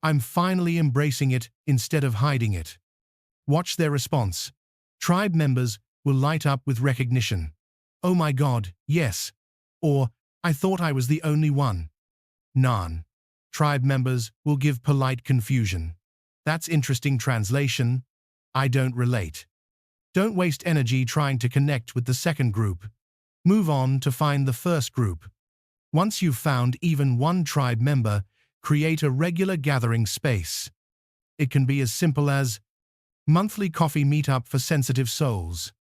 I'm finally embracing it instead of hiding it. Watch their response. Tribe members will light up with recognition. Oh my God, yes. Or, I thought I was the only one. None. Tribe members will give polite confusion. That's interesting translation. I don't relate. Don't waste energy trying to connect with the second group. Move on to find the first group. Once you've found even one tribe member, create a regular gathering space. It can be as simple as monthly coffee meetup for sensitive souls,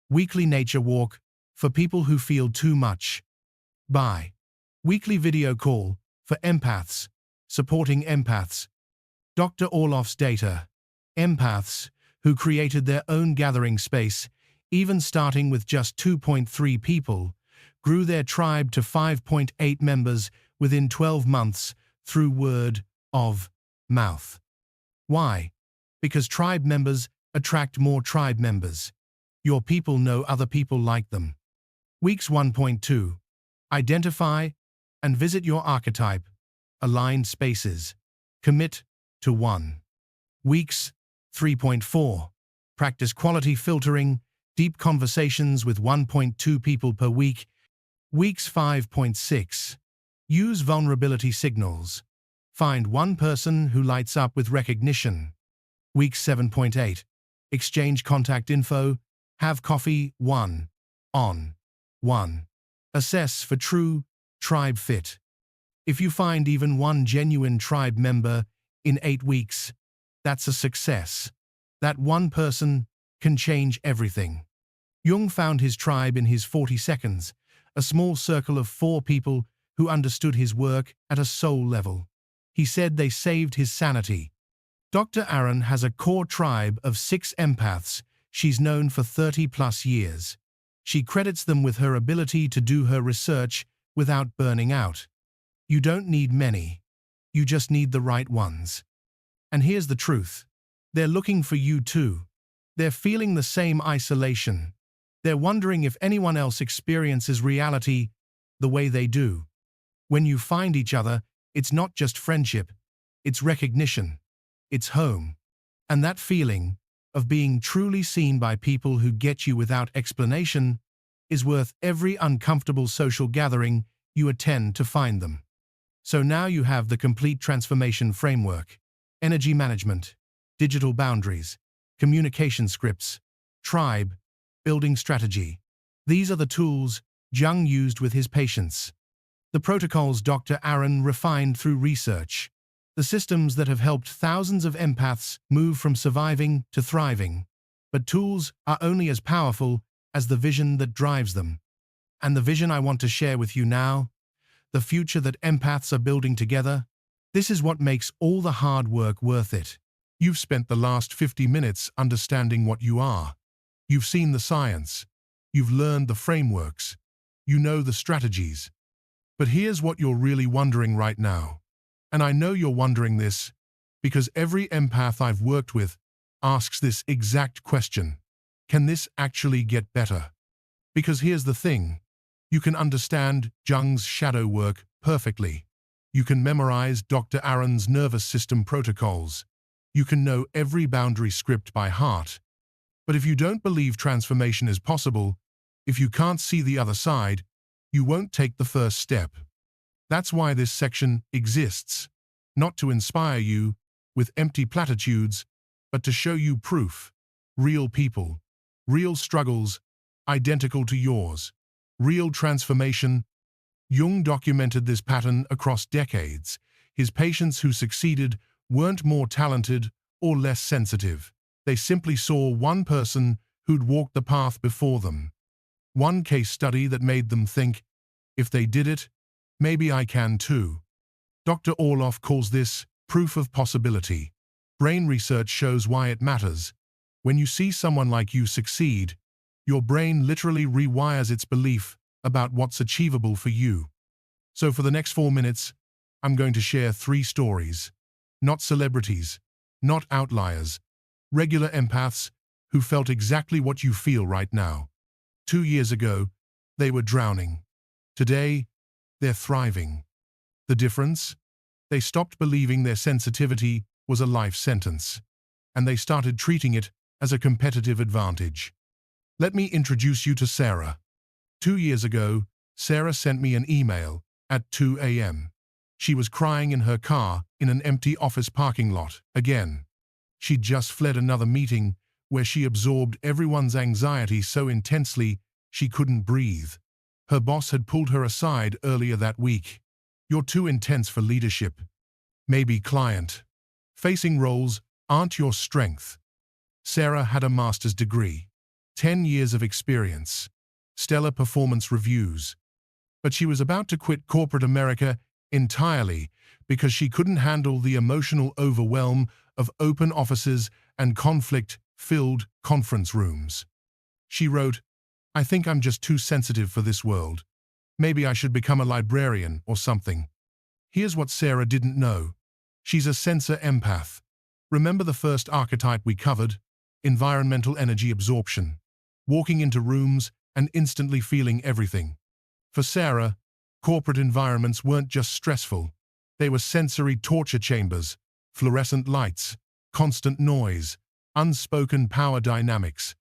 weekly nature walk for people who feel too much, weekly video call for empaths, supporting empaths. Dr. Orloff's data. Empaths who created their own gathering space, even starting with just 2.3 people, grew their tribe to 5.8 members within 12 months through word of mouth. Why? Because tribe members attract more tribe members. Your people know other people like them. Weeks 1.2. Identify and visit your archetype. Aligned spaces. Commit to 1. Weeks 3.4. Practice quality filtering, deep conversations with 1.2 people per week. Weeks 5.6. Use vulnerability signals. Find one person who lights up with recognition. Week 7.8. Exchange contact info. Have coffee 1 on 1. Assess for true tribe fit. If you find even one genuine tribe member in 8 weeks, That's a success. That one person can change everything. Jung found his tribe in his 40 seconds, a small circle of 4 people who understood his work at a soul level. He said they saved his sanity. Dr. Aron has a core tribe of 6 empaths she's known for 30-plus years. She credits them with her ability to do her research without burning out. You don't need many. You just need the right ones. And here's the truth. They're looking for you too. They're feeling the same isolation. They're wondering if anyone else experiences reality the way they do. When you find each other, it's not just friendship, it's recognition, it's home. And that feeling of being truly seen by people who get you without explanation is worth every uncomfortable social gathering you attend to find them. So now you have the complete transformation framework: energy management, digital boundaries, communication scripts, tribe, building strategy. These are the tools Jung used with his patients. The protocols Dr. Aron refined through research. The systems that have helped thousands of empaths move from surviving to thriving. But tools are only as powerful as the vision that drives them. And the vision I want to share with you now, the future that empaths are building together, this is what makes all the hard work worth it. You've spent the last 50 minutes understanding what you are. You've seen the science. You've learned the frameworks. You know the strategies. But here's what you're really wondering right now. And I know you're wondering this because every empath I've worked with asks this exact question. Can this actually get better? Because here's the thing. You can understand Jung's shadow work perfectly. You can memorize Dr. Aron's nervous system protocols. You can know every boundary script by heart. But if you don't believe transformation is possible, if you can't see the other side, you won't take the first step. That's why this section exists, not to inspire you with empty platitudes, but to show you proof, real people, real struggles, identical to yours, real transformation. Jung documented this pattern across decades. His patients who succeeded weren't more talented or less sensitive. They simply saw one person who'd walked the path before them. One case study that made them think, if they did it, maybe I can too. Dr. Orloff calls this proof of possibility. Brain research shows why it matters. When you see someone like you succeed, your brain literally rewires its belief about what's achievable for you. So for the next 4 minutes, I'm going to share 3 stories. Not celebrities, not outliers, regular empaths who felt exactly what you feel right now. 2 years ago, they were drowning. Today, they're thriving. The difference? They stopped believing their sensitivity was a life sentence, and they started treating it as a competitive advantage. Let me introduce you to Sarah. 2 years ago, Sarah sent me an email at 2 a.m. She was crying in her car in an empty office parking lot again. She'd just fled another meeting where she absorbed everyone's anxiety so intensely she couldn't breathe. Her boss had pulled her aside earlier that week. You're too intense for leadership. Maybe client. Facing roles aren't your strength. Sarah had a master's degree, 10 years of experience, stellar performance reviews. But she was about to quit corporate America entirely because she couldn't handle the emotional overwhelm of open offices and conflict-filled conference rooms. She wrote, "I think I'm just too sensitive for this world. Maybe I should become a librarian or something." Here's what Sarah didn't know. She's a sensor empath. Remember the first archetype we covered? Environmental energy absorption. Walking into rooms and instantly feeling everything. For Sarah, corporate environments weren't just stressful. They were sensory torture chambers, fluorescent lights, constant noise, unspoken power dynamics.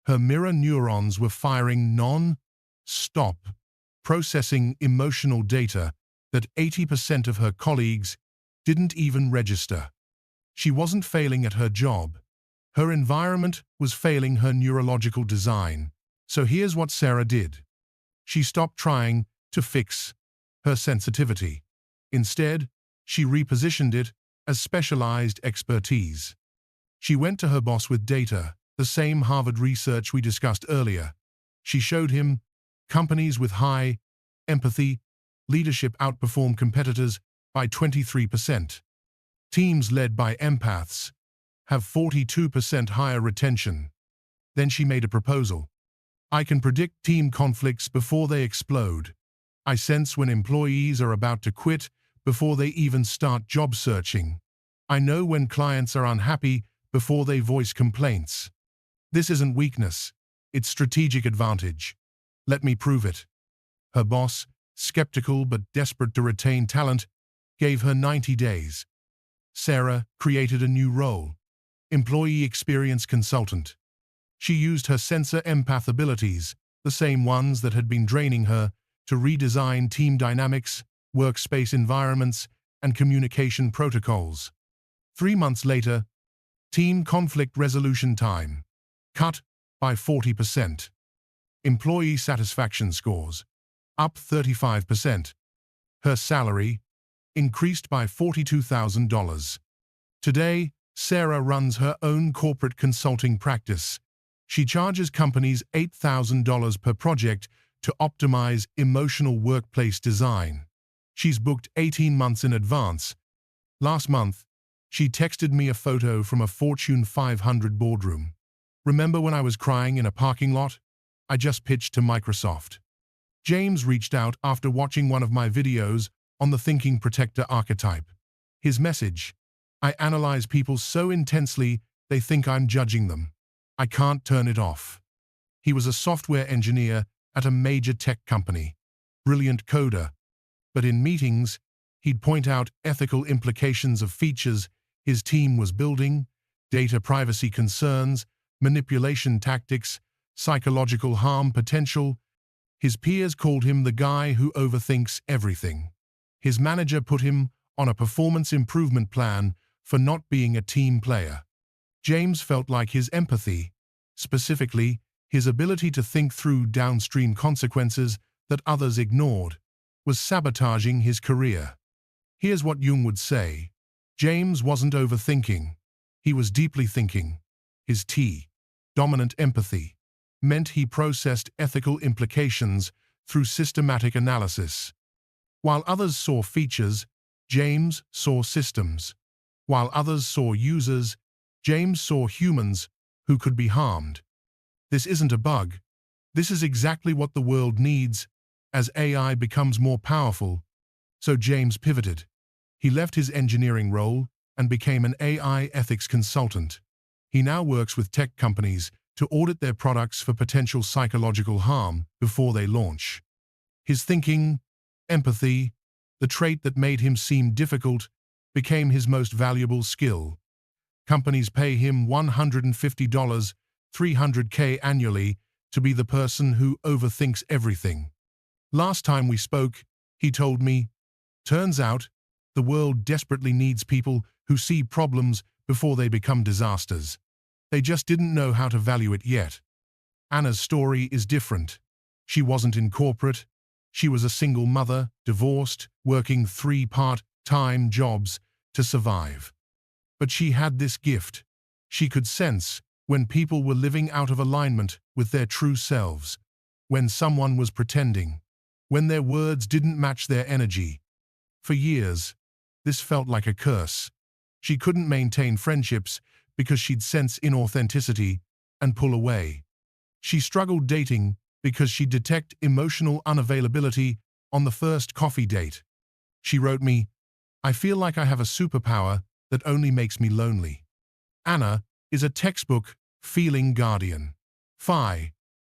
Her mirror neurons were firing non-stop, processing emotional data that 80% of her colleagues didn't even register. She wasn't failing at her job. Her environment was failing her neurological design. So here's what Sarah did. She stopped trying to fix her sensitivity. Instead, she repositioned it as specialized expertise. She went to her boss with data, the same Harvard research we discussed earlier. She showed him companies with high empathy leadership outperform competitors by 23%. Teams led by empaths have 42% higher retention. Then she made a proposal. I can predict team conflicts before they explode. I sense when employees are about to quit before they even start job searching. I know when clients are unhappy before they voice complaints. This isn't weakness, it's strategic advantage. Let me prove it. Her boss, skeptical but desperate to retain talent, gave her 90 days. Sarah created a new role, employee experience consultant. She used her Sensor Empath abilities, the same ones that had been draining her, to redesign team dynamics, workspace environments, and communication protocols. 3 months later, team conflict resolution time cut by 40%. Employee satisfaction scores up 35%. Her salary increased by $42,000. Today, Sarah runs her own corporate consulting practice. She charges companies $8,000 per project to optimize emotional workplace design. She's booked 18 months in advance. Last month, she texted me a photo from a Fortune 500 boardroom. Remember when I was crying in a parking lot? I just pitched to Microsoft. James reached out after watching one of my videos on the thinking protector archetype. His message: I analyze people so intensely they think I'm judging them. I can't turn it off. He was a software engineer at a major tech company. Brilliant coder. But in meetings, he'd point out ethical implications of features his team was building, data privacy concerns, manipulation tactics, psychological harm potential. His peers called him the guy who overthinks everything. His manager put him on a performance improvement plan for not being a team player. James felt like his empathy, specifically his ability to think through downstream consequences that others ignored, was sabotaging his career. Here's what Jung would say: James wasn't overthinking, he was deeply thinking. His dominant empathy, meant he processed ethical implications through systematic analysis. While others saw features, James saw systems. While others saw users, James saw humans who could be harmed. This isn't a bug. This is exactly what the world needs as AI becomes more powerful. So James pivoted. He left his engineering role and became an AI ethics consultant. He now works with tech companies to audit their products for potential psychological harm before they launch. His thinking, empathy, the trait that made him seem difficult, became his most valuable skill. Companies pay him $150, $300K annually to be the person who overthinks everything. Last time we spoke, he told me, turns out, the world desperately needs people who see problems before they become disasters. They just didn't know how to value it yet. Anna's story is different. She wasn't in corporate. She was a single mother, divorced, working 3 part-time jobs to survive. But she had this gift. She could sense when people were living out of alignment with their true selves, when someone was pretending, when their words didn't match their energy. For years, this felt like a curse. She couldn't maintain friendships because she'd sense inauthenticity and pull away. She struggled dating because she'd detect emotional unavailability on the first coffee date. She wrote me, I feel like I have a superpower that only makes me lonely. Anna is a textbook feeling guardian.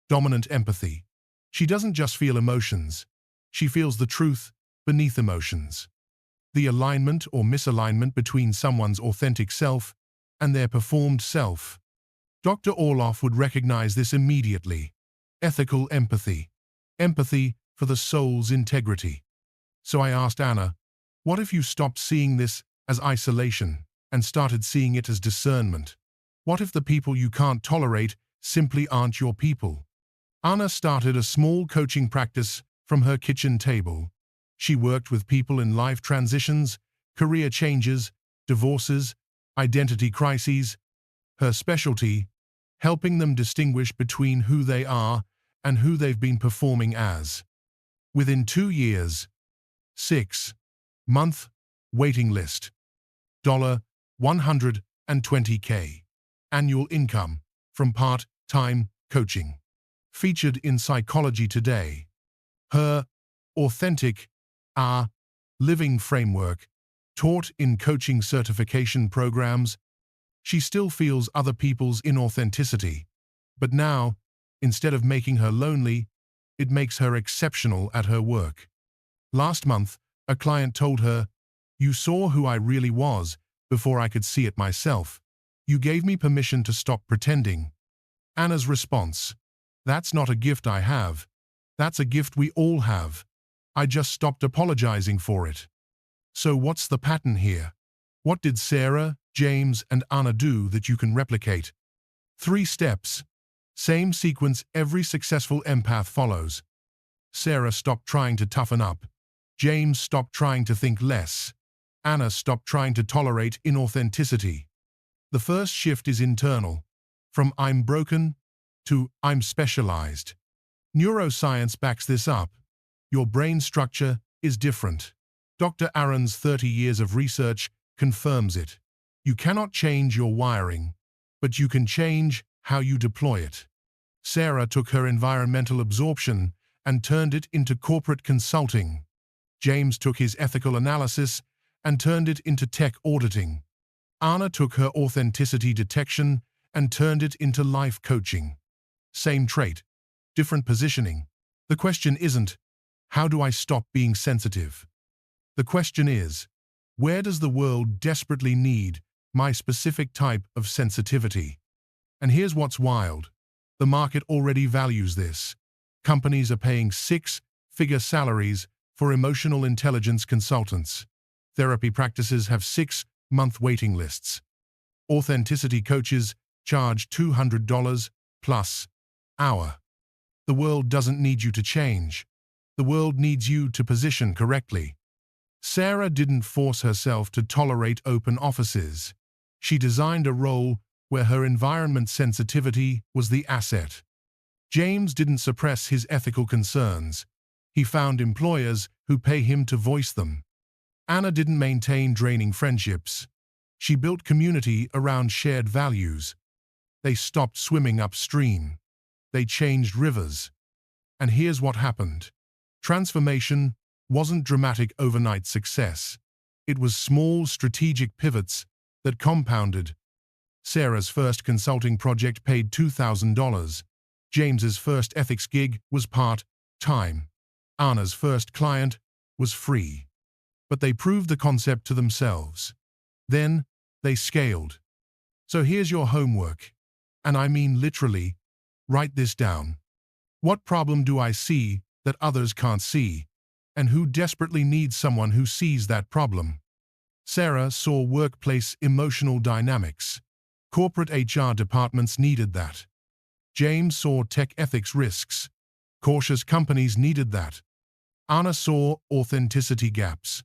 Dominant empathy. She doesn't just feel emotions. She feels the truth beneath emotions. The alignment or misalignment between someone's authentic self and their performed self. Dr. Orloff would recognize this immediately. Ethical empathy. Empathy for the soul's integrity. So I asked Anna, what if you stopped seeing this as isolation and started seeing it as discernment? What if the people you can't tolerate simply aren't your people? Anna started a small coaching practice from her kitchen table. She worked with people in life transitions, career changes, divorces, identity crises. Her specialty, helping them distinguish between who they are and who they've been performing as. Within 2 years, 6-month waiting list, $120K annual income from part-time coaching. Featured in Psychology Today. Her authentic living framework, taught in coaching certification programs. She still feels other people's inauthenticity, but now, instead of making her lonely, it makes her exceptional at her work. Last month, a client told her, "You saw who I really was before I could see it myself. You gave me permission to stop pretending." Anna's response, "That's not a gift I have. That's a gift we all have. I just stopped apologizing for it." So what's the pattern here? What did Sarah, James, and Anna do that you can replicate? 3 steps. Same sequence every successful empath follows. Sarah stopped trying to toughen up. James stopped trying to think less. Anna stopped trying to tolerate inauthenticity. The first shift is internal, from "I'm broken" to "I'm specialized." Neuroscience backs this up. Your brain structure is different. Dr. Aron's 30 years of research confirms it. You cannot change your wiring, but you can change how you deploy it. Sarah took her environmental absorption and turned it into corporate consulting. James took his ethical analysis and turned it into tech auditing. Anna took her authenticity detection and turned it into life coaching. Same trait, different positioning. The question isn't, how do I stop being sensitive? The question is, where does the world desperately need my specific type of sensitivity? And here's what's wild. The market already values this. Companies are paying 6-figure salaries for emotional intelligence consultants. Therapy practices have 6-month waiting lists. Authenticity coaches charge $200 plus hour. The world doesn't need you to change. The world needs you to position correctly. Sarah didn't force herself to tolerate open offices. She designed a role where her environment sensitivity was the asset. James didn't suppress his ethical concerns. He found employers who pay him to voice them. Anna didn't maintain draining friendships. She built community around shared values. They stopped swimming upstream. They changed rivers. And here's what happened. Transformation wasn't dramatic overnight success. It was small strategic pivots that compounded. Sarah's first consulting project paid $2,000. James's first ethics gig was part-time. Anna's first client was free. But they proved the concept to themselves. Then they scaled. So here's your homework. And I mean literally, write this down. What problem do I see that others can't see? And who desperately needs someone who sees that problem? Sarah saw workplace emotional dynamics. Corporate HR departments needed that. James saw tech ethics risks. Cautious companies needed that. Anna saw authenticity gaps.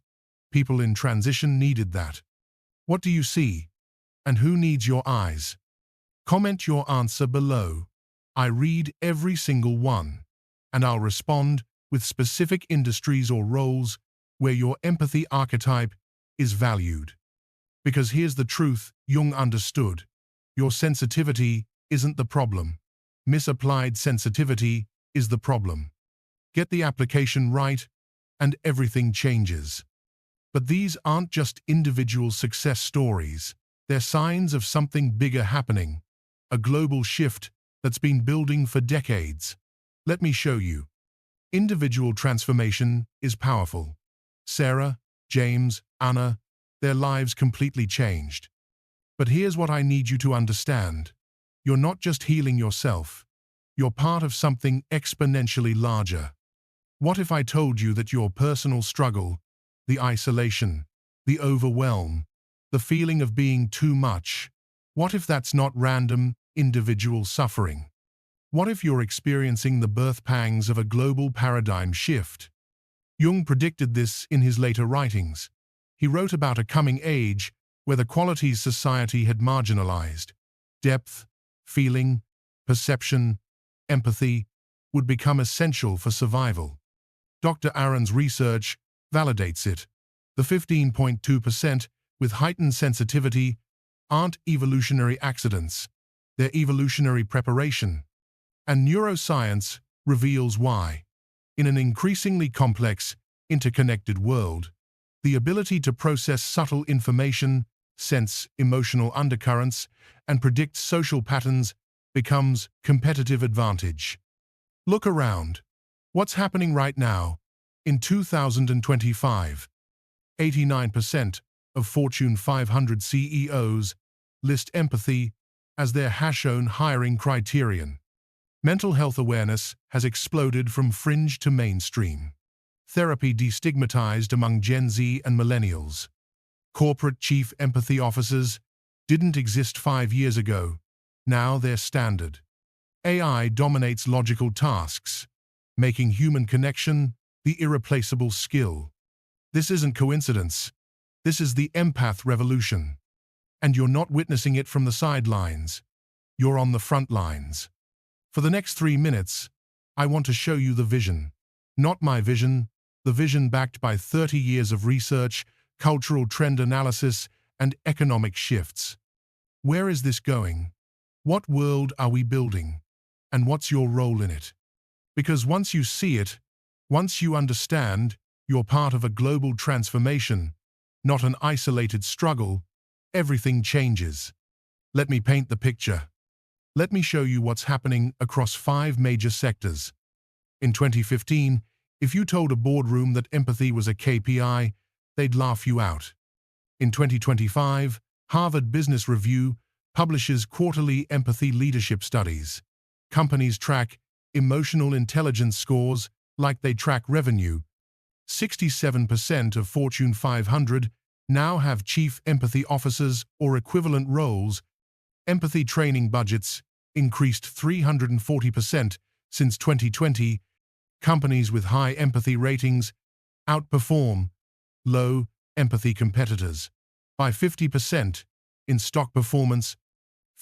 People in transition needed that. What do you see? And who needs your eyes? Comment your answer below. I read every single one, and I'll respond with specific industries or roles where your empathy archetype is valued. Because here's the truth Jung understood. Your sensitivity isn't the problem. Misapplied sensitivity is the problem. Get the application right, and everything changes. But these aren't just individual success stories. They're signs of something bigger happening, a global shift that's been building for decades. Let me show you. Individual transformation is powerful. Sarah, James, Anna, their lives completely changed. But here's what I need you to understand. You're not just healing yourself. You're part of something exponentially larger. What if I told you that your personal struggle, the isolation, the overwhelm, the feeling of being too much, what if that's not random, individual suffering? What if you're experiencing the birth pangs of a global paradigm shift? Jung predicted this in his later writings. He wrote about a coming age where the qualities society had marginalized, Depth, feeling, perception, empathy would become essential for survival. Dr. Aron's research validates it. The 15.2% with heightened sensitivity aren't evolutionary accidents, they're evolutionary preparation. And neuroscience reveals why. In an increasingly complex, interconnected world, the ability to process subtle information, sense emotional undercurrents, and predict social patterns becomes competitive advantage. Look around. What's happening right now? In 2025, 89% of Fortune 500 CEOs list empathy as their #own hiring criterion. Mental health awareness has exploded from fringe to mainstream. Therapy destigmatized among Gen Z and millennials. Corporate chief empathy officers didn't exist 5 years ago. Now they're standard. AI dominates logical tasks, making human connection the irreplaceable skill. This isn't coincidence. This is the empath revolution. And you're not witnessing it from the sidelines. You're on the front lines. For the next 3 minutes, I want to show you the vision. Not my vision, the vision backed by 30 years of research, cultural trend analysis, and economic shifts. Where is this going? What world are we building? And what's your role in it? Because once you see it, once you understand, you're part of a global transformation, not an isolated struggle. Everything changes. Let me paint the picture. Let me show you what's happening across 5 major sectors. In 2015, if you told a boardroom that empathy was a KPI, they'd laugh you out. In 2025, Harvard Business Review publishes quarterly empathy leadership studies. Companies track emotional intelligence scores like they track revenue. 67% of Fortune 500 now have chief empathy officers or equivalent roles. Empathy training budgets increased 340% since 2020. Companies with high empathy ratings outperform low empathy competitors by 50%. In stock performance,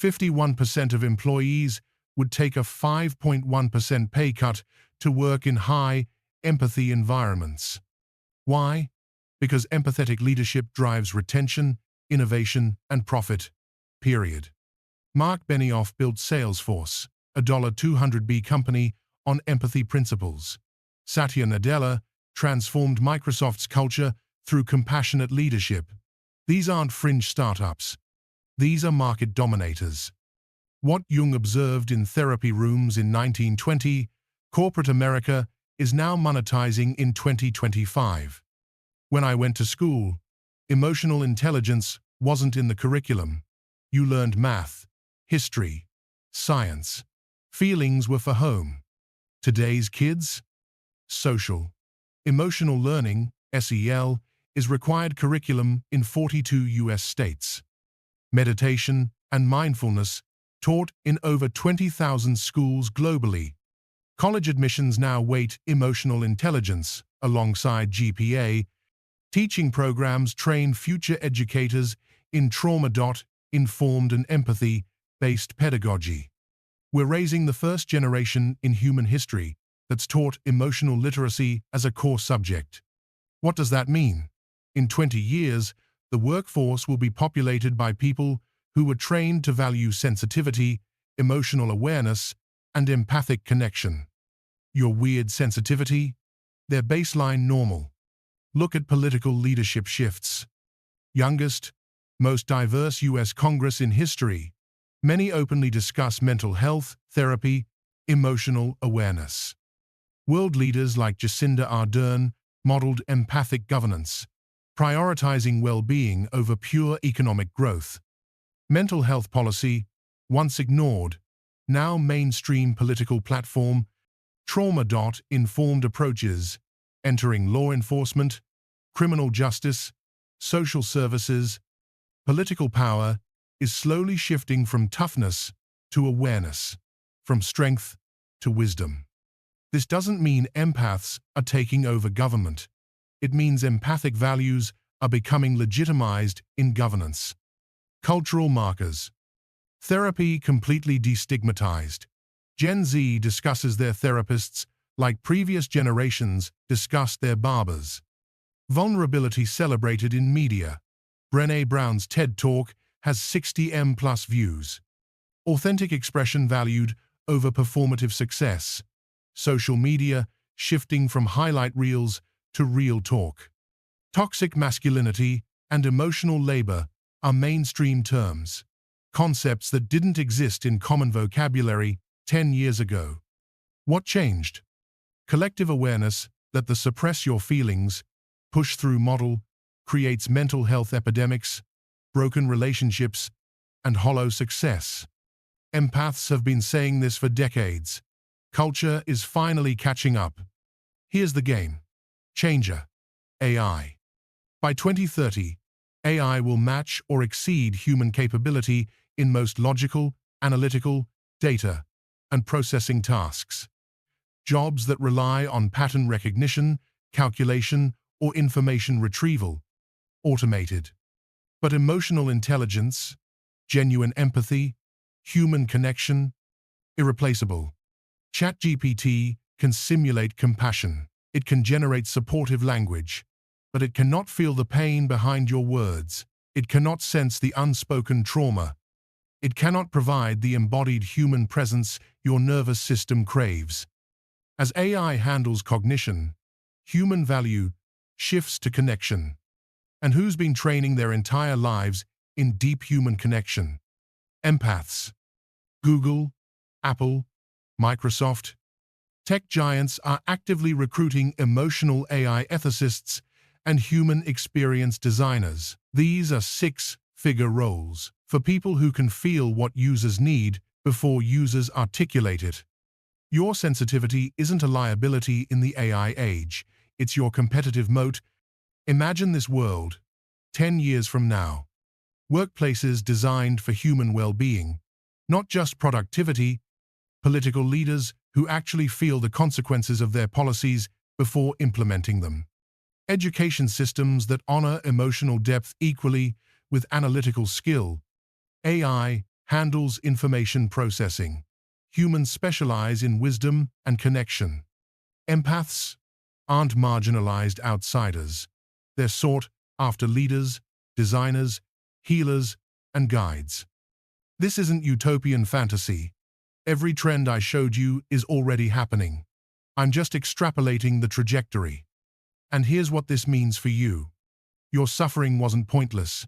51% of employees would take a 5.1% pay cut to work in high empathy environments. Why? Because empathetic leadership drives retention, innovation, and profit. Period. Mark Benioff built Salesforce, a $200 company, on empathy principles. Satya Nadella transformed Microsoft's culture through compassionate leadership. These aren't fringe startups. These are market dominators. What Jung observed in therapy rooms in 1920, corporate America is now monetizing in 2025. When I went to school, emotional intelligence wasn't in the curriculum. You learned math, history, science. Feelings were for home. Today's kids? Social. Emotional learning, SEL, is required curriculum in 42 US states. Meditation and mindfulness taught in over 20,000 schools globally. College admissions now weight emotional intelligence alongside GPA. Teaching programs train future educators in trauma-informed and empathy-based pedagogy. We're raising the first generation in human history that's taught emotional literacy as a core subject. What does that mean? In 20 years, the workforce will be populated by people who were trained to value sensitivity, emotional awareness, and empathic connection. Your weird sensitivity? Their baseline normal. Look at political leadership shifts. Youngest, most diverse US Congress in history. Many openly discuss mental health, therapy, emotional awareness. World leaders like Jacinda Ardern modeled empathic governance, prioritizing well-being over pure economic growth. Mental health policy, once ignored, now mainstream political platform. Trauma-informed approaches, entering law enforcement, criminal justice, social services. Political power is slowly shifting from toughness to awareness, from strength to wisdom. This doesn't mean empaths are taking over government. It means empathic values are becoming legitimized in governance. Cultural markers. Therapy completely destigmatized. Gen Z discusses their therapists like previous generations discussed their barbers. Vulnerability celebrated in media. Brené Brown's TED Talk has 60 plus views. Authentic expression valued over performative success. Social media shifting from highlight reels to real talk. Toxic masculinity and emotional labor are mainstream terms, concepts that didn't exist in common vocabulary 10 years ago. What changed? Collective awareness that the suppress your feelings, push through model creates mental health epidemics, broken relationships, and hollow success. Empaths have been saying this for decades. Culture is finally catching up. Here's the game changer: AI. By 2030, AI will match or exceed human capability in most logical, analytical, data, and processing tasks. Jobs that rely on pattern recognition, calculation, or information retrieval, automated. But emotional intelligence, genuine empathy, human connection, irreplaceable. ChatGPT can simulate compassion. It can generate supportive language, but it cannot feel the pain behind your words. It cannot sense the unspoken trauma. It cannot provide the embodied human presence your nervous system craves. As AI handles cognition, human value shifts to connection. And who's been training their entire lives in deep human connection? Empaths. Google, Apple, Microsoft. Tech giants are actively recruiting emotional AI ethicists and human experience designers. These are six-figure roles for people who can feel what users need before users articulate it. Your sensitivity isn't a liability in the AI age. It's your competitive moat. Imagine this world, 10 years from now. Workplaces designed for human well-being, not just productivity. Political leaders who actually feel the consequences of their policies before implementing them. Education systems that honor emotional depth equally with analytical skill. AI handles information processing. Humans specialize in wisdom and connection. Empaths aren't marginalized outsiders. They're sought after leaders, designers, healers, and guides. This isn't utopian fantasy. Every trend I showed you is already happening. I'm just extrapolating the trajectory. And here's what this means for you. Your suffering wasn't pointless.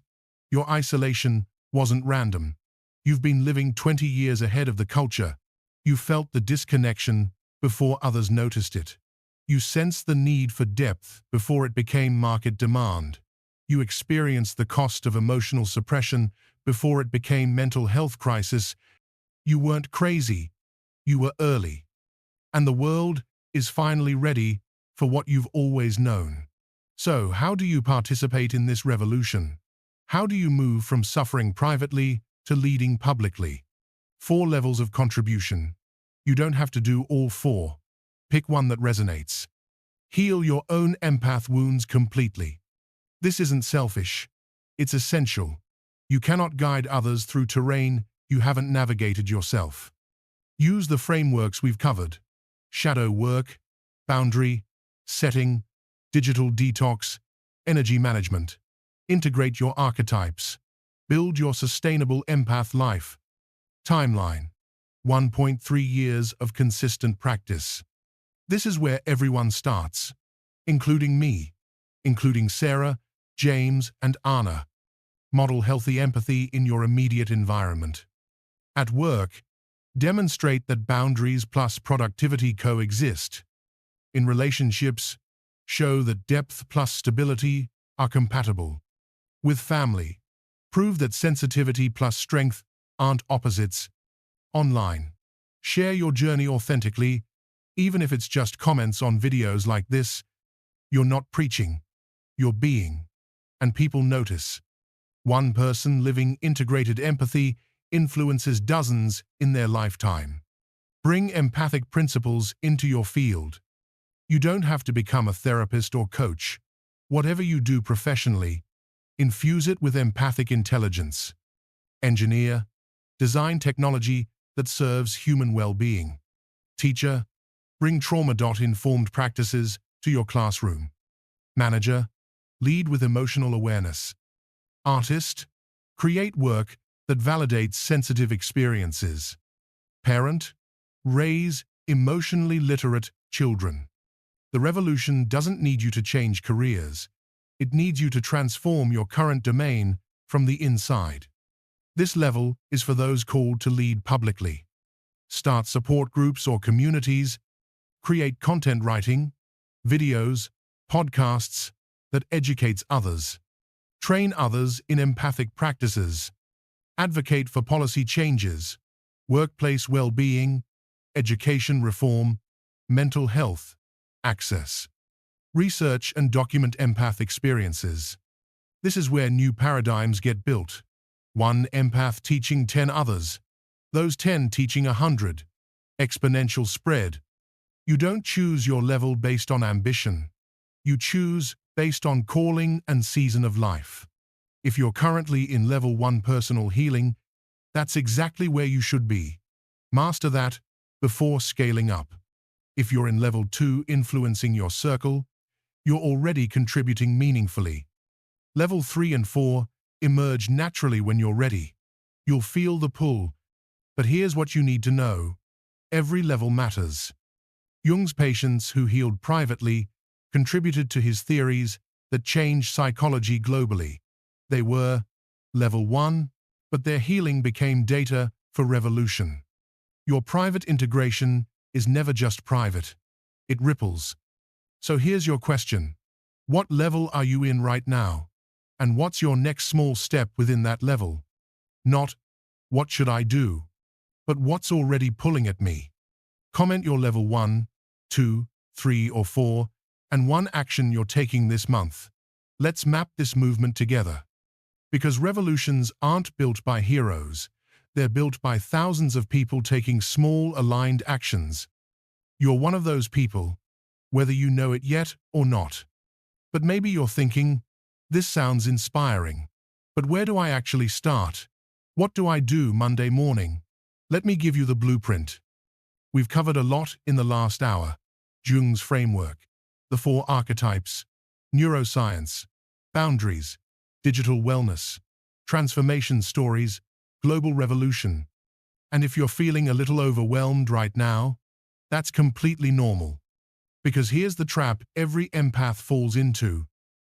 Your isolation wasn't random. You've been living 20 years ahead of the culture. You felt the disconnection before others noticed it. You sensed the need for depth before it became market demand. You experienced the cost of emotional suppression before it became mental health crisis. You weren't crazy. You were early. And the world is finally ready for what you've always known. So, how do you participate in this revolution? How do you move from suffering privately to leading publicly? 4 levels of contribution. You don't have to do all 4. Pick one that resonates. Heal your own empath wounds completely. This isn't selfish. It's essential. You cannot guide others through terrain you haven't navigated yourself. Use the frameworks we've covered: shadow work, boundary setting, digital detox, energy management. Integrate your archetypes. Build your sustainable empath life. Timeline: 1.3 years of consistent practice. This is where everyone starts, including me, including Sarah, James, and Anna. Model healthy empathy in your immediate environment. At work, demonstrate that boundaries plus productivity coexist. In relationships, show that depth plus stability are compatible. With family, prove that sensitivity plus strength aren't opposites. Online, share your journey authentically, even if it's just comments on videos like this. You're not preaching, you're being, and people notice. One person living integrated empathy influences dozens in their lifetime. Bring empathic principles into your field. You don't have to become a therapist or coach. Whatever you do professionally, infuse it with empathic intelligence. Engineer, Design technology that serves human well-being. Teacher, bring trauma-informed practices to your classroom. Manager, lead with emotional awareness. Artist, create work that validates sensitive experiences. Parent, raise emotionally literate children. The revolution doesn't need you to change careers. It needs you to transform your current domain from the inside. This level is for those called to lead publicly. Start support groups or communities. Create content writing, videos, podcasts that educates others. Train others in empathic practices. Advocate for policy changes, workplace well-being, education reform, mental health, access. Research and document empath experiences. This is where new paradigms get built. One empath teaching 10 others. Those 10 teaching 100. Exponential spread. You don't choose your level based on ambition. You choose based on calling and season of life. If you're currently in level 1 personal healing, that's exactly where you should be. Master that before scaling up. If you're in level 2 influencing your circle, you're already contributing meaningfully. Level 3 and 4 emerge naturally when you're ready. You'll feel the pull. But here's what you need to know. Every level matters. Jung's patients who healed privately contributed to his theories that changed psychology globally. They were level 1, but their healing became data for revolution. Your private integration is never just private. It ripples. So here's your question. What level are you in right now? And what's your next small step within that level? Not, what should I do? But what's already pulling at me? Comment your level 1, 2, 3, or 4, and one action you're taking this month. Let's map this movement together. Because revolutions aren't built by heroes. They're built by thousands of people taking small, aligned actions. You're one of those people, whether you know it yet or not. But maybe you're thinking, this sounds inspiring. But where do I actually start? What do I do Monday morning? Let me give you the blueprint. We've covered a lot in the last hour. Jung's framework, the 4 archetypes, neuroscience, boundaries, digital wellness, transformation stories, global revolution. And if you're feeling a little overwhelmed right now, that's completely normal. Because here's the trap every empath falls into,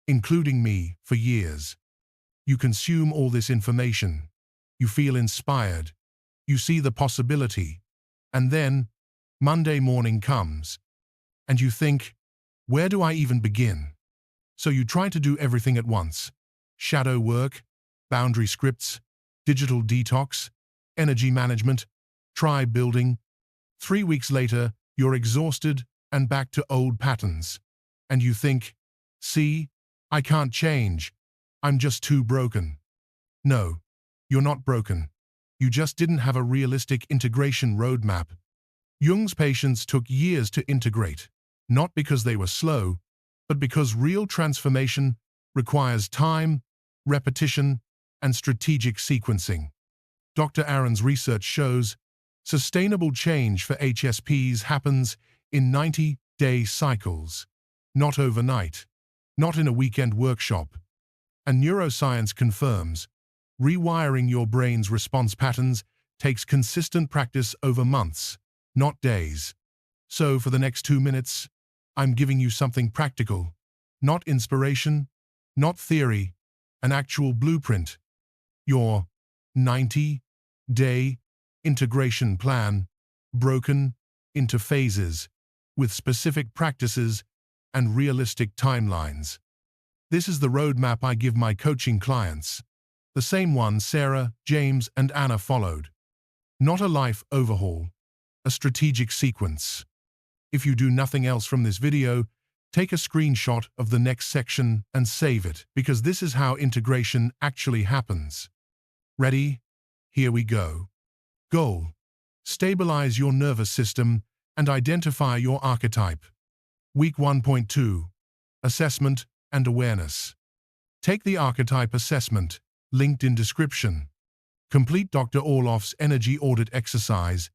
including me, for years. You consume all this information. You feel inspired. You see the possibility. And then, Monday morning comes. And you think, where do I even begin? So you try to do everything at once. Shadow work, boundary scripts, digital detox, energy management, tribe building. 3 weeks later, you're exhausted and back to old patterns. And you think, see, I can't change. I'm just too broken. No, you're not broken. You just didn't have a realistic integration roadmap. Jung's patients took years to integrate, not because they were slow, but because real transformation requires time, repetition, and strategic sequencing. Dr. Aron's research shows sustainable change for HSPs happens in 90-day cycles, not overnight, not in a weekend workshop. And neuroscience confirms rewiring your brain's response patterns takes consistent practice over months, not days. So for the next 2 minutes, I'm giving you something practical, not inspiration, not theory, an actual blueprint. Your 90-day integration plan, broken into phases, with specific practices and realistic timelines. This is the roadmap I give my coaching clients, the same one Sarah, James, and Anna followed. Not a life overhaul, a strategic sequence. If you do nothing else from this video, take a screenshot of the next section and save it, because this is how integration actually happens. Ready? Here we go. Goal: stabilize your nervous system and identify your archetype. Week 1.2. Assessment and awareness. Take the archetype assessment, linked in description. Complete Dr. Orloff's energy audit exercise.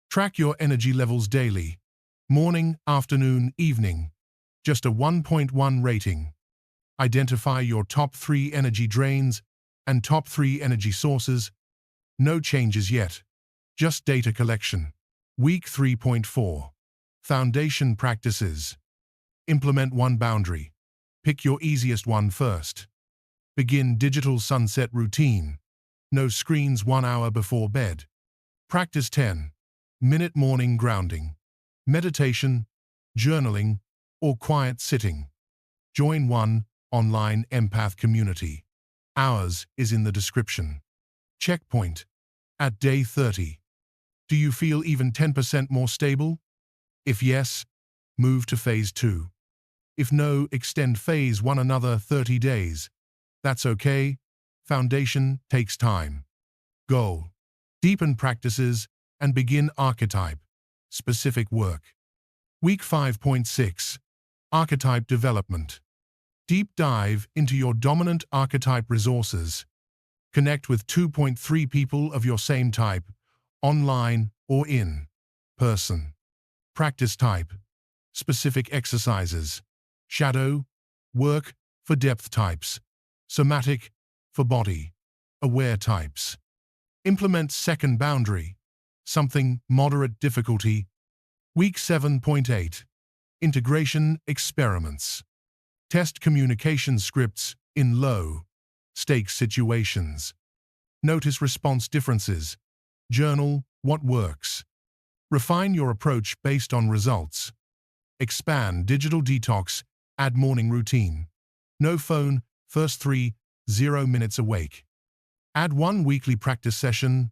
Track your energy levels daily. Morning, afternoon, evening. Just a 1.1 rating. Identify your top 3 energy drains and top 3 energy sources. No changes yet. Just data collection. Week 3.4. Foundation practices. Implement one boundary. Pick your easiest one first. Begin digital sunset routine. No screens 1 hour before bed. Practice 10-minute morning grounding. Meditation, journaling, or quiet sitting. Join one online empath community. Ours is in the description. Checkpoint. At day 30. Do you feel even 10% more stable? If yes, move to phase 2. If no, extend phase 1 another 30 days. That's okay. Foundation takes time. Goal. Deepen practices and begin archetype-specific work. Week 5.6. Archetype development. Deep dive into your dominant archetype resources. Connect with 2.3 people of your same type, online or in person. Practice type. Specific exercises. Shadow work for depth types. Somatic for body aware types. Implement second boundary. Something moderate difficulty. Week 7.8. Integration experiments. Test communication scripts in low-stakes situations. Notice response differences. Journal what works. Refine your approach based on results. Expand digital detox. Add morning routine. No phone, first 3, 0 minutes awake. Add one weekly practice session,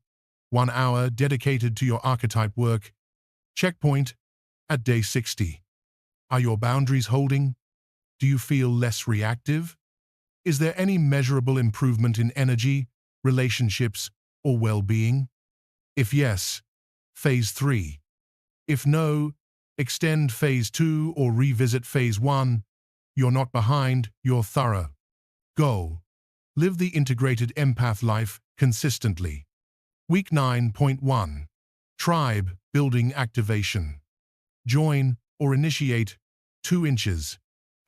1 hour dedicated to your archetype work. Checkpoint at day 60. Are your boundaries holding? Do you feel less reactive? Is there any measurable improvement in energy, relationships, or well-being? If yes, phase 3. If no, extend phase 2 or revisit phase 1. You're not behind, you're thorough. Goal. Live the integrated empath life consistently. Week 9.1. Tribe building activation. Join or initiate 2 inches.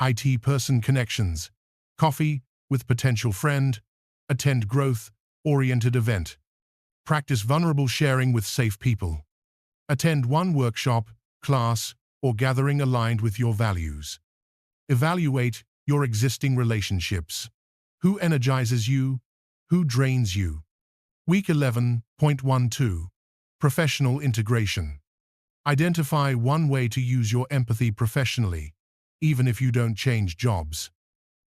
IT person connections. Coffee with potential friend. Attend growth-oriented event. Practice vulnerable sharing with safe people. Attend one workshop, class, or gathering aligned with your values. Evaluate your existing relationships. Who energizes you? Who drains you? Week 11.12. Professional integration. Identify one way to use your empathy professionally, even if you don't change jobs.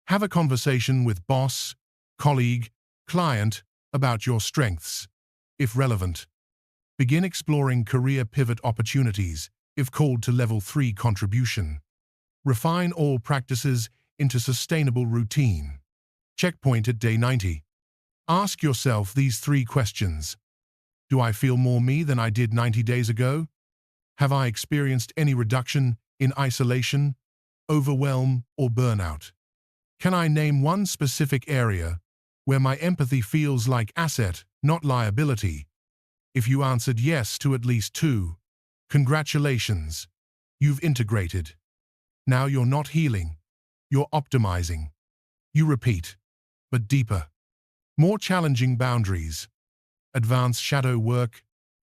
Have a conversation with boss, colleague, client about your strengths, if relevant. Begin exploring career pivot opportunities, if called to level 3 contribution. Refine all practices into sustainable routine. Checkpoint at day 90. Ask yourself these 3 questions. Do I feel more me than I did 90 days ago? Have I experienced any reduction in isolation, overwhelm, or burnout? Can I name one specific area where my empathy feels like asset, not liability? If you answered yes to at least 2, congratulations, you've integrated. Now you're not healing, you're optimizing. You repeat, but deeper. More challenging boundaries. Advanced shadow work,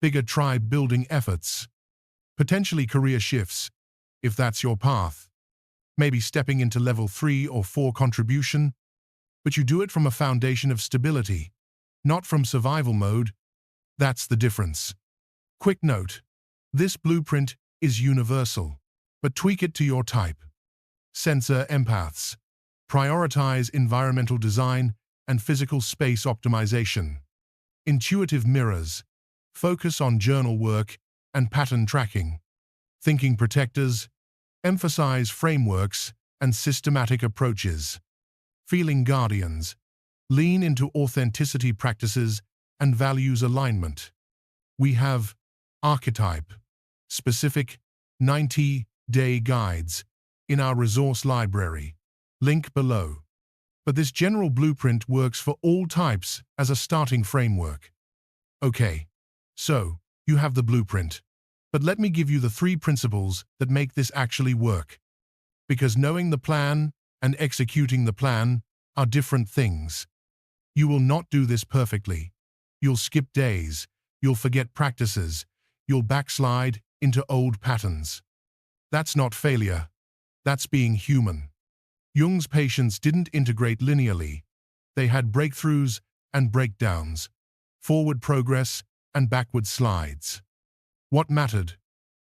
bigger tribe-building efforts. Potentially career shifts, if that's your path. Maybe stepping into level 3 or 4 contribution, but you do it from a foundation of stability, not from survival mode. That's the difference. Quick note, this blueprint is universal, but tweak it to your type. Sensor Empaths. Prioritize environmental design and physical space optimization. Intuitive mirrors. Focus on journal work and pattern tracking. Thinking protectors. Emphasize frameworks and systematic approaches. Feeling guardians. Lean into authenticity practices and values alignment. We have archetype-specific 90-day guides in our resource library. Link below. But this general blueprint works for all types as a starting framework. Okay, so you have the blueprint. But let me give you the 3 principles that make this actually work. Because knowing the plan and executing the plan are different things. You will not do this perfectly. You'll skip days, you'll forget practices, you'll backslide into old patterns. That's not failure. That's being human. Jung's patients didn't integrate linearly. They had breakthroughs and breakdowns, forward progress and backward slides. What mattered?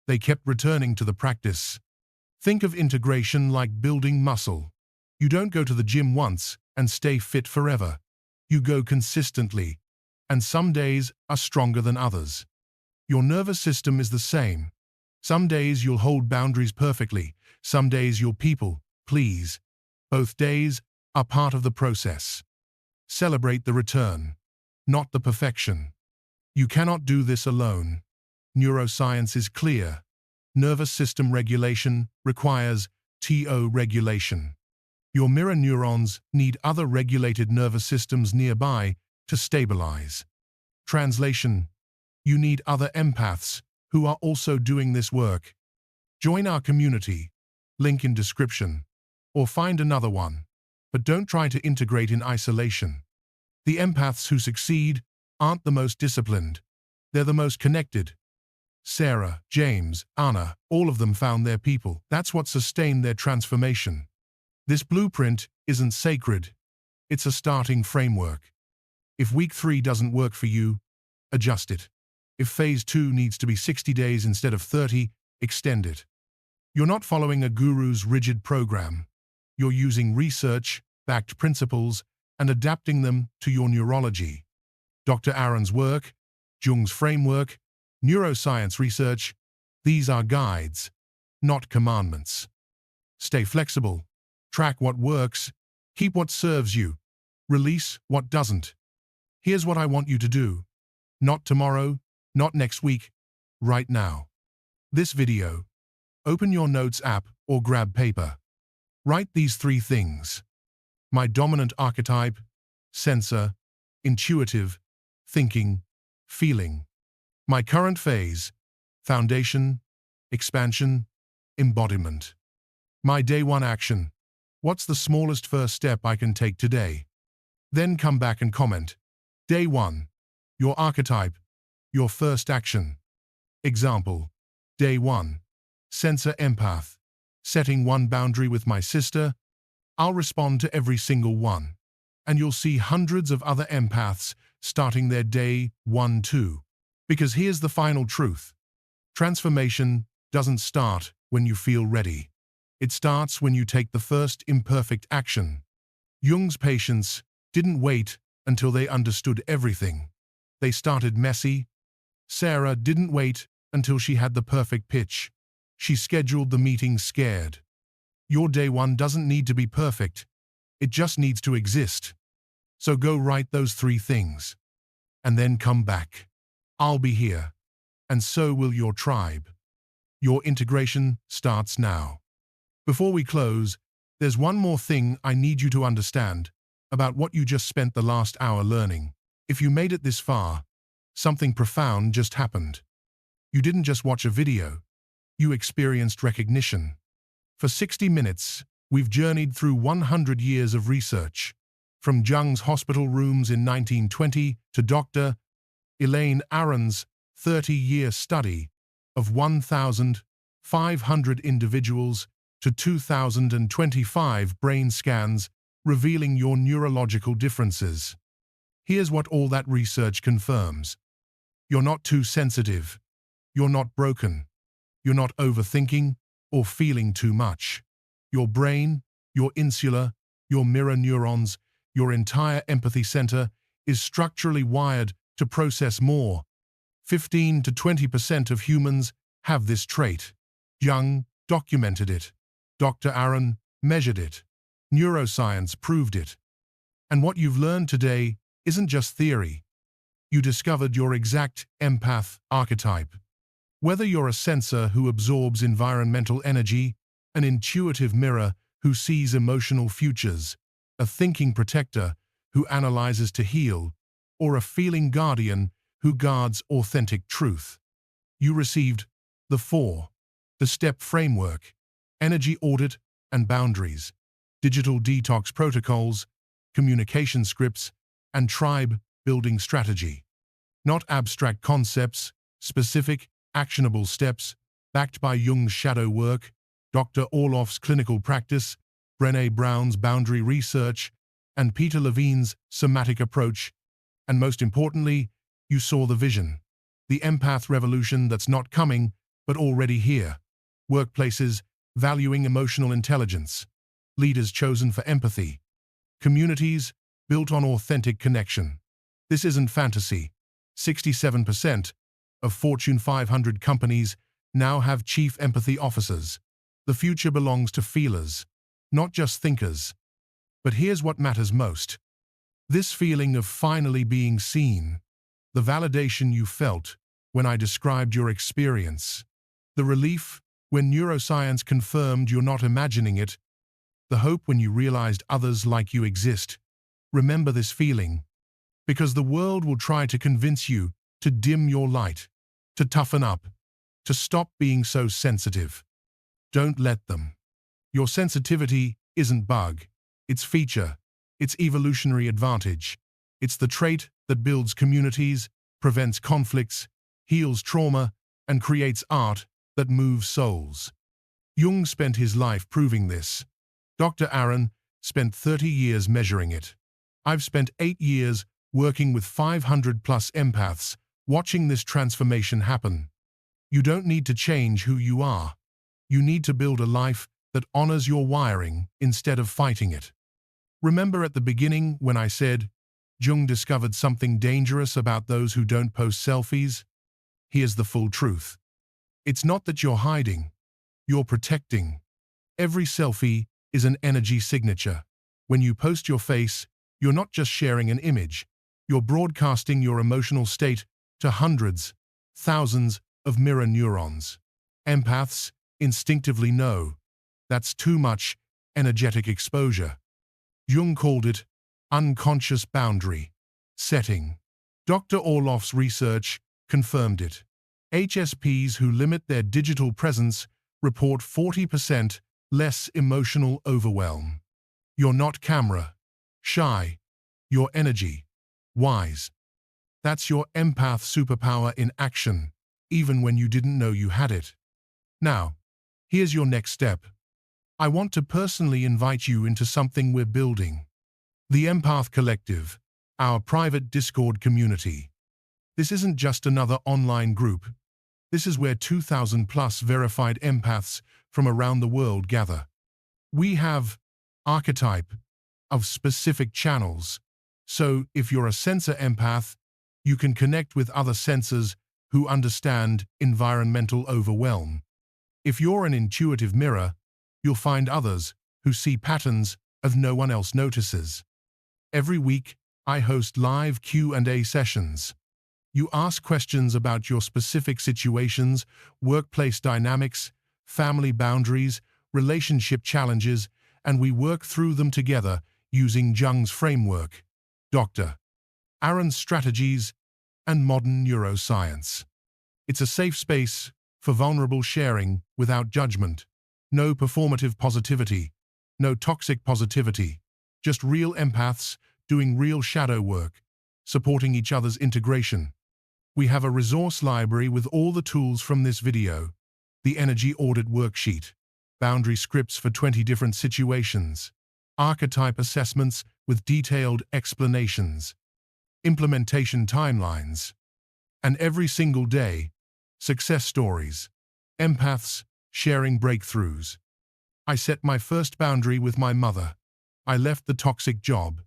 They kept returning to the practice. Think of integration like building muscle. You don't go to the gym once and stay fit forever. You go consistently, and some days are stronger than others. Your nervous system is the same. Some days you'll hold boundaries perfectly. Some days you'll people please. Both days are part of the process. Celebrate the return, not the perfection. You cannot do this alone. Neuroscience is clear. Nervous system regulation requires TO regulation. Your mirror neurons need other regulated nervous systems nearby to stabilize. Translation: you need other empaths who are also doing this work. Join our community, link in description, or find another one, but don't try to integrate in isolation. The empaths who succeed aren't the most disciplined, they're the most connected. Sarah, James, Anna, all of them found their people. That's what sustained their transformation. This blueprint isn't sacred, it's a starting framework. If week 3 doesn't work for you, adjust it. If phase 2 needs to be 60 days instead of 30, extend it. You're not following a guru's rigid program. You're using research-backed principles and adapting them to your neurology. Dr. Aron's work, Jung's framework, neuroscience research, these are guides, not commandments. Stay flexible, track what works, keep what serves you, release what doesn't. Here's what I want you to do. Not tomorrow, not next week, right now. This video. Open your notes app or grab paper. Write these 3 things. My dominant archetype, sensor, intuitive, thinking, feeling. My current phase, foundation, expansion, embodiment. My day 1 action. What's the smallest first step I can take today? Then come back and comment. Day 1. Your archetype. Your first action. Example. Day 1. Sensor Empath. Setting 1 boundary with my sister. I'll respond to every single one. And you'll see hundreds of other empaths starting their day 1 too. Because here's the final truth. Transformation doesn't start when you feel ready. It starts when you take the first imperfect action. Jung's patients didn't wait until they understood everything. They started messy. Sarah didn't wait until she had the perfect pitch. She scheduled the meeting scared. Your day 1 doesn't need to be perfect. It just needs to exist. So go write those 3 things. And then come back. I'll be here. And so will your tribe. Your integration starts now. Before we close, there's one more thing I need you to understand about what you just spent the last hour learning. If you made it this far, something profound just happened. You didn't just watch a video. You experienced recognition. For 60 minutes, we've journeyed through 100 years of research. From Jung's hospital rooms in 1920 to Dr. Elaine Aron's 30-year study of 1,500 individuals to 2,025 brain scans revealing your neurological differences. Here's what all that research confirms. You're not too sensitive. You're not broken. You're not overthinking or feeling too much. Your brain, your insula, your mirror neurons, your entire empathy center is structurally wired to process more. 15 to 20% of humans have this trait. Jung documented it. Dr. Aron measured it. Neuroscience proved it. And what you've learned today isn't just theory. You discovered your exact empath archetype. Whether you're a sensor who absorbs environmental energy, an intuitive mirror who sees emotional futures, a thinking protector who analyzes to heal, or a feeling guardian who guards authentic truth. You received the 4, the STEP framework, energy audit and boundaries, digital detox protocols, communication scripts, and tribe building strategy. Not abstract concepts, specific, actionable steps, backed by Jung's shadow work, Dr. Orloff's clinical practice, Brené Brown's boundary research, and Peter Levine's somatic approach. And most importantly, you saw the vision. The empath revolution that's not coming, but already here. Workplaces valuing emotional intelligence. Leaders chosen for empathy. Communities built on authentic connection. This isn't fantasy. 67% of Fortune 500 companies now have chief empathy officers. The future belongs to feelers, not just thinkers. But here's what matters most. This feeling of finally being seen, the validation you felt when I described your experience, the relief when neuroscience confirmed you're not imagining it, the hope when you realized others like you exist. Remember this feeling, because the world will try to convince you to dim your light, to toughen up, to stop being so sensitive. Don't let them. Your sensitivity isn't bug, it's feature, it's evolutionary advantage. It's the trait that builds communities, prevents conflicts, heals trauma, and creates art that moves souls. Jung spent his life proving this. Dr. Aron spent 30 years measuring it. I've spent 8 years working with 500+ empaths, watching this transformation happen. You don't need to change who you are. You need to build a life that honors your wiring instead of fighting it. Remember at the beginning when I said, Jung discovered something dangerous about those who don't post selfies? Here's the full truth. It's not that you're hiding, you're protecting. Every selfie is an energy signature. When you post your face, you're not just sharing an image, you're broadcasting your emotional state to hundreds, thousands of mirror neurons. Empaths instinctively know that's too much energetic exposure. Jung called it unconscious boundary setting. Dr. Orloff's research confirmed it. HSPs who limit their digital presence report 40% less emotional overwhelm. You're not camera shy, you're energy wise. That's your empath superpower in action, even when you didn't know you had it. Now, here's your next step. I want to personally invite you into something we're building. The Empath Collective, our private Discord community. This isn't just another online group. This is where 2,000+ verified empaths from around the world gather. We have archetype of specific channels. So if you're a sensor empath, you can connect with other sensors who understand environmental overwhelm. If you're an intuitive mirror, you'll find others who see patterns of no one else notices. Every week, I host live Q&A sessions. You ask questions about your specific situations, workplace dynamics, family boundaries, relationship challenges, and we work through them together using Jung's framework, Dr. Aron's strategies, and modern neuroscience. It's a safe space for vulnerable sharing without judgment. No performative positivity, no toxic positivity, just real empaths doing real shadow work, supporting each other's integration. We have a resource library with all the tools from this video, the energy audit worksheet, boundary scripts for 20 different situations, archetype assessments with detailed explanations, implementation timelines, and every single day, success stories, empaths sharing breakthroughs. I set my first boundary with my mother. I left the toxic job.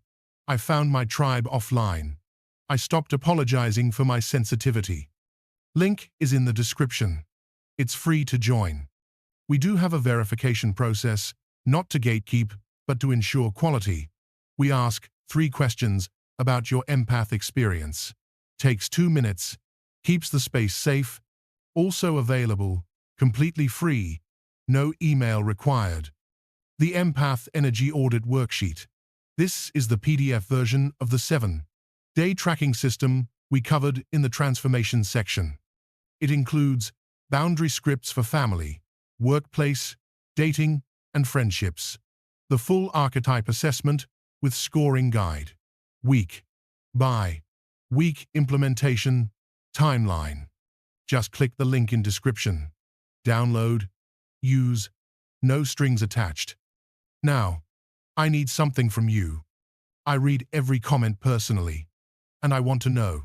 I found my tribe offline. I stopped apologizing for my sensitivity. Link is in the description. It's free to join. We do have a verification process, not to gatekeep, but to ensure quality. We ask 3 questions about your empath experience. Takes 2 minutes, keeps the space safe, also available, completely free, no email required. The Empath Energy Audit Worksheet. This is the PDF version of the 7-day tracking system we covered in the transformation section. It includes boundary scripts for family, workplace, dating, and friendships. The full archetype assessment with scoring guide. Week by week implementation timeline. Just click the link in description. Download, use, no strings attached. Now, I need something from you. I read every comment personally, and I want to know.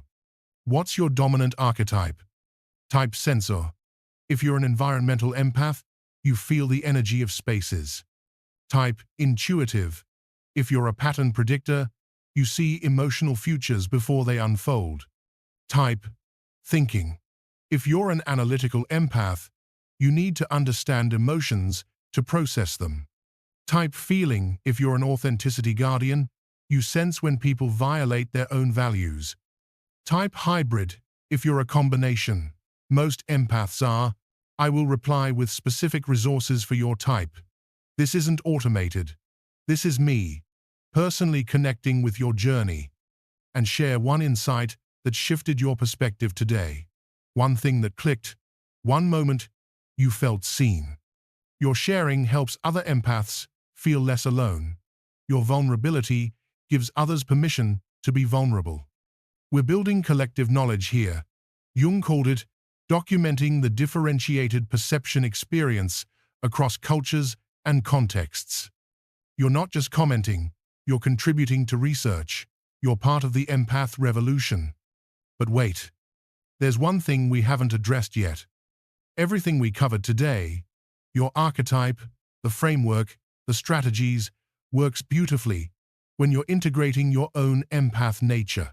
What's your dominant archetype? Type Sensor. If you're an environmental empath, you feel the energy of spaces. Type Intuitive. If you're a pattern predictor, you see emotional futures before they unfold. Type Thinking. If you're an analytical empath, you need to understand emotions to process them. Type Feeling. If you're an authenticity guardian, you sense when people violate their own values. Type Hybrid. If you're a combination, most empaths are, I will reply with specific resources for your type. This isn't automated. This is me, personally connecting with your journey, and share one insight that shifted your perspective today. One thing that clicked, one moment you felt seen. Your sharing helps other empaths feel less alone. Your vulnerability gives others permission to be vulnerable. We're building collective knowledge here. Jung called it documenting the differentiated perception experience across cultures and contexts. You're not just commenting, you're contributing to research. You're part of the empath revolution. But wait, there's one thing we haven't addressed yet. Everything we covered today, your archetype, the framework, the strategies, works beautifully when you're integrating your own empath nature.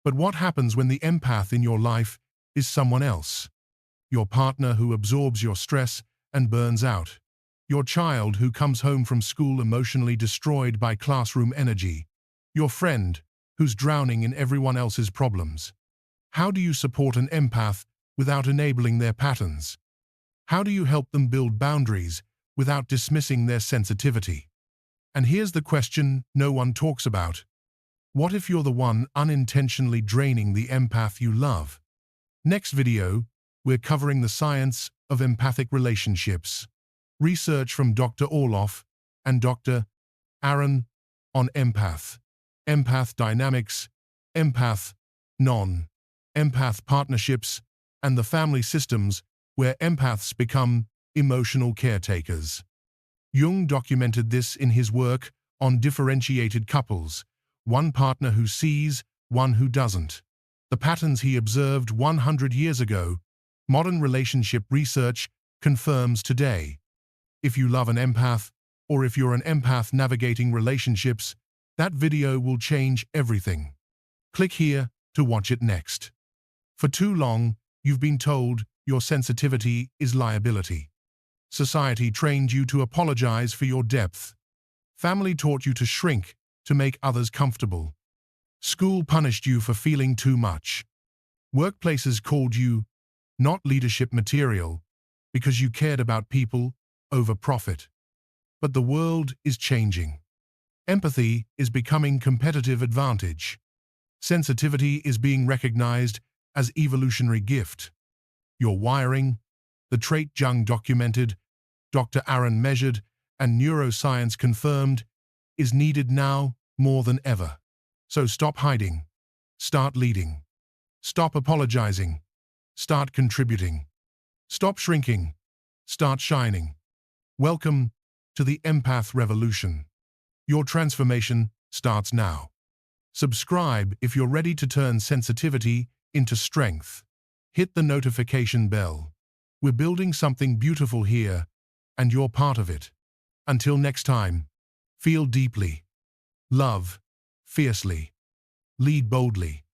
But what happens when the empath in your life is someone else? Your partner who absorbs your stress and burns out. Your child who comes home from school emotionally destroyed by classroom energy. Your friend who's drowning in everyone else's problems. How do you support an empath without enabling their patterns? How do you help them build boundaries without dismissing their sensitivity? And here's the question no one talks about. What if you're the one unintentionally draining the empath you love? Next video, we're covering the science of empathic relationships. Research from Dr. Orloff and Dr. Aron on empath dynamics, empath, non-empath partnerships, and the family systems where empaths become emotional caretakers. Jung documented this in his work on differentiated couples, one partner who sees, one who doesn't. The patterns he observed 100 years ago, modern relationship research confirms today. If you love an empath, or if you're an empath navigating relationships, that video will change everything. Click here to watch it next. For too long, you've been told your sensitivity is liability. Society trained you to apologize for your depth. Family taught you to shrink to make others comfortable. School punished you for feeling too much. Workplaces called you not leadership material because you cared about people over profit. But the world is changing. Empathy is becoming competitive advantage. Sensitivity is being recognized as evolutionary gift. Your wiring, the trait Jung documented, Dr. Aron measured, and neuroscience confirmed, is needed now more than ever. So stop hiding. Start leading. Stop apologizing. Start contributing. Stop shrinking. Start shining. Welcome to the empath revolution. Your transformation starts now. Subscribe if you're ready to turn sensitivity into strength. Hit the notification bell. We're building something beautiful here, and you're part of it. Until next time, feel deeply. Love fiercely. Lead boldly.